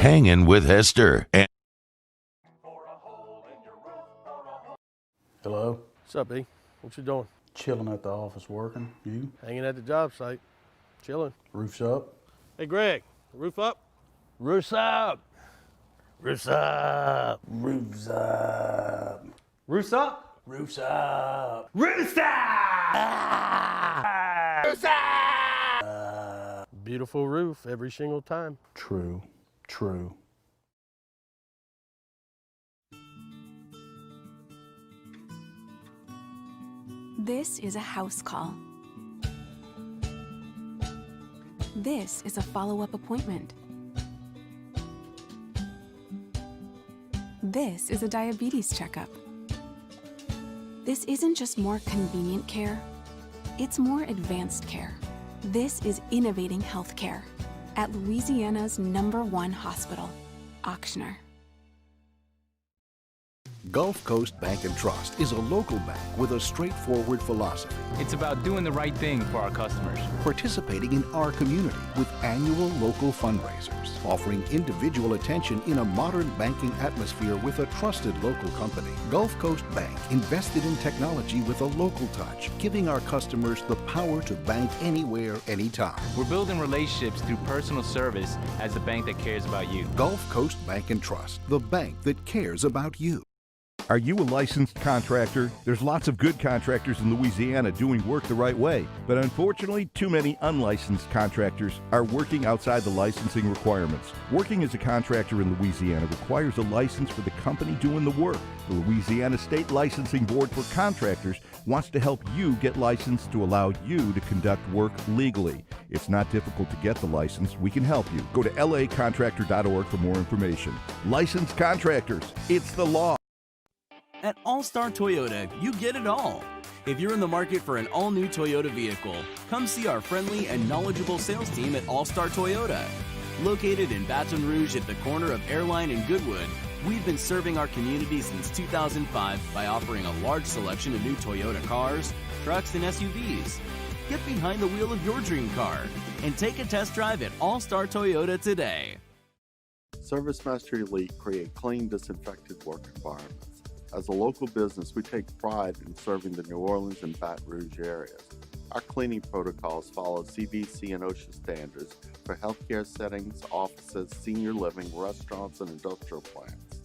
Hanging with Hester and Hello. What's up, B? What you doing? Chilling at the office working. You? Hanging at the job site. Chilling. Roof's up. Hey, Greg, roof up? Roof's up. Roof's up. Roof's up. Roof's up? Roof's up. Roof's up! Roof's up! Beautiful roof every single time. True. True. This is a house call. This is a follow-up appointment. This is a diabetes checkup. This isn't just more convenient care, it's more advanced care. This is innovating healthcare at Louisiana's #1 hospital, Ochsner. Gulf Coast Bank and Trust is a local bank with a straightforward philosophy. It's about doing the right thing for our customers. Participating in our community with annual local fundraisers. Offering individual attention in a modern banking atmosphere with a trusted local company. Gulf Coast Bank invested in technology with a local touch, giving our customers the power to bank anywhere, anytime. We're building relationships through personal service as the bank that cares about you. Gulf Coast Bank and Trust, the bank that cares about you. Are you a licensed contractor? There's lots of good contractors in Louisiana doing work the right way, but unfortunately, too many unlicensed contractors are working outside the licensing requirements. Working as a contractor in Louisiana requires a license for the company doing the work. The Louisiana State Licensing Board for Contractors wants to help you get licensed to allow you to conduct work legally. It's not difficult to get the license. We can help you. Go to lacontractor.org for more information. Licensed contractors, it's the law. At All-Star Toyota, you get it all. If you're in the market for an all-new Toyota vehicle, come see our friendly and knowledgeable sales team at All-Star Toyota. Located in Baton Rouge at the corner of Airline and Goodwood, we've been serving our community since 2005 by offering a large selection of new Toyota cars, trucks, and SUVs. Get behind the wheel of your dream car and take a test drive at All-Star Toyota today. ServiceMaster Elite create clean, disinfected work environments. As a local business, we take pride in serving the New Orleans and Baton Rouge areas. Our cleaning protocols follow CDC and OSHA standards for healthcare settings, offices, senior living, restaurants, and industrial plants.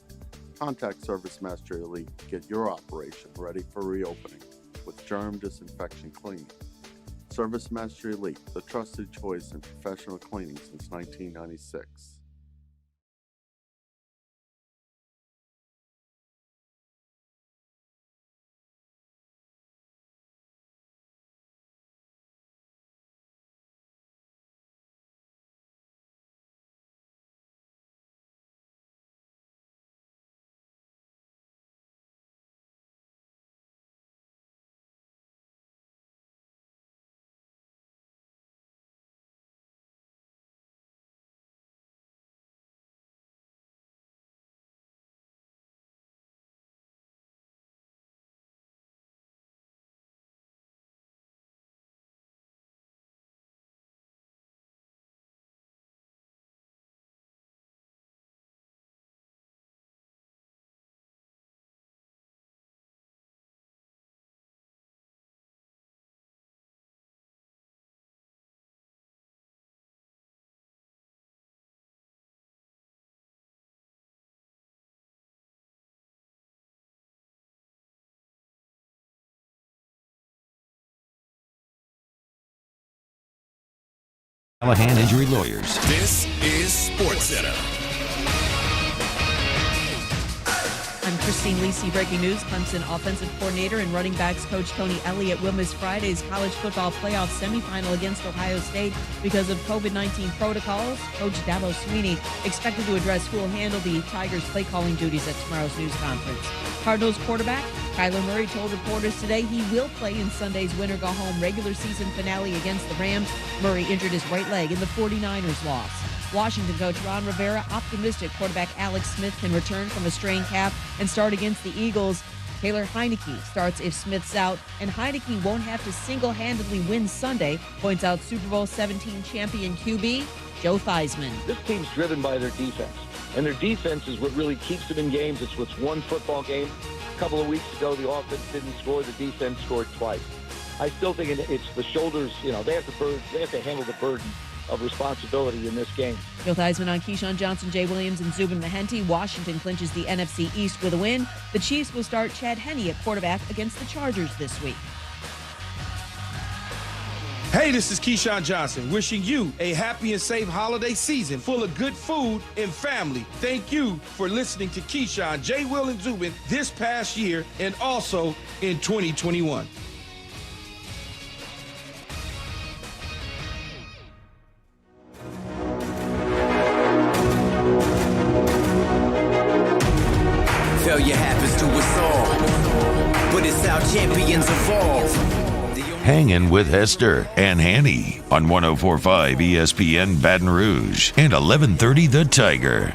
Contact ServiceMaster Elite to get your operation ready for reopening with germ disinfection cleaning. Service Master Elite, the trusted choice in professional cleaning since 1996. Callahan Injury Lawyers. This is Sports Center. I'm Christine Lisi. Breaking news. Clemson offensive coordinator and running backs coach Tony Elliott will miss Friday's college football playoff semifinal against Ohio State because of COVID-19 protocols. Coach Dabo Sweeney expected to address who will handle the Tigers' play calling duties at tomorrow's news conference. Cardinals quarterback Kyler Murray told reporters today he will play in Sunday's winner-go-home regular season finale against the Rams. Murray injured his right leg in the 49ers loss. Washington coach Ron Rivera optimistic quarterback Alex Smith can return from a strained calf and start against the Eagles. Taylor Heineke starts if Smith's out, and Heineke won't have to single-handedly win Sunday, points out Super Bowl 17 champion QB Joe Theismann. This team's driven by their defense, and their defense is what really keeps them in games. It's what's won football game. A couple of weeks ago, the offense didn't score, the defense scored twice. I still think it's the shoulders, they have to handle the burden of responsibility in this game. Joe Theismann on Keyshawn Johnson, Jay Williams, and Zubin Mehenti. Washington clinches the NFC East with a win. The Chiefs will start Chad Henne at quarterback against the Chargers this week. Hey, this is Keyshawn Johnson, wishing you a happy and safe holiday season full of good food and family. Thank you for listening to Keyshawn, Jay, Will, and Zubin this past year and also in 2021. Failure happens to us all, but it's how champions evolve. Hangin with Hester and Hanny on 104.5 ESPN Baton Rouge and 1130 The Tiger.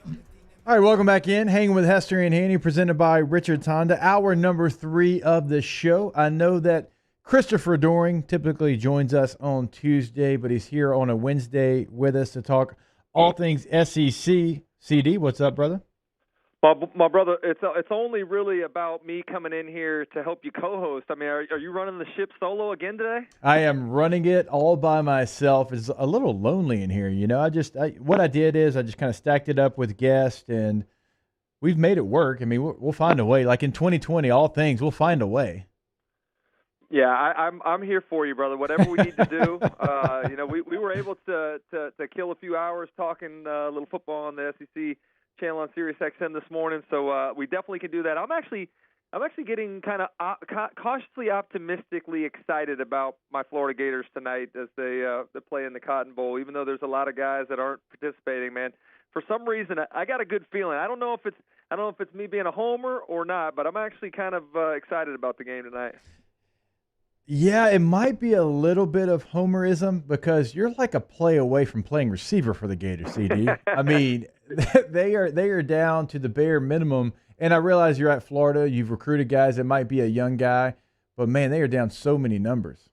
All right, welcome back in. Hanging with Hester and Hanny, presented by Richard's Honda. Hour number 3 of the show. I know that Christopher Doring typically joins us on Tuesday, but he's here on a Wednesday with us to talk all things SEC. CD, what's up, brother? My brother, it's only really about me coming in here to help you co-host. I mean, are you running the ship solo again today? I am running it all by myself. It's a little lonely in here, what I did is I just kind of stacked it up with guests, and we've made it work. I mean, we'll find a way. Like in 2020, all things, we'll find a way. Yeah, I'm here for you, brother. Whatever we need to do. We were able to kill a few hours talking a little football on the SEC channel on Sirius XM this morning, so we definitely can do that. I'm actually getting kind of cautiously optimistically excited about my Florida Gators tonight as they play in the Cotton Bowl. Even though there's a lot of guys that aren't participating, man, for some reason I got a good feeling. I don't know if it's me being a homer or not, but I'm actually kind of excited about the game tonight. Yeah, it might be a little bit of homerism because you're like a play away from playing receiver for the Gators, CD. I mean, they are down to the bare minimum, and I realize you're at Florida. You've recruited guys that might be a young guy, but, man, they are down so many numbers.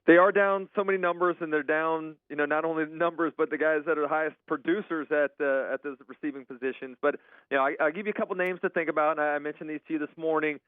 They are down so many numbers, and they're down, not only numbers, but the guys that are the highest producers at those receiving positions. But, I'll give you a couple names to think about, and I mentioned these to you this morning.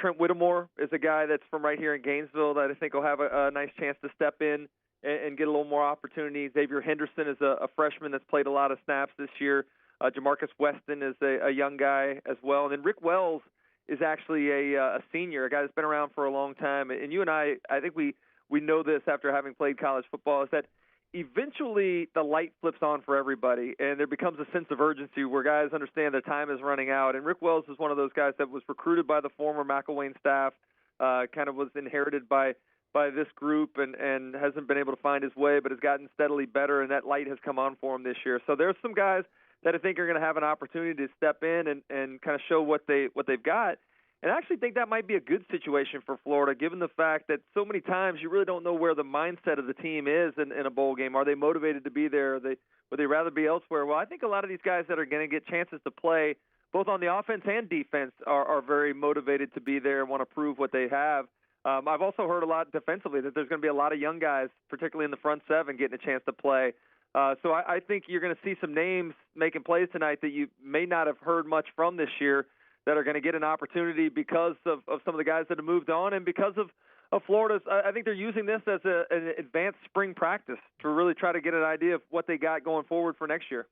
Trent Whittemore is a guy that's from right here in Gainesville that I think will have a nice chance to step in and get a little more opportunity. Xavier Henderson is a freshman that's played a lot of snaps this year. Jamarcus Weston is a young guy as well. And then Rick Wells is actually a senior, a guy that's been around for a long time. And you and I think we know this after having played college football, is that eventually the light flips on for everybody, and there becomes a sense of urgency where guys understand their time is running out. And Rick Wells is one of those guys that was recruited by the former McElwain staff, kind of was inherited by this group and hasn't been able to find his way, but has gotten steadily better, and that light has come on for him this year. So there's some guys that I think are going to have an opportunity to step in and kind of show what they've got. And I actually think that might be a good situation for Florida, given the fact that so many times you really don't know where the mindset of the team is in a bowl game. Are they motivated to be there? Would they rather be elsewhere? Well, I think a lot of these guys that are going to get chances to play, both on the offense and defense, are very motivated to be there and want to prove what they have. I've also heard a lot defensively that there's going to be a lot of young guys, particularly in the front seven, getting a chance to play. So I think you're going to see some names making plays tonight that you may not have heard much from this year, that are going to get an opportunity because of some of the guys that have moved on, and because of Florida's. I think they're using this as an advanced spring practice to really try to get an idea of what they got going forward for next year.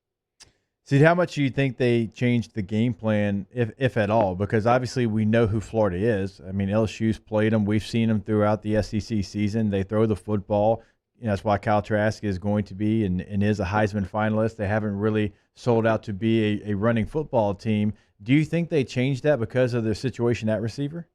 See, how much do you think they changed the game plan, if at all? Because obviously we know who Florida is. I mean, LSU's played them. We've seen them throughout the SEC season. They throw the football. You know, that's why Kyle Trask is going to be and is a Heisman finalist. They haven't really sold out to be a running football team. Do you think they changed that because of their situation at receiver?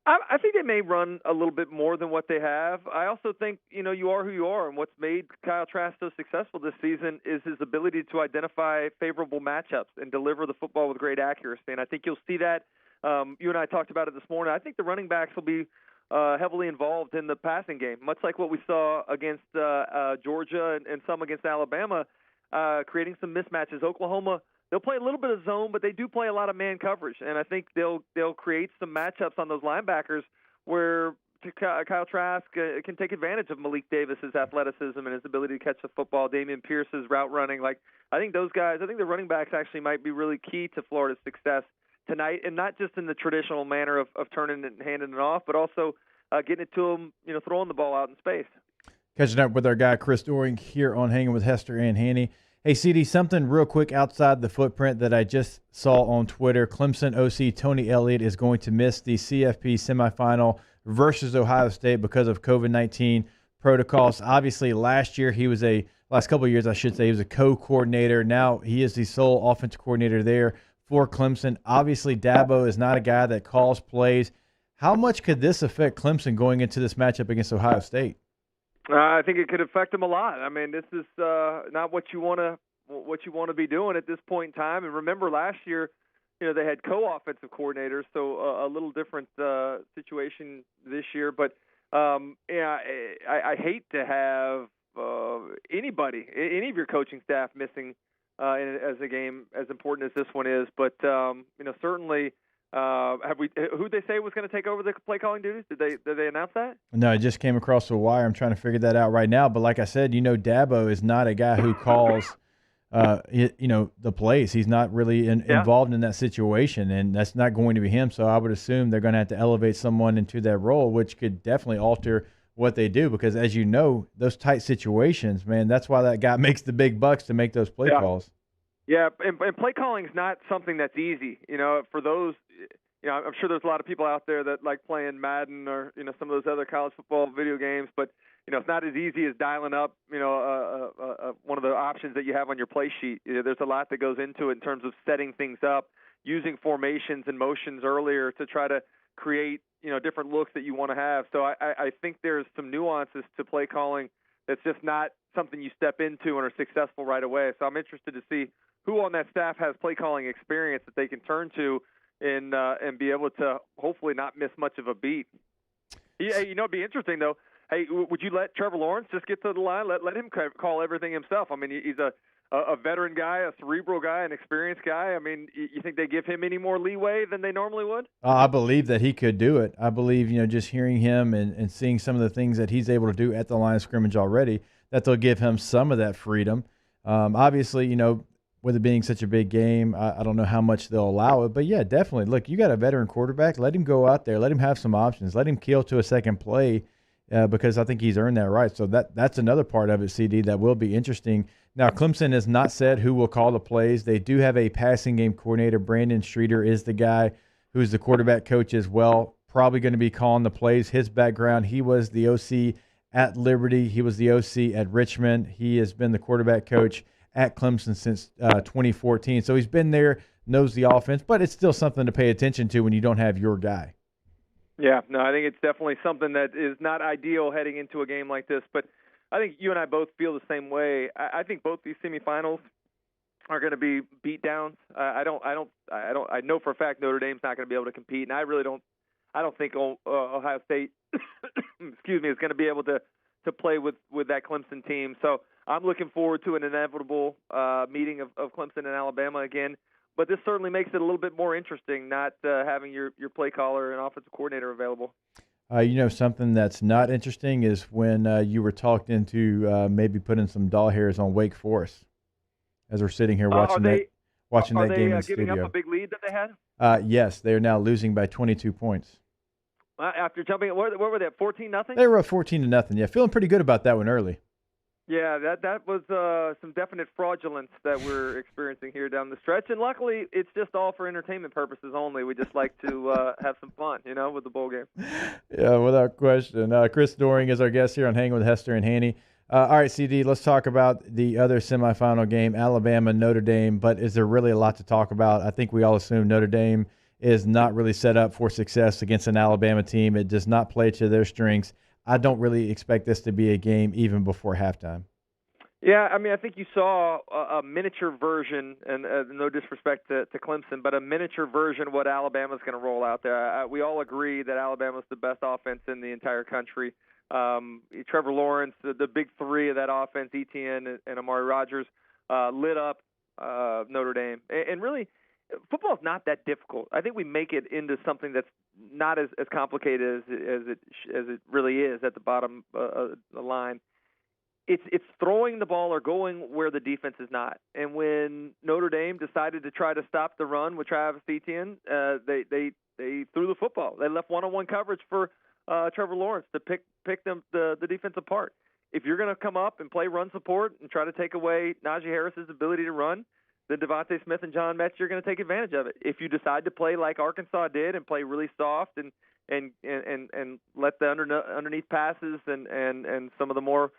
I think they may run a little bit more than what they have. I also think, you are who you are, and what's made Kyle Trask so successful this season is his ability to identify favorable matchups and deliver the football with great accuracy. And I think you'll see that. You and I talked about it this morning. I think the running backs will be heavily involved in the passing game, much like what we saw against Georgia and some against Alabama, creating some mismatches. Oklahoma, they'll play a little bit of zone, but they do play a lot of man coverage, and I think they'll create some matchups on those linebackers where Kyle Trask can take advantage of Malik Davis's athleticism and his ability to catch the football, Dameon Pierce's route running. I think those guys, I think the running backs actually might be really key to Florida's success tonight, and not just in the traditional manner of turning it and handing it off, but also getting it to them, throwing the ball out in space. Catching up with our guy Chris Doring here on Hanging with Hester and Hanny. Hey, CD, something real quick outside the footprint that I just saw on Twitter. Clemson OC Tony Elliott is going to miss the CFP semifinal versus Ohio State because of COVID-19 protocols. Obviously, last couple of years, I should say, he was a co-coordinator. Now he is the sole offensive coordinator there for Clemson. Obviously, Dabo is not a guy that calls plays. How much could this affect Clemson going into this matchup against Ohio State? I think it could affect them a lot. I mean, this is not what you want to be doing at this point in time. And remember, last year, they had co-offensive coordinators, so a little different situation this year. But I hate to have any of your coaching staff missing as a game as important as this one is. But certainly. Who'd they say was going to take over the play calling duties? Did they announce that? No, it just came across the wire. I'm trying to figure that out right now. But like I said, Dabo is not a guy who calls, the plays. He's not really involved in that situation, and that's not going to be him. So I would assume they're going to have to elevate someone into that role, which could definitely alter what they do. Because as you know, those tight situations, man, that's why that guy makes the big bucks to make those play calls. Yeah, and play calling is not something that's easy. For those, I'm sure there's a lot of people out there that like playing Madden or some of those other college football video games, but it's not as easy as dialing up one of the options that you have on your play sheet. There's a lot that goes into it in terms of setting things up, using formations and motions earlier to try to create different looks that you want to have. So I think there's some nuances to play calling that's just not something you step into and are successful right away. So I'm interested to see who on that staff has play calling experience that they can turn to and be able to hopefully not miss much of a beat. Yeah, it'd be interesting though. Hey, would you let Trevor Lawrence just get to the line? Let him call everything himself. I mean, he's a veteran guy, a cerebral guy, an experienced guy. I mean, you think they give him any more leeway than they normally would? I believe that he could do it. I believe, just hearing him and seeing some of the things that he's able to do at the line of scrimmage already, that they'll give him some of that freedom. Obviously, with it being such a big game, I don't know how much they'll allow it. But, yeah, definitely. Look, you got a veteran quarterback. Let him go out there. Let him have some options. Let him kill to a second play because I think he's earned that right. So that's another part of it, CD, that will be interesting. Now, Clemson has not said who will call the plays. They do have a passing game coordinator. Brandon Streeter is the guy who's the quarterback coach as well, probably going to be calling the plays. His background, he was the OC at Liberty. He was the OC at Richmond. He has been the quarterback coach at Clemson since 2014. So he's been there, knows the offense, but it's still something to pay attention to when you don't have your guy. Yeah, no, I think it's definitely something that is not ideal heading into a game like this. But I think you and I both feel the same way. I think both these semifinals are going to be beatdowns. I know for a fact Notre Dame's not going to be able to compete, and I really don't. I don't think Ohio State, excuse me, is going to be able to play with that Clemson team. So I'm looking forward to an inevitable meeting of Clemson and Alabama again. But this certainly makes it a little bit more interesting, not having your play caller and offensive coordinator available. Something that's not interesting is when you were talked into maybe putting some doll hairs on Wake Forest as we're sitting here watching that game in studio. Are they giving up a big lead that they had? Yes, they are now losing by 22 points. After jumping, what were they, 14-0? They were up 14-0. Yeah, feeling pretty good about that one early. Yeah, that was some definite fraudulence that we're experiencing here down the stretch, and luckily it's just all for entertainment purposes only. We just like to have some fun, with the bowl game. Yeah, without question. Chris Doring is our guest here on Hangin with Hester and Hanny. All right, CD, let's talk about the other semifinal game, Alabama, Notre Dame, but is there really a lot to talk about? I think we all assume Notre Dame is not really set up for success against an Alabama team. It does not play to their strengths. I don't really expect this to be a game even before halftime. Yeah, I mean, I think you saw a miniature version, and no disrespect to Clemson, but a miniature version of what Alabama's going to roll out there. We all agree that Alabama's the best offense in the entire country. Trevor Lawrence, the big three of that offense, Etienne and Amari Rodgers, lit up Notre Dame. And really, football is not that difficult. I think we make it into something that's not as complicated as it really is at the bottom of the line. It's throwing the ball or going where the defense is not. And when Notre Dame decided to try to stop the run with Travis Etienne, they threw the football. They left one-on-one coverage for Trevor Lawrence to pick the defense apart. If you're going to come up and play run support and try to take away Najee Harris's ability to run, then Devontae Smith and John Metz, you're going to take advantage of it. If you decide to play like Arkansas did and play really soft and let the underneath passes and some of the more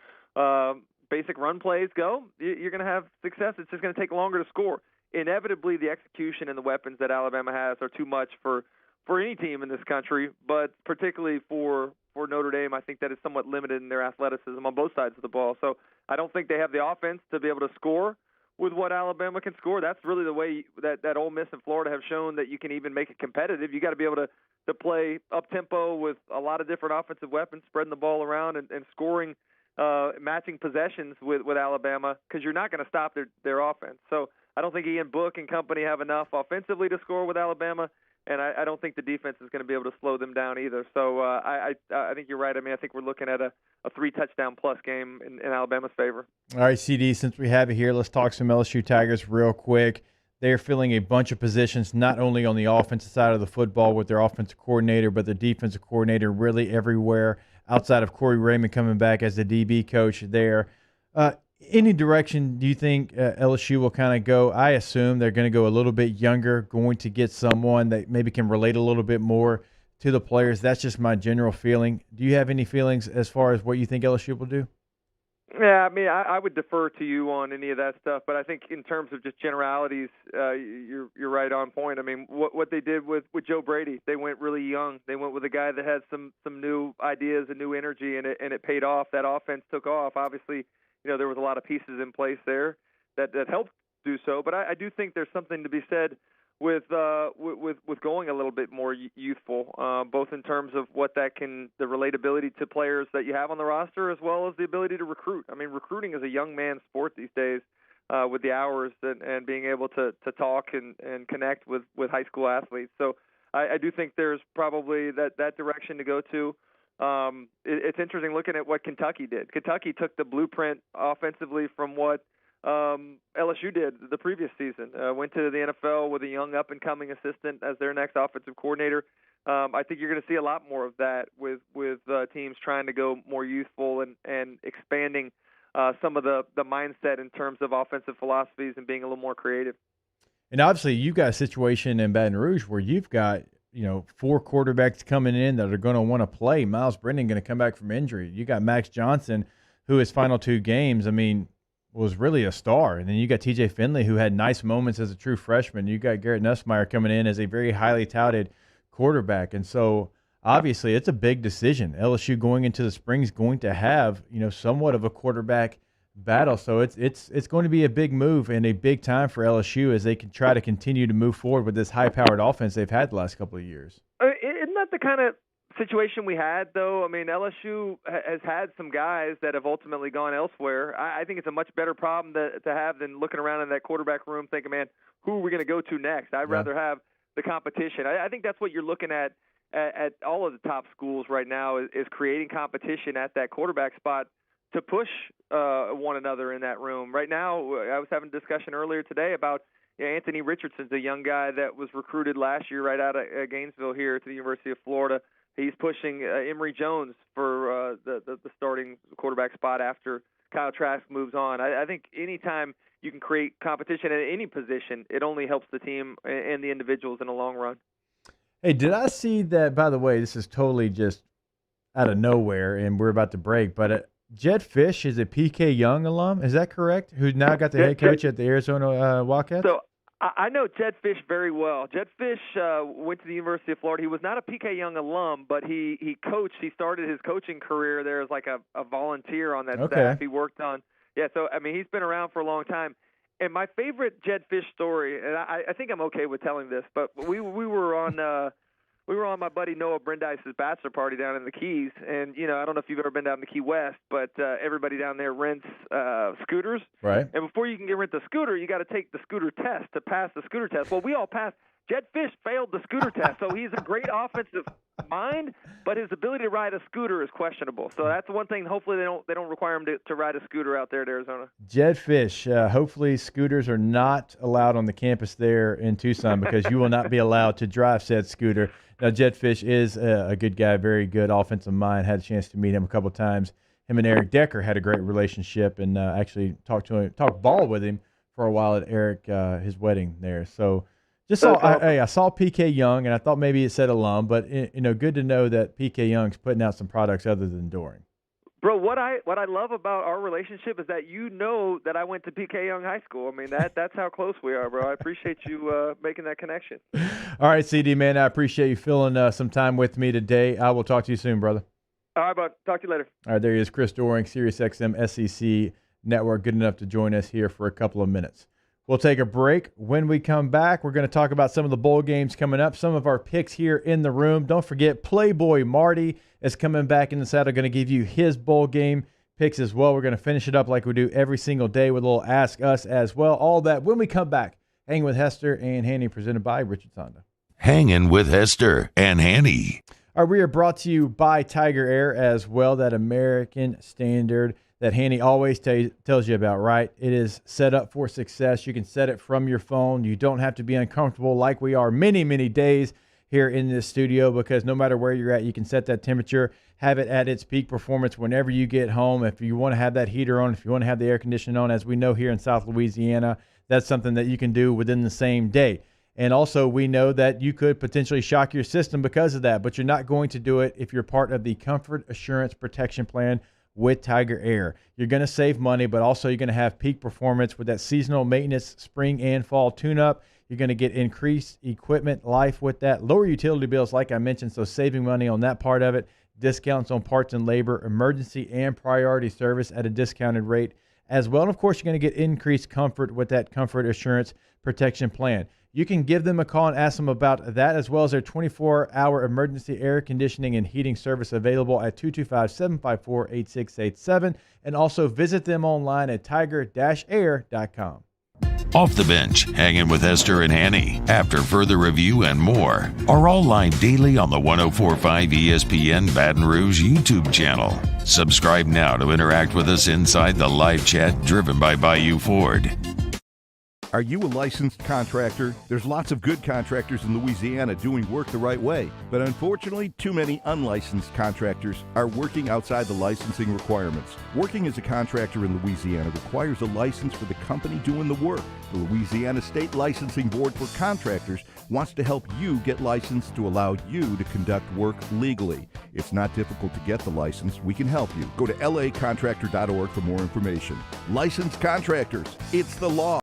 basic run plays go, you're going to have success. It's just going to take longer to score. Inevitably, the execution and the weapons that Alabama has are too much for any team in this country, but particularly for Notre Dame, I think that is somewhat limited in their athleticism on both sides of the ball. So I don't think they have the offense to be able to score with what Alabama can score. That's really the way that Ole Miss and Florida have shown that you can even make it competitive. You got to be able to play up-tempo with a lot of different offensive weapons, spreading the ball around and scoring matching possessions with Alabama, because you're not going to stop their offense. So I don't think Ian Book and company have enough offensively to score with Alabama, and I don't think the defense is going to be able to slow them down either. So I think you're right. I mean, I think we're looking at a 3-touchdown-plus game in Alabama's favor. All right, CD, since we have you here, let's talk some LSU Tigers real quick. They're filling a bunch of positions, not only on the offensive side of the football with their offensive coordinator, but the defensive coordinator really everywhere outside of Corey Raymond coming back as the DB coach there. Any direction do you think LSU will kind of go? I assume they're going to go a little bit younger, going to get someone that maybe can relate a little bit more to the players. That's just my general feeling. Do you have any feelings as far as what you think LSU will do? Yeah, I mean, I would defer to you on any of that stuff, but I think in terms of just generalities, you're right on point. I mean, what they did with Joe Brady, they went really young. They went with a guy that had some new ideas and new energy, and it paid off. That offense took off. Obviously, there was a lot of pieces in place there that helped do so. But I do think there's something to be said with going a little bit more youthful, both in terms of the relatability to players that you have on the roster, as well as the ability to recruit. I mean, recruiting is a young man's sport these days, with the hours and being able to talk and connect with high school athletes. So I do think there's probably that direction to go to. It's interesting looking at what Kentucky did. Kentucky took the blueprint offensively from what LSU did the previous season. Went to the NFL with a young up-and-coming assistant as their next offensive coordinator. I think you're going to see a lot more of that with teams trying to go more youthful and expanding some of the mindset in terms of offensive philosophies and being a little more creative. And obviously, you've got a situation in Baton Rouge where you've got 4 quarterbacks coming in that are going to want to play. Miles Brennan going to come back from injury. You got Max Johnson, who his final 2 games, was really a star. And then you got TJ Finley, who had nice moments as a true freshman. You got Garrett Nussmeier coming in as a very highly touted quarterback. And so obviously it's a big decision. LSU going into the spring is going to have, somewhat of a quarterback battle. So it's going to be a big move and a big time for LSU as they can try to continue to move forward with this high-powered offense they've had the last couple of years. Isn't that the kind of situation we had, though? LSU has had some guys that have ultimately gone elsewhere. I think it's a much better problem to have than looking around in that quarterback room thinking, man, who are we going to go to next? I'd rather have the competition. I think that's what you're looking at all of the top schools right now is creating competition at that quarterback spot to push one another in that room. Right now, I was having a discussion earlier today about Anthony Richardson's a young guy that was recruited last year right out of Gainesville here to the University of Florida. He's pushing Emory Jones for the starting quarterback spot after Kyle Trask moves on. I think anytime you can create competition at any position, it only helps the team and the individuals in the long run. Hey, did I see that, by the way, this is totally just out of nowhere, and we're about to break, but Jed Fish is a PK Young alum, is that correct? Who now got the head coach at the Arizona Wildcats? So I know Jed Fish very well. Jed Fish went to the University of Florida. He was not a PK Young alum, but he coached. He started his coaching career there as like a volunteer on that staff. He worked on he's been around for a long time. And my favorite Jed Fish story, and I think I'm okay with telling this, but we were on my buddy Noah Brandeis's bachelor party down in the Keys, and I don't know if you've ever been down in the Key West, but everybody down there rents scooters. Right. And before you can rent the scooter, you got to take the scooter test to pass the scooter test. Well, we all passed. Jed Fish failed the scooter test, so he's a great offensive mind, but his ability to ride a scooter is questionable. So that's one thing. Hopefully they don't require him to ride a scooter out there at Arizona. Jed Fish, hopefully scooters are not allowed on the campus there in Tucson because you will not be allowed to drive said scooter. Now, Jed Fish is a good guy, very good offensive mind. Had a chance to meet him a couple of times. Him and Eric Decker had a great relationship and actually talked ball with him for a while at Eric, his wedding there. So I saw PK Young, and I thought maybe it said alum, but good to know that PK Young's putting out some products other than Doring. Bro, what I love about our relationship is that that I went to PK Young High School. That's how close we are, bro. I appreciate you making that connection. All right, CD, man, I appreciate you filling some time with me today. I will talk to you soon, brother. All right, bud. Talk to you later. All right, there he is, Chris Doring, SiriusXM SEC Network, good enough to join us here for a couple of minutes. We'll take a break. When we come back, we're going to talk about some of the bowl games coming up, some of our picks here in the room. Don't forget, Playboy Marty is coming back in the saddle, going to give you his bowl game picks as well. We're going to finish it up like we do every single day with a little Ask Us as well. All that when we come back. Hanging with Hester and Hanny, presented by Richard Honda. Hanging with Hester and Hanny. All right, we are brought to you by Tiger Air as well, that American standard that Hanny always tells you about, right? It is set up for success. You can set it from your phone. You don't have to be uncomfortable like we are many, many days here in this studio, because no matter where you're at, you can set that temperature, have it at its peak performance whenever you get home. If you want to have that heater on, if you want to have the air conditioning on, as we know here in South Louisiana, that's something that you can do within the same day. And also, we know that you could potentially shock your system because of that, but you're not going to do it if you're part of the Comfort Assurance Protection Plan with Tiger Air. You're going to save money, but also you're going to have peak performance with that seasonal maintenance, spring and fall tune-up. You're going to get increased equipment life with that, lower utility bills like I mentioned, so saving money on that part of it, discounts on parts and labor, emergency and priority service at a discounted rate as well. And, of course, you're going to get increased comfort with that Comfort Assurance Protection Plan. You can give them a call and ask them about that, as well as their 24-hour emergency air conditioning and heating service available at 225-754-8687. And also visit them online at tiger-air.com. Off the Bench, Hanging with Hester and Hanny, after further review and more, are all live daily on the 104.5 ESPN Baton Rouge YouTube channel. Subscribe now to interact with us inside the live chat driven by Bayou Ford. Are you a licensed contractor? There's lots of good contractors in Louisiana doing work the right way, but unfortunately, too many unlicensed contractors are working outside the licensing requirements. Working as a contractor in Louisiana requires a license for the company doing the work. The Louisiana State Licensing Board for Contractors wants to help you get licensed to allow you to conduct work legally. It's not difficult to get the license. We can help you. Go to lacontractor.org for more information. Licensed contractors, it's the law.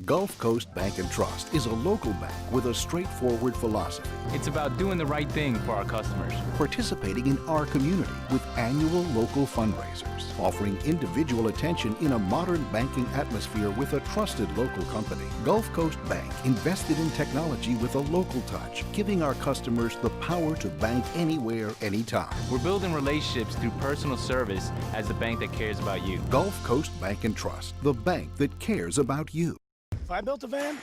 Gulf Coast Bank and Trust is a local bank with a straightforward philosophy. It's about doing the right thing for our customers. Participating in our community with annual local fundraisers. Offering individual attention in a modern banking atmosphere with a trusted local company. Gulf Coast Bank invested in technology with a local touch, giving our customers the power to bank anywhere, anytime. We're building relationships through personal service as the bank that cares about you. Gulf Coast Bank and Trust, the bank that cares about you. If I built a van,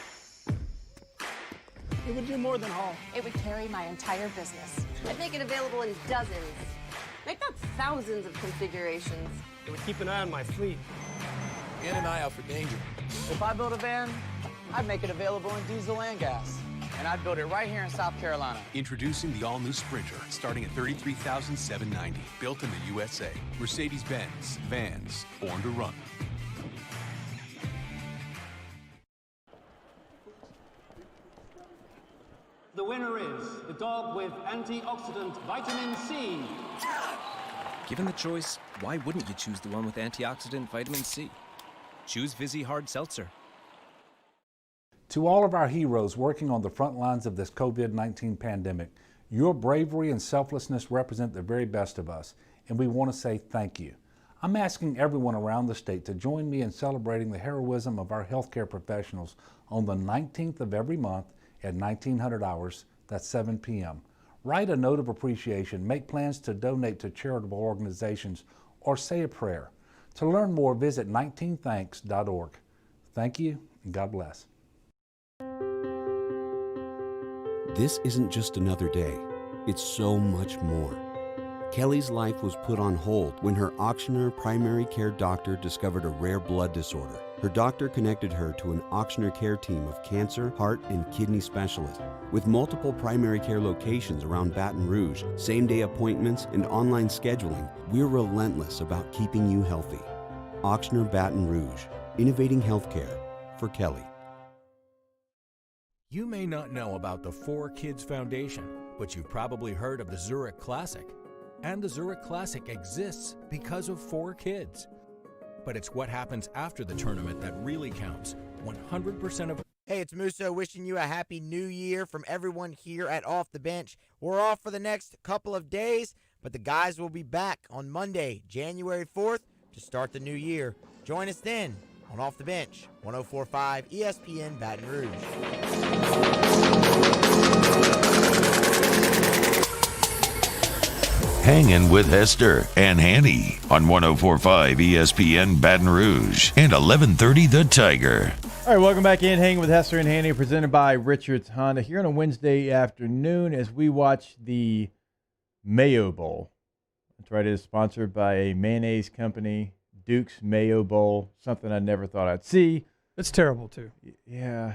it would do more than haul. It would carry my entire business. I'd make it available in dozens, if not thousands of configurations. It would keep an eye on my fleet. And an eye out for danger. If I built a van, I'd make it available in diesel and gas. And I'd build it right here in South Carolina. Introducing the all-new Sprinter, starting at $33,790. Built in the USA. Mercedes-Benz. Vans. Born to run. The winner is the dog with antioxidant vitamin C. Given the choice, why wouldn't you choose the one with antioxidant vitamin C? Choose Vizzy Hard Seltzer. To all of our heroes working on the front lines of this COVID-19 pandemic, your bravery and selflessness represent the very best of us, and we want to say thank you. I'm asking everyone around the state to join me in celebrating the heroism of our healthcare professionals on the 19th of every month at 1900 hours, that's 7 p.m. Write a note of appreciation, make plans to donate to charitable organizations, or say a prayer. To learn more, visit 19thanks.org. Thank you, and God bless. This isn't just another day. It's so much more. Kelly's life was put on hold when her auctioneer primary care doctor discovered a rare blood disorder. Her doctor connected her to an auctioneer care team of cancer, heart, and kidney specialists. With multiple primary care locations around Baton Rouge, same-day appointments, and online scheduling, we're relentless about keeping you healthy. Auctioneer Baton Rouge, innovating healthcare for Kelly. You may not know about the 4Kids Foundation, but you've probably heard of the Zurich Classic. And the Zurich Classic exists because of 4Kids. But it's what happens after the tournament that really counts. 100% of... Hey, it's Musso wishing you a happy new year from everyone here at Off the Bench. We're off for the next couple of days, but the guys will be back on Monday, January 4th, to start the new year. Join us then on Off the Bench, 104.5 ESPN Baton Rouge. Hangin' with Hester and Hanny on 104.5 ESPN Baton Rouge and 1130 The Tiger. All right, welcome back in. Hanging with Hester and Hanny, presented by Richards Honda here on a Wednesday afternoon as we watch the Mayo Bowl. That's right, it is sponsored by a mayonnaise company, Duke's Mayo Bowl, something I never thought I'd see. It's terrible, too. Yeah,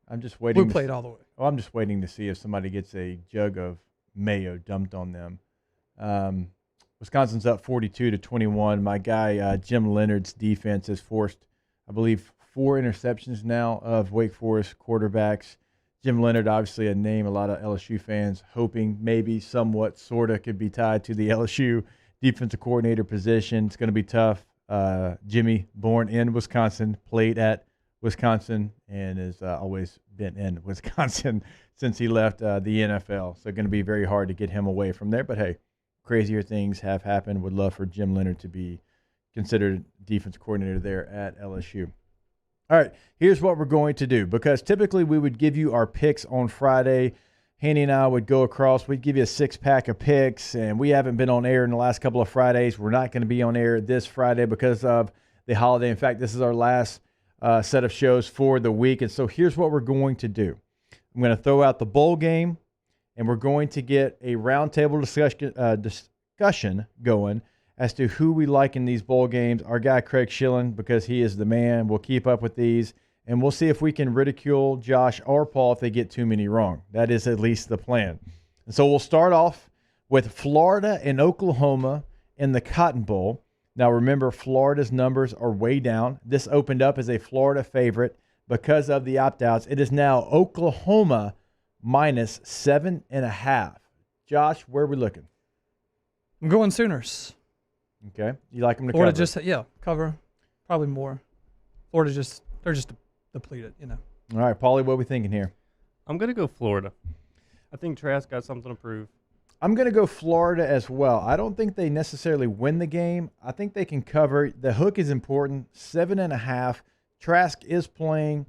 I'm just waiting. We played all the way. Oh, I'm just waiting to see if somebody gets a jug of mayo dumped on them. Wisconsin's up 42-21. My guy Jim Leonard's defense has forced, I believe, 4 interceptions now of Wake Forest quarterbacks. Jim Leonard, obviously a name a lot of LSU fans hoping maybe somewhat sort of could be tied to the LSU defensive coordinator position. It's going to be tough. Jimmy, born in Wisconsin, played at Wisconsin, and has always been in Wisconsin since he left the NFL. So going to be very hard to get him away from there. But, hey, crazier things have happened. Would love for Jim Leonard to be considered defense coordinator there at LSU. All right, here's what we're going to do. Because typically we would give you our picks on Friday. Hanny and I would go across. We'd give you a 6-pack of picks, and we haven't been on air in the last couple of Fridays. We're not going to be on air this Friday because of the holiday. In fact, this is our last set of shows for the week. And so here's what we're going to do. I'm going to throw out the bowl game, and we're going to get a roundtable discussion going as to who we like in these bowl games. Our guy Craig Schillen, because he is the man, will keep up with these and we'll see if we can ridicule Josh or Paul if they get too many wrong. That is at least the plan. And so we'll start off with Florida and Oklahoma in the Cotton Bowl. Now remember, Florida's numbers are way down. This opened up as a Florida favorite because of the opt-outs. It is now Oklahoma minus 7.5. Josh, where are we looking? I'm going Sooners. Okay. You like them to Florida cover? Cover. Probably more. Florida they're just depleted, you know. All right, Paulie, what are we thinking here? I'm going to go Florida. I think Trask got something to prove. I'm going to go Florida as well. I don't think they necessarily win the game. I think they can cover. The hook is important. 7.5. Trask is playing.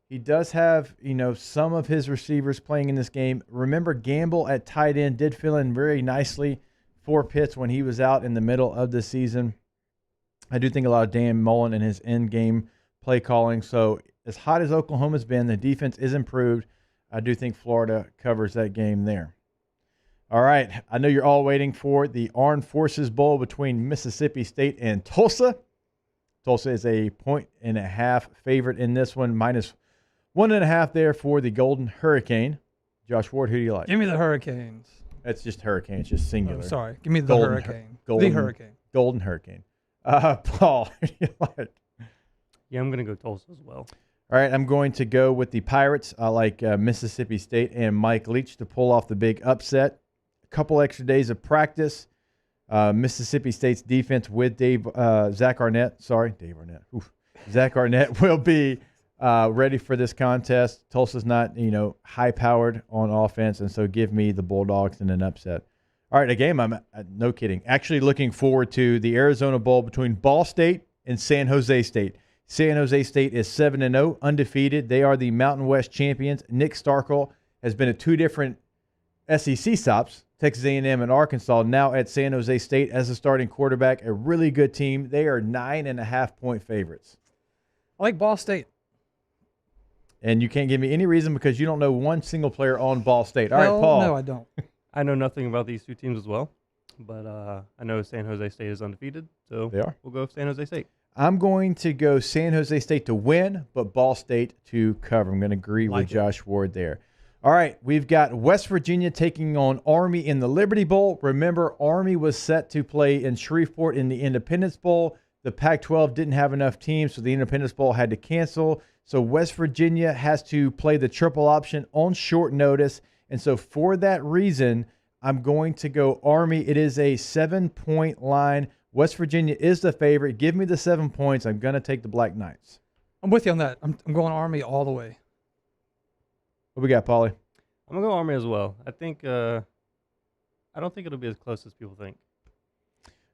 He does have, some of his receivers playing in this game. Remember, Gamble at tight end did fill in very nicely for Pitts when he was out in the middle of the season. I do think a lot of Dan Mullen and his end-game play calling. So as hot as Oklahoma's been, the defense is improved. I do think Florida covers that game there. All right, I know you're all waiting for the Armed Forces Bowl between Mississippi State and Tulsa. Tulsa is a 1.5 favorite in this one, minus 1.5 there for the Golden Hurricane. Josh Ward, who do you like? Give me the Hurricanes. That's just Hurricane. It's just singular. Oh, sorry. Give me the Hurricane. The Hurricane. Golden Hurricane. Paul, who do you like? Yeah, I'm going to go Tulsa as well. All right, I'm going to go with the Pirates. I like Mississippi State and Mike Leach to pull off the big upset. A couple extra days of practice. Mississippi State's defense with Zach Arnett. Sorry, Dave Arnett. Oof. Zach Arnett will be ready for this contest. Tulsa's not, high-powered on offense, and so give me the Bulldogs in an upset. All right, a game I'm, no kidding, actually looking forward to the Arizona Bowl between Ball State and San Jose State. San Jose State is 7-0, undefeated. They are the Mountain West champions. Nick Starkel has been at two different SEC stops, Texas A&M and Arkansas, now at San Jose State as a starting quarterback. A really good team. They are 9.5-point favorites. I like Ball State. And you can't give me any reason because you don't know one single player on Ball State. All right, Paul. No, I don't. I know nothing about these two teams as well, but I know San Jose State is undefeated, so they are. We'll go with San Jose State. I'm going to go San Jose State to win, but Ball State to cover. I'm going to agree with Josh Ward there. All right, we've got West Virginia taking on Army in the Liberty Bowl. Remember, Army was set to play in Shreveport in the Independence Bowl. The Pac-12 didn't have enough teams, so the Independence Bowl had to cancel. So West Virginia has to play the triple option on short notice. And so for that reason, I'm going to go Army. It is a 7-point line. West Virginia is the favorite. Give me the 7 points. I'm going to take the Black Knights. I'm with you on that. I'm going Army all the way. What we got, Paulie? I'm going to go Army as well. I think I don't think it'll be as close as people think.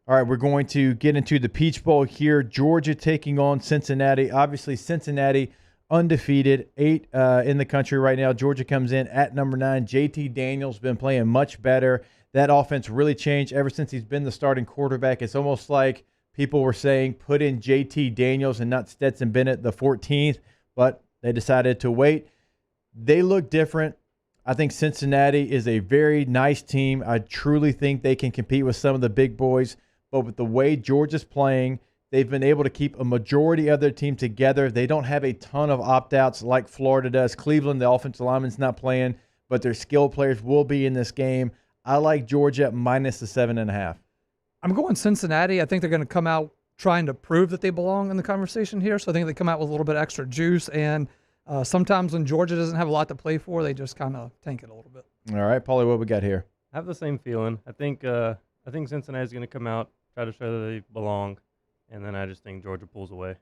All right, we're going to get into the Peach Bowl here. Georgia taking on Cincinnati. Obviously, Cincinnati undefeated, 8 in the country right now. Georgia comes in at number 9. JT Daniels been playing much better. That offense really changed ever since he's been the starting quarterback. It's almost like people were saying put in JT Daniels and not Stetson Bennett the 14th, but they decided to wait. They look different. I think Cincinnati is a very nice team. I truly think they can compete with some of the big boys, but with the way Georgia's playing, they've been able to keep a majority of their team together. They don't have a ton of opt-outs like Florida does. Cleveland, the offensive lineman's not playing, but their skilled players will be in this game. I like Georgia minus the 7.5. I'm going Cincinnati. I think they're going to come out trying to prove that they belong in the conversation here. So I think they come out with a little bit extra juice. And sometimes when Georgia doesn't have a lot to play for, they just kind of tank it a little bit. All right, Paulie, what we got here? I have the same feeling. I think Cincinnati's going to come out, try to show that they belong, and then I just think Georgia pulls away.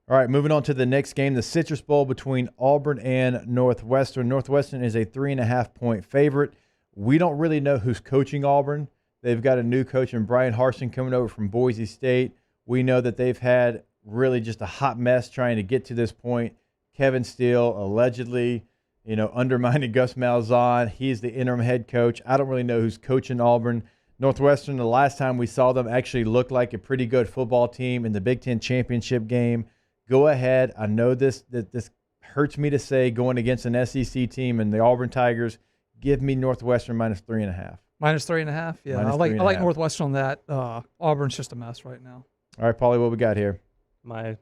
All right, moving on to the next game, the Citrus Bowl between Auburn and Northwestern. Northwestern is a 3.5-point favorite. We don't really know who's coaching Auburn. They've got a new coach in Brian Harsin coming over from Boise State. We know that they've had really just a hot mess trying to get to this point. Kevin Steele allegedly, undermining Gus Malzahn. He's the interim head coach. I don't really know who's coaching Auburn. Northwestern, the last time we saw them, actually looked like a pretty good football team in the Big Ten championship game. Go ahead. I know this hurts me to say going against an SEC team and the Auburn Tigers. Give me Northwestern minus 3.5. Minus 3.5? Yeah, minus I like Northwestern on that. Auburn's just a mess right now. All right, Paulie, what we got here? My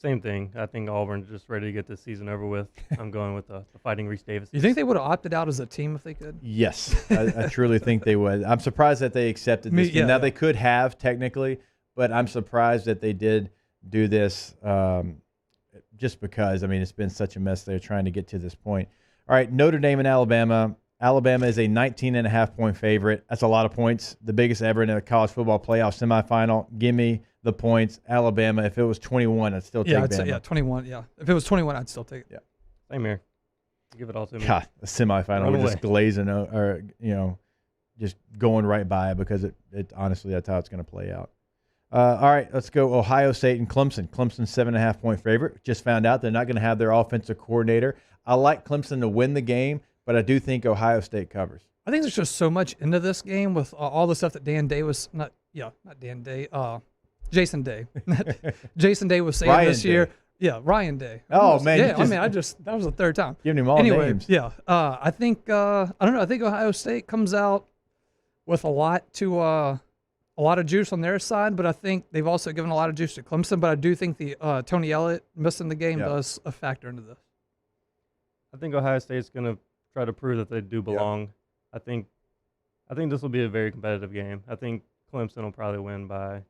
Same thing. I think Auburn's just ready to get this season over with. I'm going with the Fighting Reese Davis. You think they would have opted out as a team if they could? Yes, I truly think they would. I'm surprised that they accepted this. Now, they could have technically, but I'm surprised that they did do this just because, I mean, it's been such a mess. They're trying to get to this point. All right, Notre Dame and Alabama. Alabama is a 19.5-point favorite. That's a lot of points. The biggest ever in a college football playoff semifinal. Give me the points. Alabama. If it was 21, I'd still take Bama. Yeah, 21. Yeah, if it was 21, I'd still take it. Yeah, same here. Give it all to me. God, a semifinal. We're just glazing, or just going right by it because it honestly, that's how it's going to play out. All right, let's go Ohio State and Clemson. Clemson's 7.5-point favorite. Just found out they're not going to have their offensive coordinator. I like Clemson to win the game, but I do think Ohio State covers. I think there's just so much into this game with all the stuff that Jason Day. Jason Day was saying this year. Yeah, Ryan Day. Oh, man. Yeah, that was the third time. Giving him all names. Yeah. I think, I don't know, I think Ohio State comes out with a lot of juice on their side, but I think they've also given a lot of juice to Clemson. But I do think the Tony Elliott missing the game does a factor into this. I think Ohio State's going to try to prove that they do belong. I think this will be a very competitive game. I think Clemson will probably win by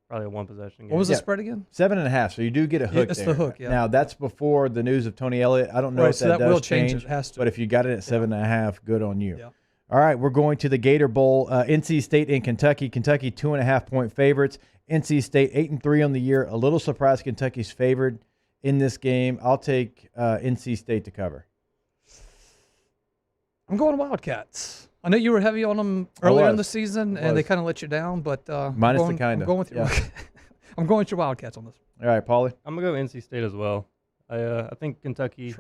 probably a one-possession game. What was the spread again? 7.5. So you do get a hook. It's there. the hook. Yeah. Now that's before the news of Tony Elliott. I don't know if that does will change. It has to. But if you got it at 7.5, good on you. Yeah. All right, we're going to the Gator Bowl. NC State and Kentucky. Kentucky 2.5-point favorites. NC State 8-3 on the year. A little surprised Kentucky's favored in this game. I'll take NC State to cover. I'm going Wildcats. I know you were heavy on them earlier in the season, and they kind of let you down. But minus the kind of. I'm going with your. I'm going with your Wildcats on this. All right, Paulie. I'm gonna go NC State as well. I think Kentucky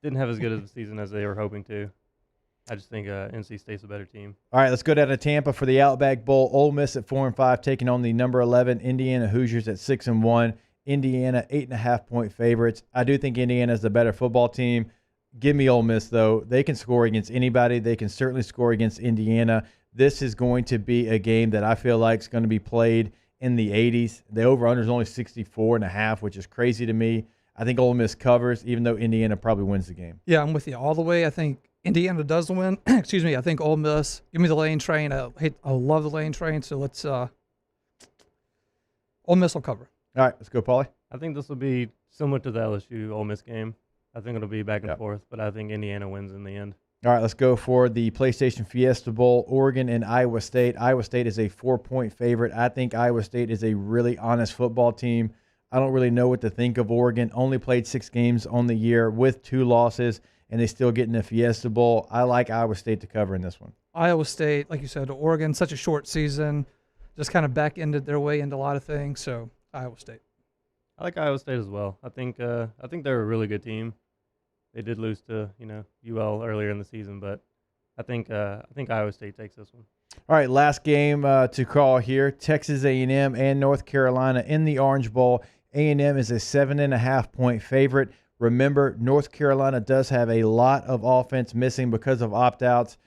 didn't have as good of a season as they were hoping to. I just think NC State's a better team. All right, let's go down to Tampa for the Outback Bowl. Ole Miss at 4-5, taking on the number 11 Indiana Hoosiers at 6-1. Indiana 8.5-point favorites. I do think Indiana is the better football team. Give me Ole Miss, though. They can score against anybody. They can certainly score against Indiana. This is going to be a game that I feel like is going to be played in the 80s. The over-under is only 64.5, which is crazy to me. I think Ole Miss covers, even though Indiana probably wins the game. Yeah, I'm with you all the way. I think Indiana does win. Excuse me. I think Ole Miss. Give me the lane train. I love the lane train. So let's. Ole Miss will cover. All right, let's go, Paulie. I think this will be similar to the LSU Ole Miss game. I think it'll be back and forth, but I think Indiana wins in the end. All right, let's go for the PlayStation Fiesta Bowl, Oregon and Iowa State. Iowa State is a 4-point favorite. I think Iowa State is a really honest football team. I don't really know what to think of Oregon. Only played 6 games on the year with 2 losses, and they still get in the Fiesta Bowl. I like Iowa State to cover in this one. Iowa State, like you said, Oregon, such a short season, just kind of back-ended their way into a lot of things, so Iowa State. I like Iowa State as well. I think they're a really good team. They did lose to UL earlier in the season, but I think Iowa State takes this one. All right, last game to call here: Texas A&M and North Carolina in the Orange Bowl. A&M is a 7.5-point favorite. Remember, North Carolina does have a lot of offense missing because of opt-outs.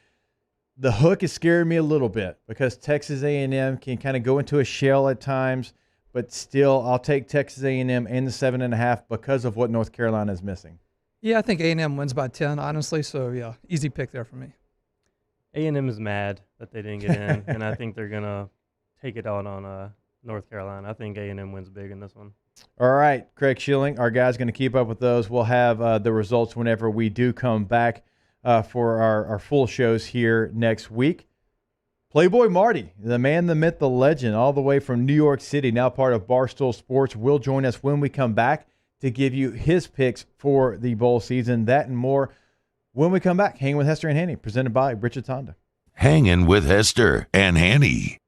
The hook is scaring me a little bit because Texas A&M can kind of go into a shell at times, but still, I'll take Texas A&M and the 7.5 because of what North Carolina is missing. Yeah, I think A&M wins by 10, honestly. So, yeah, easy pick there for me. A&M is mad that they didn't get in, and I think they're going to take it out on North Carolina. I think A&M wins big in this one. All right, Craig Schilling, our guy's going to keep up with those. We'll have the results whenever we do come back for our full shows here next week. Playboy Marty, the man, the myth, the legend, all the way from New York City, now part of Barstool Sports, will join us when we come back to give you his picks for the bowl season. That and more when we come back. Hanging with Hester and Hanny, presented by Richard Honda. Hanging with Hester and Hanny.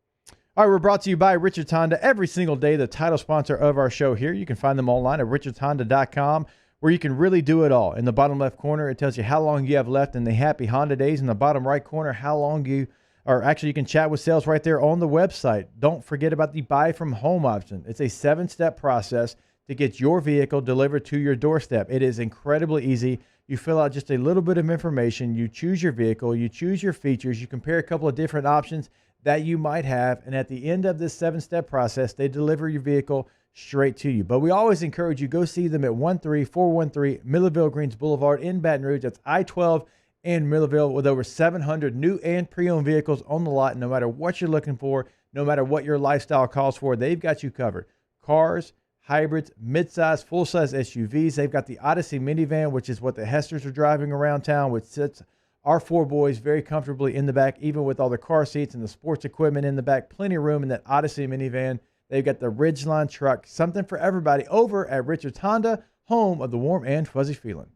All right, we're brought to you by Richard Honda every single day, the title sponsor of our show here. You can find them online at richardshonda.com, where you can really do it all. In the bottom left corner, it tells you how long you have left in the happy Honda days. In the bottom right corner, how long you can chat with sales right there on the website. Don't forget about the buy from home option. It's a 7-step process to get your vehicle delivered to your doorstep. It is incredibly easy. You fill out just a little bit of information. You choose your vehicle. You choose your features. You compare a couple of different options that you might have. And at the end of this 7-step process, they deliver your vehicle straight to you. But we always encourage you, go see them at 13413 Millerville Greens Boulevard in Baton Rouge. That's I-12 in Millerville, with over 700 new and pre-owned vehicles on the lot. No matter what you're looking for, no matter what your lifestyle calls for, they've got you covered. Cars, hybrids, midsize, full-size SUVs. They've got the Odyssey minivan, which is what the Hesters are driving around town, which sits our four boys very comfortably in the back, even with all the car seats and the sports equipment in the back. Plenty of room in that Odyssey minivan. They've got the Ridgeline truck, something for everybody, over at Richard's Honda, home of the warm and fuzzy feeling.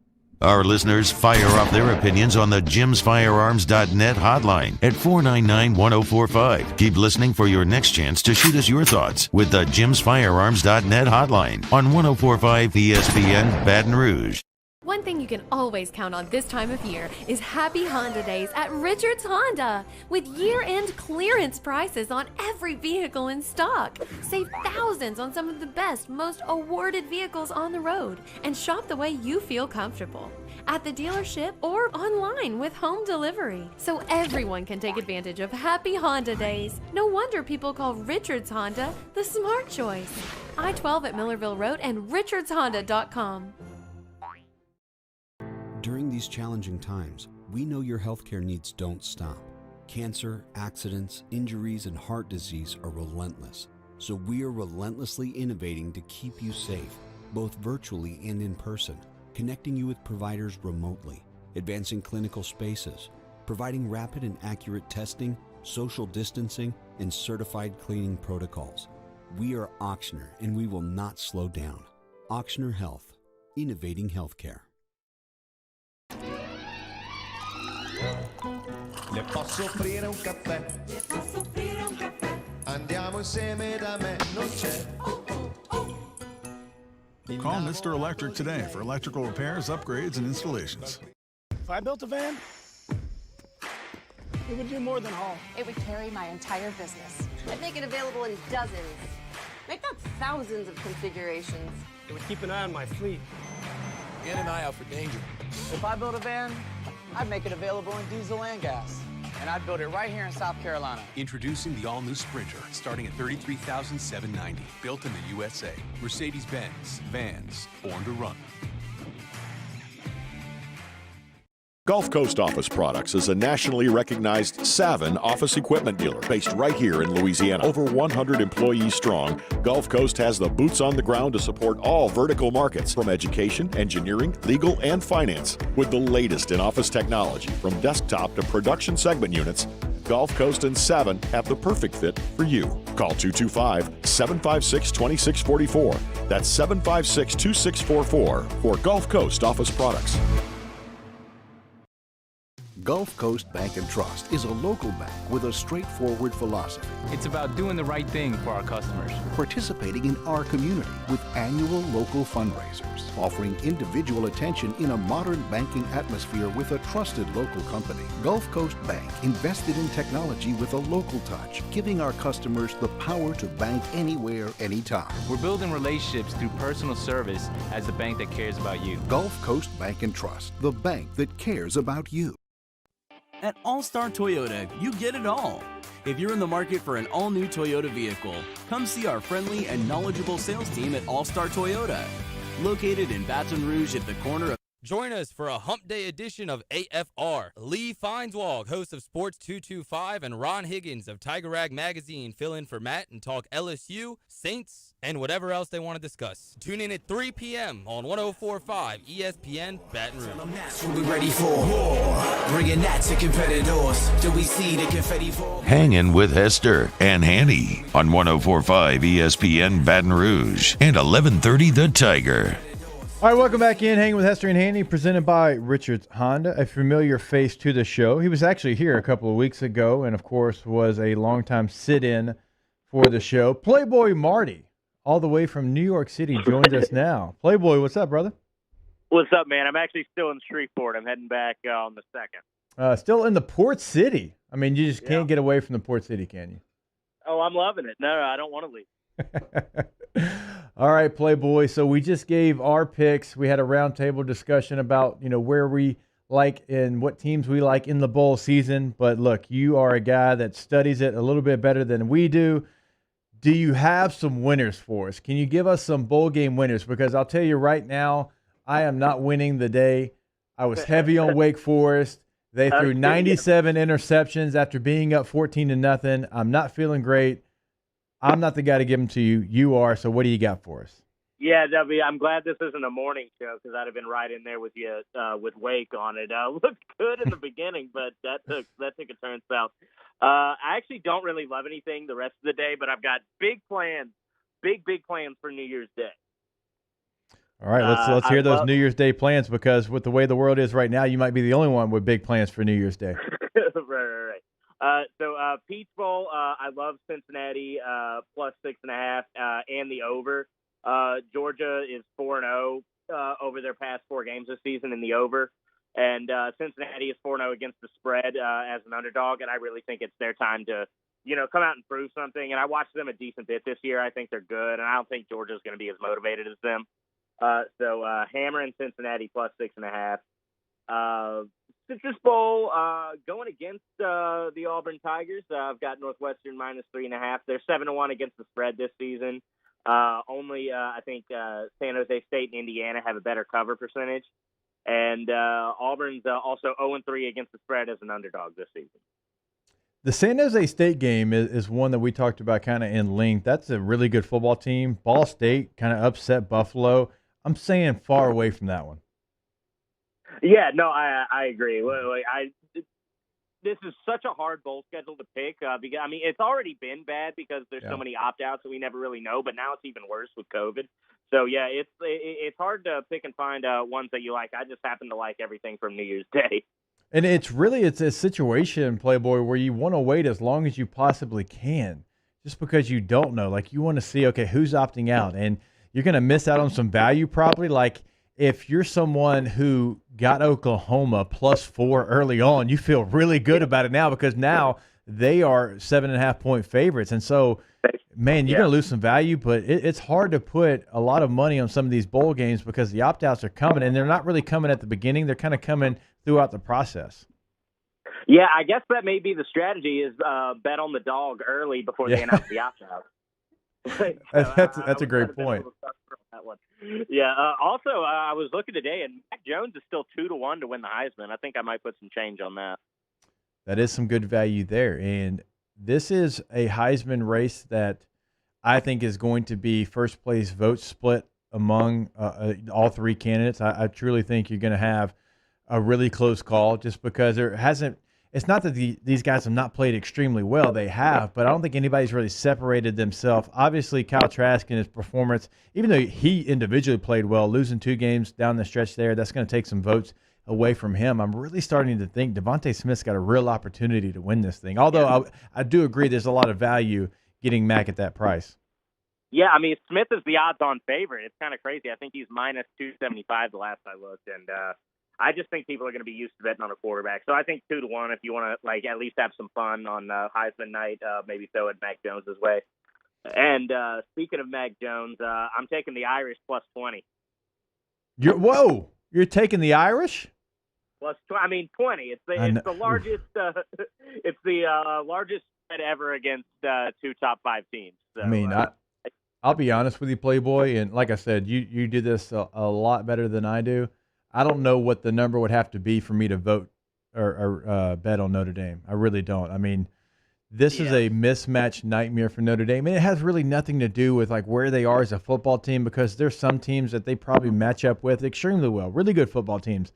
Our listeners fire off their opinions on the jimsfirearms.net hotline at 499-1045. Keep listening for your next chance to shoot us your thoughts with the jimsfirearms.net hotline on 1045 ESPN Baton Rouge. One thing you can always count on this time of year is Happy Honda Days at Richard's Honda. With year-end clearance prices on every vehicle in stock. Save thousands on some of the best, most awarded vehicles on the road. And shop the way you feel comfortable. At the dealership or online with home delivery. So everyone can take advantage of Happy Honda Days. No wonder people call Richard's Honda the smart choice. I-12 at Millerville Road and richardshonda.com. During these challenging times, we know your healthcare needs don't stop. Cancer, accidents, injuries, and heart disease are relentless. So we are relentlessly innovating to keep you safe, both virtually and in person, connecting you with providers remotely, advancing clinical spaces, providing rapid and accurate testing, social distancing, and certified cleaning protocols. We are Auctioner, and we will not slow down. Auctioner Health, innovating healthcare. Le posso offrire un caffè? Andiamo insieme da me, non c'è. Call Mr. Electric today for electrical repairs, upgrades, and installations. If I built a van, it would do more than haul. It would carry my entire business. I'd make it available in dozens. Make that thousands of configurations. It would keep an eye on my fleet. In and eye out for danger. If I built a van, I'd make it available in diesel and gas. And I'd build it right here in South Carolina. Introducing the all-new Sprinter, starting at $33,790. Built in the USA. Mercedes-Benz. Vans. Born to run. Gulf Coast Office Products is a nationally recognized Savin office equipment dealer based right here in Louisiana. Over 100 employees strong, Gulf Coast has the boots on the ground to support all vertical markets from education, engineering, legal, and finance. With the latest in office technology from desktop to production segment units, Gulf Coast and Savin have the perfect fit for you. Call 225-756-2644. That's 756-2644 for Gulf Coast Office Products. Gulf Coast Bank and Trust is a local bank with a straightforward philosophy. It's about doing the right thing for our customers. Participating in our community with annual local fundraisers. Offering individual attention in a modern banking atmosphere with a trusted local company. Gulf Coast Bank invested in technology with a local touch, giving our customers the power to bank anywhere, anytime. We're building relationships through personal service as the bank that cares about you. Gulf Coast Bank and Trust, the bank that cares about you. At All-Star Toyota, you get it all. If you're in the market for an all-new Toyota vehicle, come see our friendly and knowledgeable sales team at All-Star Toyota. Located in Baton Rouge at the corner of... Join us for a hump day edition of AFR. Lee Feinswald, host of Sports 225, and Ron Higgins of Tiger Rag Magazine fill in for Matt and talk LSU, Saints, and whatever else they want to discuss. Tune in at 3 p.m. on 104.5 ESPN Baton Rouge. That's what we're ready for. War. Bringing that to competitors. Do we see the confetti fall? Hangin with Hester and Hanny on 104.5 ESPN Baton Rouge and 1130 The Tiger. All right, welcome back in. Hanging with Hester and Hanny, presented by Richard's Honda, a familiar face to the show. He was actually here a couple of weeks ago and, of course, was a longtime sit-in for the show. Playboy Marty, all the way from New York City, joins us now. Playboy, what's up, brother? What's up, man? I'm actually still in Shreveport. I'm heading back on the 2nd. Still in the Port City. I mean, you just can't get away from the Port City, can you? Oh, I'm loving it. No, I don't want to leave. All right, Playboy. So we just gave our picks. We had a roundtable discussion about, where we like and what teams we like in the bowl season. But look, you are a guy that studies it a little bit better than we do. do you have some winners for us? Can you give us some bowl game winners? Because I'll tell you right now, I am not winning the day. I was heavy on Wake Forest. They threw 97 interceptions after being up 14-0. I'm not feeling great. I'm not the guy to give them to you. You are. So what do you got for us? Yeah, W, I'm glad this isn't a morning show because I'd have been right in there with you with Wake on it. Looked good in the beginning, but that took a turn south. I actually don't really love anything the rest of the day, but I've got big plans, big plans for New Year's Day. All right, let's hear those New Year's Day plans, because with the way the world is right now, you might be the only one with big plans for New Year's Day. right. So Peach Bowl, I love Cincinnati plus 6.5 and the over. Georgia is 4-0 over their past 4 games this season in the over, and Cincinnati is 4-0 against the spread as an underdog. And I really think it's their time to, come out and prove something. And I watched them a decent bit this year. I think they're good, and I don't think Georgia's going to be as motivated as them. So Hammer and Cincinnati plus 6.5. Citrus Bowl going against the Auburn Tigers. I've got Northwestern minus 3.5. They're 7-1 against the spread this season. I think San Jose State and Indiana have a better cover percentage, and Auburn's also 0-3 against the spread as an underdog this season. The San Jose State game is one that we talked about kind of in length. That's a really good football team. Ball State kind of upset Buffalo. I'm saying far away from that one. Yeah, no, I agree. This is such a hard bowl schedule to pick. Because, it's already been bad because there's so many opt-outs that we never really know, but now it's even worse with COVID. So, yeah, it's hard to pick and find ones that you like. I just happen to like everything from New Year's Day. And it's a situation, Playboy, where you want to wait as long as you possibly can, just because you don't know. Like, you want to see, okay, who's opting out, and you're going to miss out on some value probably. Like, if you're someone who got Oklahoma +4 early on, you feel really good about it now, because now they are 7.5-point favorites. And so, man, you're going to lose some value, but it's hard to put a lot of money on some of these bowl games because the opt-outs are coming, and they're not really coming at the beginning. They're kind of coming throughout the process. Yeah, I guess that may be the strategy is bet on the dog early before they announce the opt-out. That's a great point. That one. Yeah. Also, I was looking today, and Mac Jones is still 2-1 to win the Heisman. I think I might put some change on that. That is some good value there, and this is a Heisman race that I think is going to be first place vote split among all 3 candidates. I truly think you're going to have a really close call, just because there hasn't. It's not that these guys have not played extremely well. They have, but I don't think anybody's really separated themselves. Obviously, Kyle Trask and his performance, even though he individually played well, losing 2 games down the stretch there, that's going to take some votes away from him. I'm really starting to think Devontae Smith's got a real opportunity to win this thing. Although I do agree there's a lot of value getting Mac at that price. Yeah, Smith is the odds-on favorite. It's kind of crazy. I think he's minus 275 the last I looked, and I just think people are going to be used to betting on a quarterback. So I think 2-1 if you want to at least have some fun on Heisman night, maybe throw it Mac Jones' way. And speaking of Mac Jones, I'm taking the Irish plus 20. You're taking the Irish? Plus 20. 20. It's the largest. It's the largest bet ever against 2 top 5 teams. So, I'll be honest with you, Playboy, and like I said, you did this a lot better than I do. I don't know what the number would have to be for me to vote or bet on Notre Dame. I really don't. This is a mismatched nightmare for Notre Dame. And it has really nothing to do with like where they are as a football team, because there's some teams that they probably match up with extremely well, really good football teams.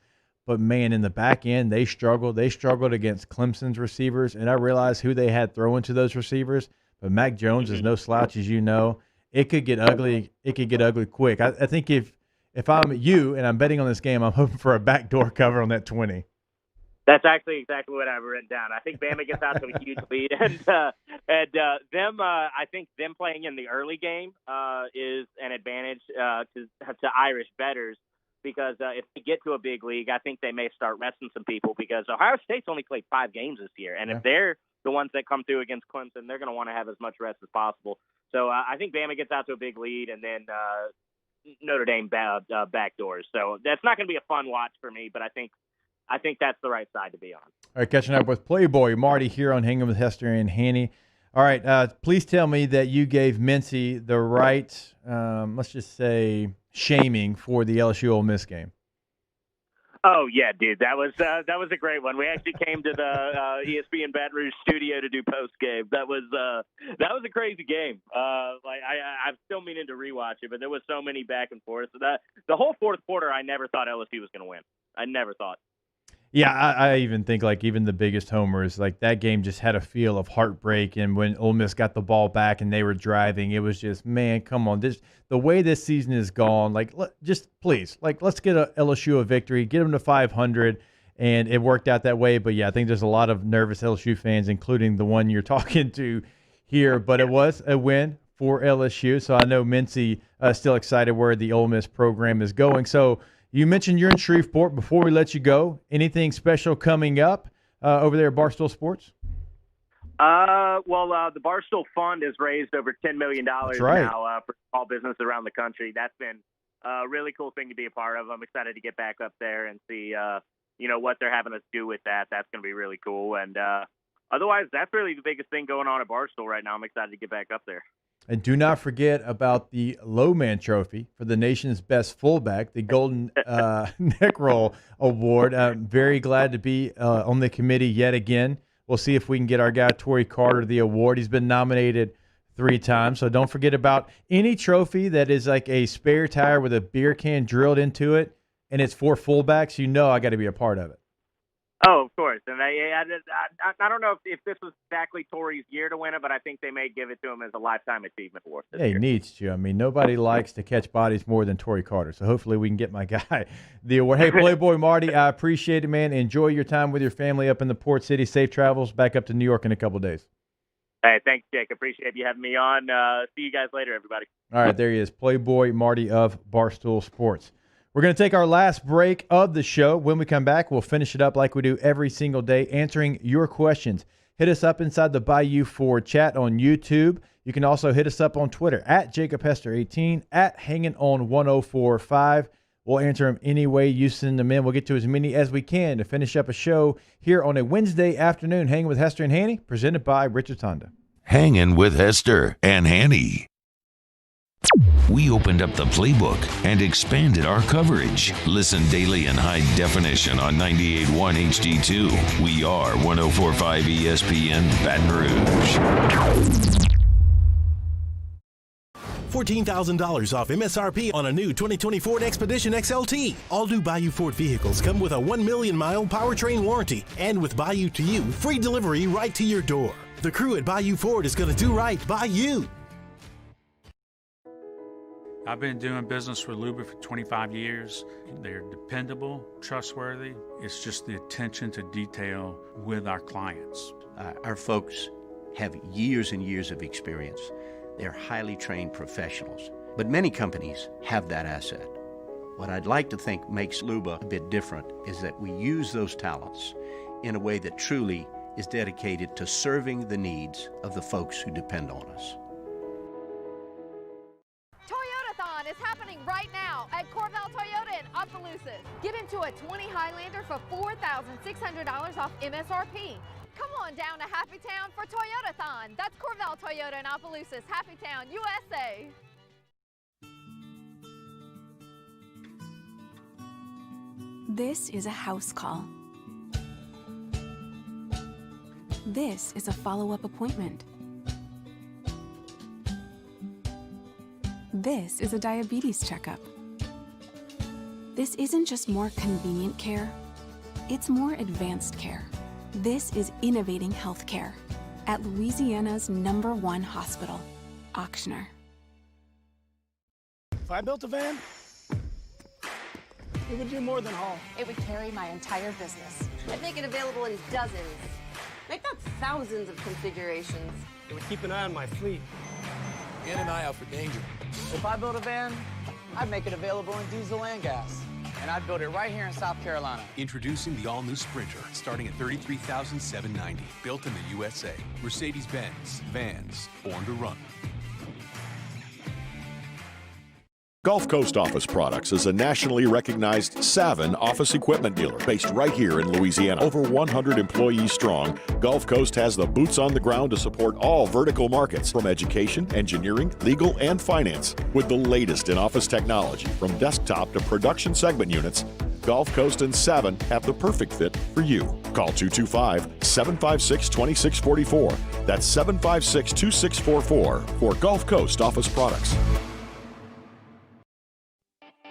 But, man, in the back end, they struggled. They struggled against Clemson's receivers, and I realized who they had throwing to those receivers. But Mac Jones is no slouch, as you know. It could get ugly. It could get ugly quick. I think if I'm you and I'm betting on this game, I'm hoping for a backdoor cover on that 20. That's actually exactly what I've written down. I think Bama gets out to a huge lead, and them. I think them playing in the early game is an advantage to Irish bettors, because if they get to a big league, I think they may start resting some people, because Ohio State's only played 5 games this year, and if they're the ones that come through against Clemson, they're going to want to have as much rest as possible. So I think Bama gets out to a big lead, and then Notre Dame backdoors. So that's not going to be a fun watch for me, but I think that's the right side to be on. All right, catching up with Playboy Marty here on Hangin with Hester and Hanny. All right. Please tell me that you gave Mincy the right, let's just say, shaming for the LSU Ole Miss game. Oh yeah, dude, that was a great one. We actually came to the ESPN Baton Rouge studio to do post game. That was a crazy game. I'm still meaning to rewatch it, but there was so many back and forth. The whole fourth quarter, I never thought LSU was going to win. I never thought. Yeah, I even think like even the biggest homers, like that game just had a feel of heartbreak. And when Ole Miss got the ball back and they were driving, it was just, man, come on. The way this season is gone, like just please, like let's get LSU a victory, get them to 500, and it worked out that way. But yeah, I think there's a lot of nervous LSU fans, including the one you're talking to here. But it was a win for LSU, so I know Mincy still excited where the Ole Miss program is going. So. You mentioned you're in Shreveport. Before we let you go, anything special coming up over there at Barstool Sports? The Barstool Fund has raised over $10 million now for small business around the country. That's been a really cool thing to be a part of. I'm excited to get back up there and see, what they're having us do with that. That's going to be really cool. And otherwise, that's really the biggest thing going on at Barstool right now. I'm excited to get back up there. And do not forget about the Lowman Trophy for the nation's best fullback, the Golden Neck Roll Award. I'm very glad to be on the committee yet again. We'll see if we can get our guy, Torrey Carter, the award. He's been nominated 3 times. So don't forget about any trophy that is like a spare tire with a beer can drilled into it, and it's for fullbacks. I got to be a part of it. Oh, of course. And I don't know if this was exactly Torrey's year to win it, but I think they may give it to him as a Lifetime Achievement Award. Yeah, he needs to. I mean, nobody likes to catch bodies more than Torrey Carter. So hopefully we can get my guy the award. Hey, Playboy Marty, I appreciate it, man. Enjoy your time with your family up in the Port City. Safe travels back up to New York in a couple of days. Hey, thanks, Jake. Appreciate you having me on. See you guys later, everybody. All right, there he is, Playboy Marty of Barstool Sports. We're going to take our last break of the show. When we come back, we'll finish it up like we do every single day, answering your questions. Hit us up inside the Bayou Ford chat on YouTube. You can also hit us up on Twitter at JacobHester18, at Hangin on 1045. We'll answer them any way you send them in. We'll get to as many as we can to finish up a show here on a Wednesday afternoon. Hanging with Hester and Hanny, presented by Richards Honda. Hanging with Hester and Hanny. We opened up the playbook and expanded our coverage. Listen daily in high definition on 98.1 HD2. We are 104.5 ESPN Baton Rouge. $14,000 off MSRP on a new 2020 Ford Expedition XLT. All new Bayou Ford vehicles come with a 1 million mile powertrain warranty, and with Bayou to You, free delivery right to your door. The crew at Bayou Ford is going to do right by you. I've been doing business with Luba for 25 years. They're dependable, trustworthy. It's just the attention to detail with our clients. Our folks have years and years of experience. They're highly trained professionals, but many companies have that asset. What I'd like to think makes Luba a bit different is that we use those talents in a way that truly is dedicated to serving the needs of the folks who depend on us. Toyotathon is happening right now at Corval Toyota in Opelousas. Get into a 20 Highlander for $4,600 off MSRP. Come on down to Happy Town for Toyotathon. That's Corval Toyota in Opelousas, Happy Town, USA. This is a house call. This is a follow-up appointment. This is a diabetes checkup. This isn't just more convenient care, it's more advanced care. This is innovating healthcare at Louisiana's #1 hospital, Auctioner. If I built a van, it would do more than haul. It would carry my entire business. I'd make it available in dozens. Make that thousands of configurations. It would keep an eye on my fleet. And an eye out for danger. If I built a van, I'd make it available in diesel and gas. And I'd build it right here in South Carolina. Introducing the all-new Sprinter, starting at $33,790. Built in the USA. Mercedes-Benz. Vans. Born to run. Gulf Coast Office Products is a nationally recognized Savin office equipment dealer based right here in Louisiana. Over 100 employees strong, Gulf Coast has the boots on the ground to support all vertical markets, from education, engineering, legal, and finance. With the latest in office technology, from desktop to production segment units, Gulf Coast and Savin have the perfect fit for you. Call 225-756-2644. That's 756-2644 for Gulf Coast Office Products.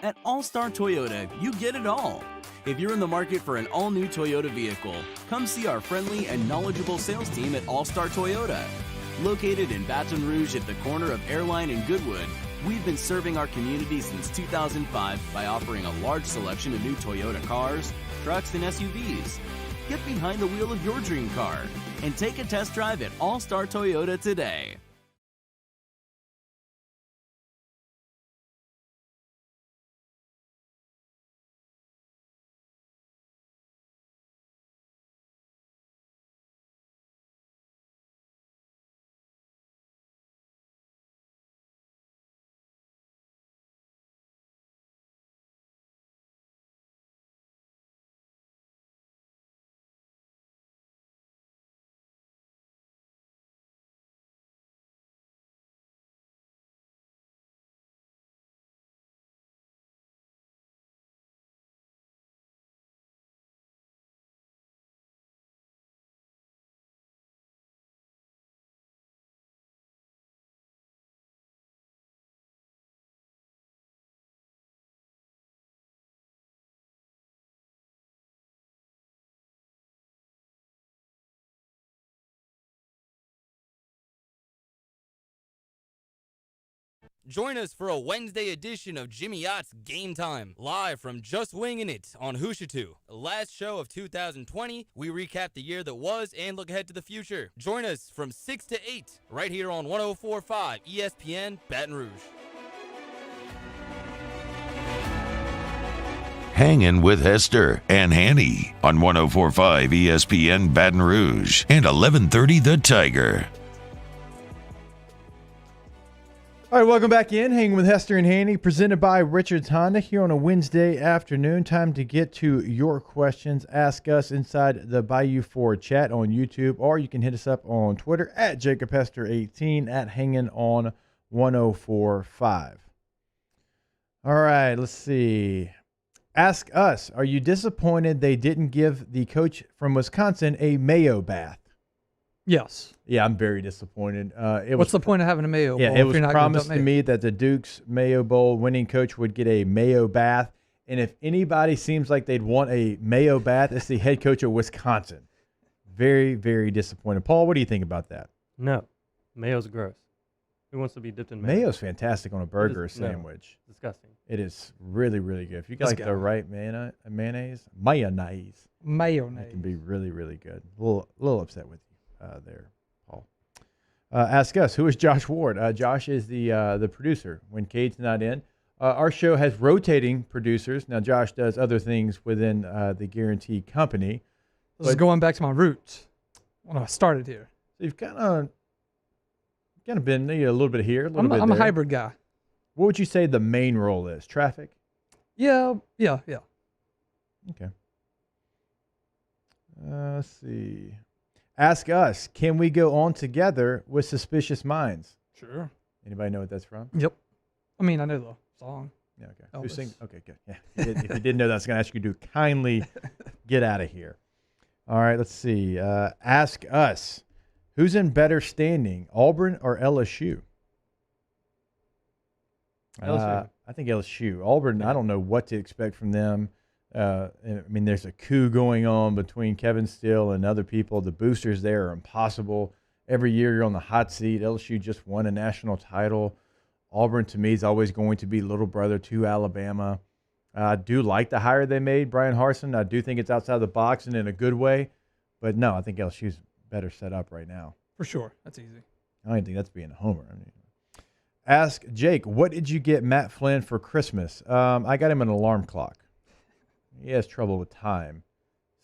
At All-Star Toyota, you get it all. If you're in the market for an all-new Toyota vehicle, come see our friendly and knowledgeable sales team at All-Star Toyota. Located in Baton Rouge at the corner of Airline and Goodwood, we've been serving our community since 2005 by offering a large selection of new Toyota cars, trucks, and SUVs. Get behind the wheel of your dream car and take a test drive at All-Star Toyota today. Join us for a Wednesday edition of Jimmy Yacht's Game Time, live from Just Winging It on Hooshatoo. Last show of 2020, we recap the year that was and look ahead to the future. Join us from 6 to 8, right here on 104.5 ESPN Baton Rouge. Hangin' with Hester and Hanny on 104.5 ESPN Baton Rouge and 1130 The Tiger. All right, welcome back in. Hanging with Hester and Hanny, presented by Richards Honda here on a Wednesday afternoon. Time to get to your questions. Ask us inside the Bayou Ford chat on YouTube, or you can hit us up on Twitter at JacobHester18, at Hangin' on 104.5. All right, let's see. Ask us, are you disappointed they didn't give the coach from Wisconsin a mayo bath? Yes. Yeah, I'm very disappointed. What's the point of having a mayo bowl? Yeah, it was promised to me that the Duke's Mayo Bowl winning coach would get a mayo bath. And if anybody seems like they'd want a mayo bath, it's the head coach of Wisconsin. Very, very disappointed. Paul, what do you think about that? No. Mayo's gross. Who wants to be dipped in mayo? Mayo's fantastic on a burger or sandwich. No, disgusting. It is really, really good. If you got the right mayonnaise, it can be really, really good. A little upset with you there, Paul. Ask us, who is Josh Ward? Josh is the producer when Cade's not in. Our show has rotating producers. Now, Josh does other things within the Guarantee Company. This is going back to my roots when I started here. So you've kind of been a little bit here, a little bit there. I'm a hybrid guy. What would you say the main role is? Traffic? Yeah. Okay. Let's see. Ask us, can we go on together with Suspicious Minds? Sure. Anybody know what that's from? Yep. I mean, I know the song. Yeah, okay. Who sings? Okay, good. Yeah. If you didn't know that, I was going to ask you to kindly get out of here. All right, let's see. Ask us, who's in better standing, Auburn or LSU? LSU. I think LSU. Auburn, I don't know what to expect from them. I mean, there's a coup going on between Kevin Steele and other people. The boosters there are impossible. Every year you're on the hot seat. LSU just won a national title. Auburn, to me, is always going to be little brother to Alabama. I do like the hire they made, Brian Harsin. I do think it's outside the box and in a good way. But, no, I think LSU's better set up right now. For sure. That's easy. I don't even think that's being a homer. I mean, ask Jake, what did you get Matt Flynn for Christmas? I got him an alarm clock. He has trouble with time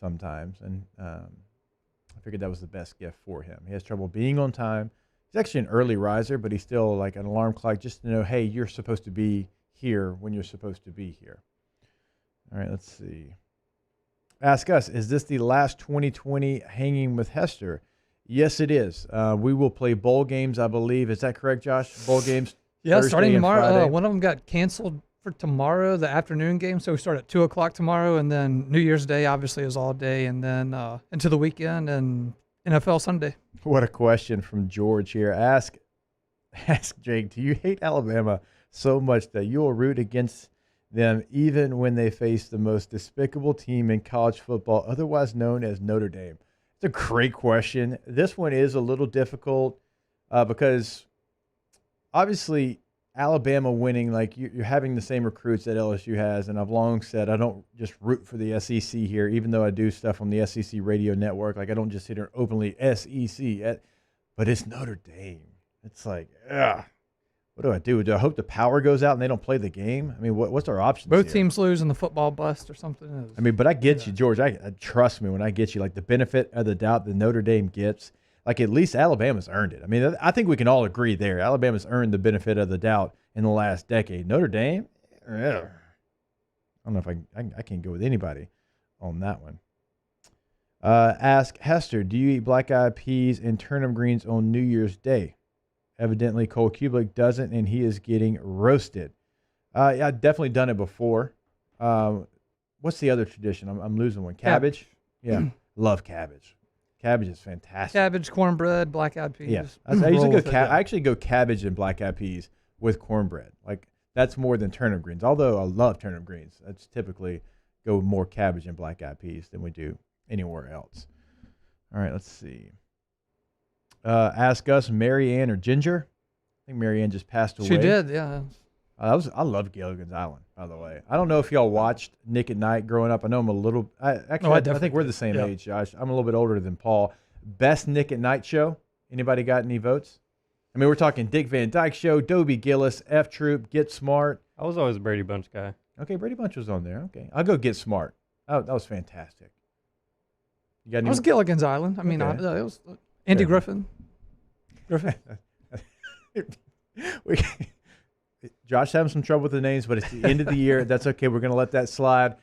sometimes, and I figured that was the best gift for him. He has trouble being on time. He's actually an early riser, but he's still like an alarm clock just to know, hey, you're supposed to be here when you're supposed to be here. All right, let's see. Ask us, is this the last 2020 Hanging with Hester? Yes, it is. We will play bowl games, I believe. Is that correct, Josh? Bowl games? Yeah, Thursday starting and tomorrow. Friday? One of them got canceled for tomorrow, the afternoon game. So we start at 2 o'clock tomorrow, and then New Year's Day obviously is all day, and then into the weekend and NFL Sunday. What a question from George here. Ask Jake, do you hate Alabama so much that you will root against them even when they face the most despicable team in college football, otherwise known as Notre Dame? It's a great question. This one is a little difficult because obviously Alabama winning, like you're having the same recruits that LSU has, and I've long said I don't just root for the SEC here, even though I do stuff on the SEC radio network. Like I don't just sit here openly SEC, but it's Notre Dame. It's like, ugh. What do I do? Do I hope the power goes out and they don't play the game? I mean, what's our options? Both here? teams lose in the football bust or something. I mean, but I get you, George. I trust me when I get you. Like the benefit of the doubt that Notre Dame gets, like at least Alabama's earned it. I mean, I think we can all agree there. Alabama's earned the benefit of the doubt in the last decade. Notre Dame, ugh. I don't know if I can't go with anybody on that one. Ask Hester, do you eat black-eyed peas and turnip greens on New Year's Day? Evidently, Cole Kublik doesn't, and he is getting roasted. Yeah, I've definitely done it before. What's the other tradition? I'm losing one. Cabbage? Yeah, love cabbage. Cabbage is fantastic. Cabbage, cornbread, black-eyed peas. Yeah, I actually go cabbage and black-eyed peas with cornbread. Like that's more than turnip greens. Although I love turnip greens, that's typically go more cabbage and black-eyed peas than we do anywhere else. All right, let's see. Ask us, Marianne or Ginger. I think Marianne just passed away. She did, yeah. I love Gilligan's Island, by the way. I don't know if y'all watched Nick at Night growing up. I know I'm a little. I think we're the same age, Josh. I'm a little bit older than Paul. Best Nick at Night show. Anybody got any votes? I mean, we're talking Dick Van Dyke Show, Dobie Gillis, F Troop, Get Smart. I was always a Brady Bunch guy. Okay, Brady Bunch was on there. Okay, I'll go Get Smart. That was fantastic. You got any? It was Gilligan's Island. I mean, Okay. it was Andy Griffin. Josh having some trouble with the names, but it's the end of the year. That's okay. We're going to let that slide.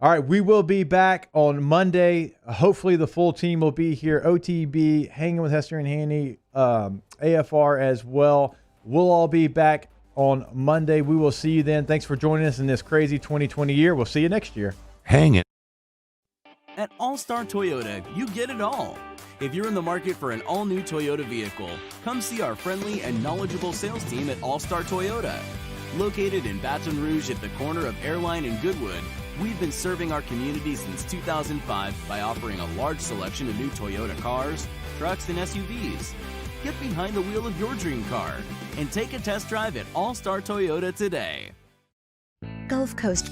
All right, we will be back on Monday. Hopefully the full team will be here. OTB, Hanging with Hester and Hanny, AFR as well. We'll all be back on Monday. We will see you then. Thanks for joining us in this crazy 2020 year. We'll see you next year. Hangin'. At All Star Toyota, you get it all. If you're in the market for an all-new Toyota vehicle, come see our friendly and knowledgeable sales team at All Star Toyota. Located in Baton Rouge at the corner of Airline and Goodwood, we've been serving our community since 2005 by offering a large selection of new Toyota cars, trucks, and SUVs. Get behind the wheel of your dream car and take a test drive at All Star Toyota today. Gulf Coast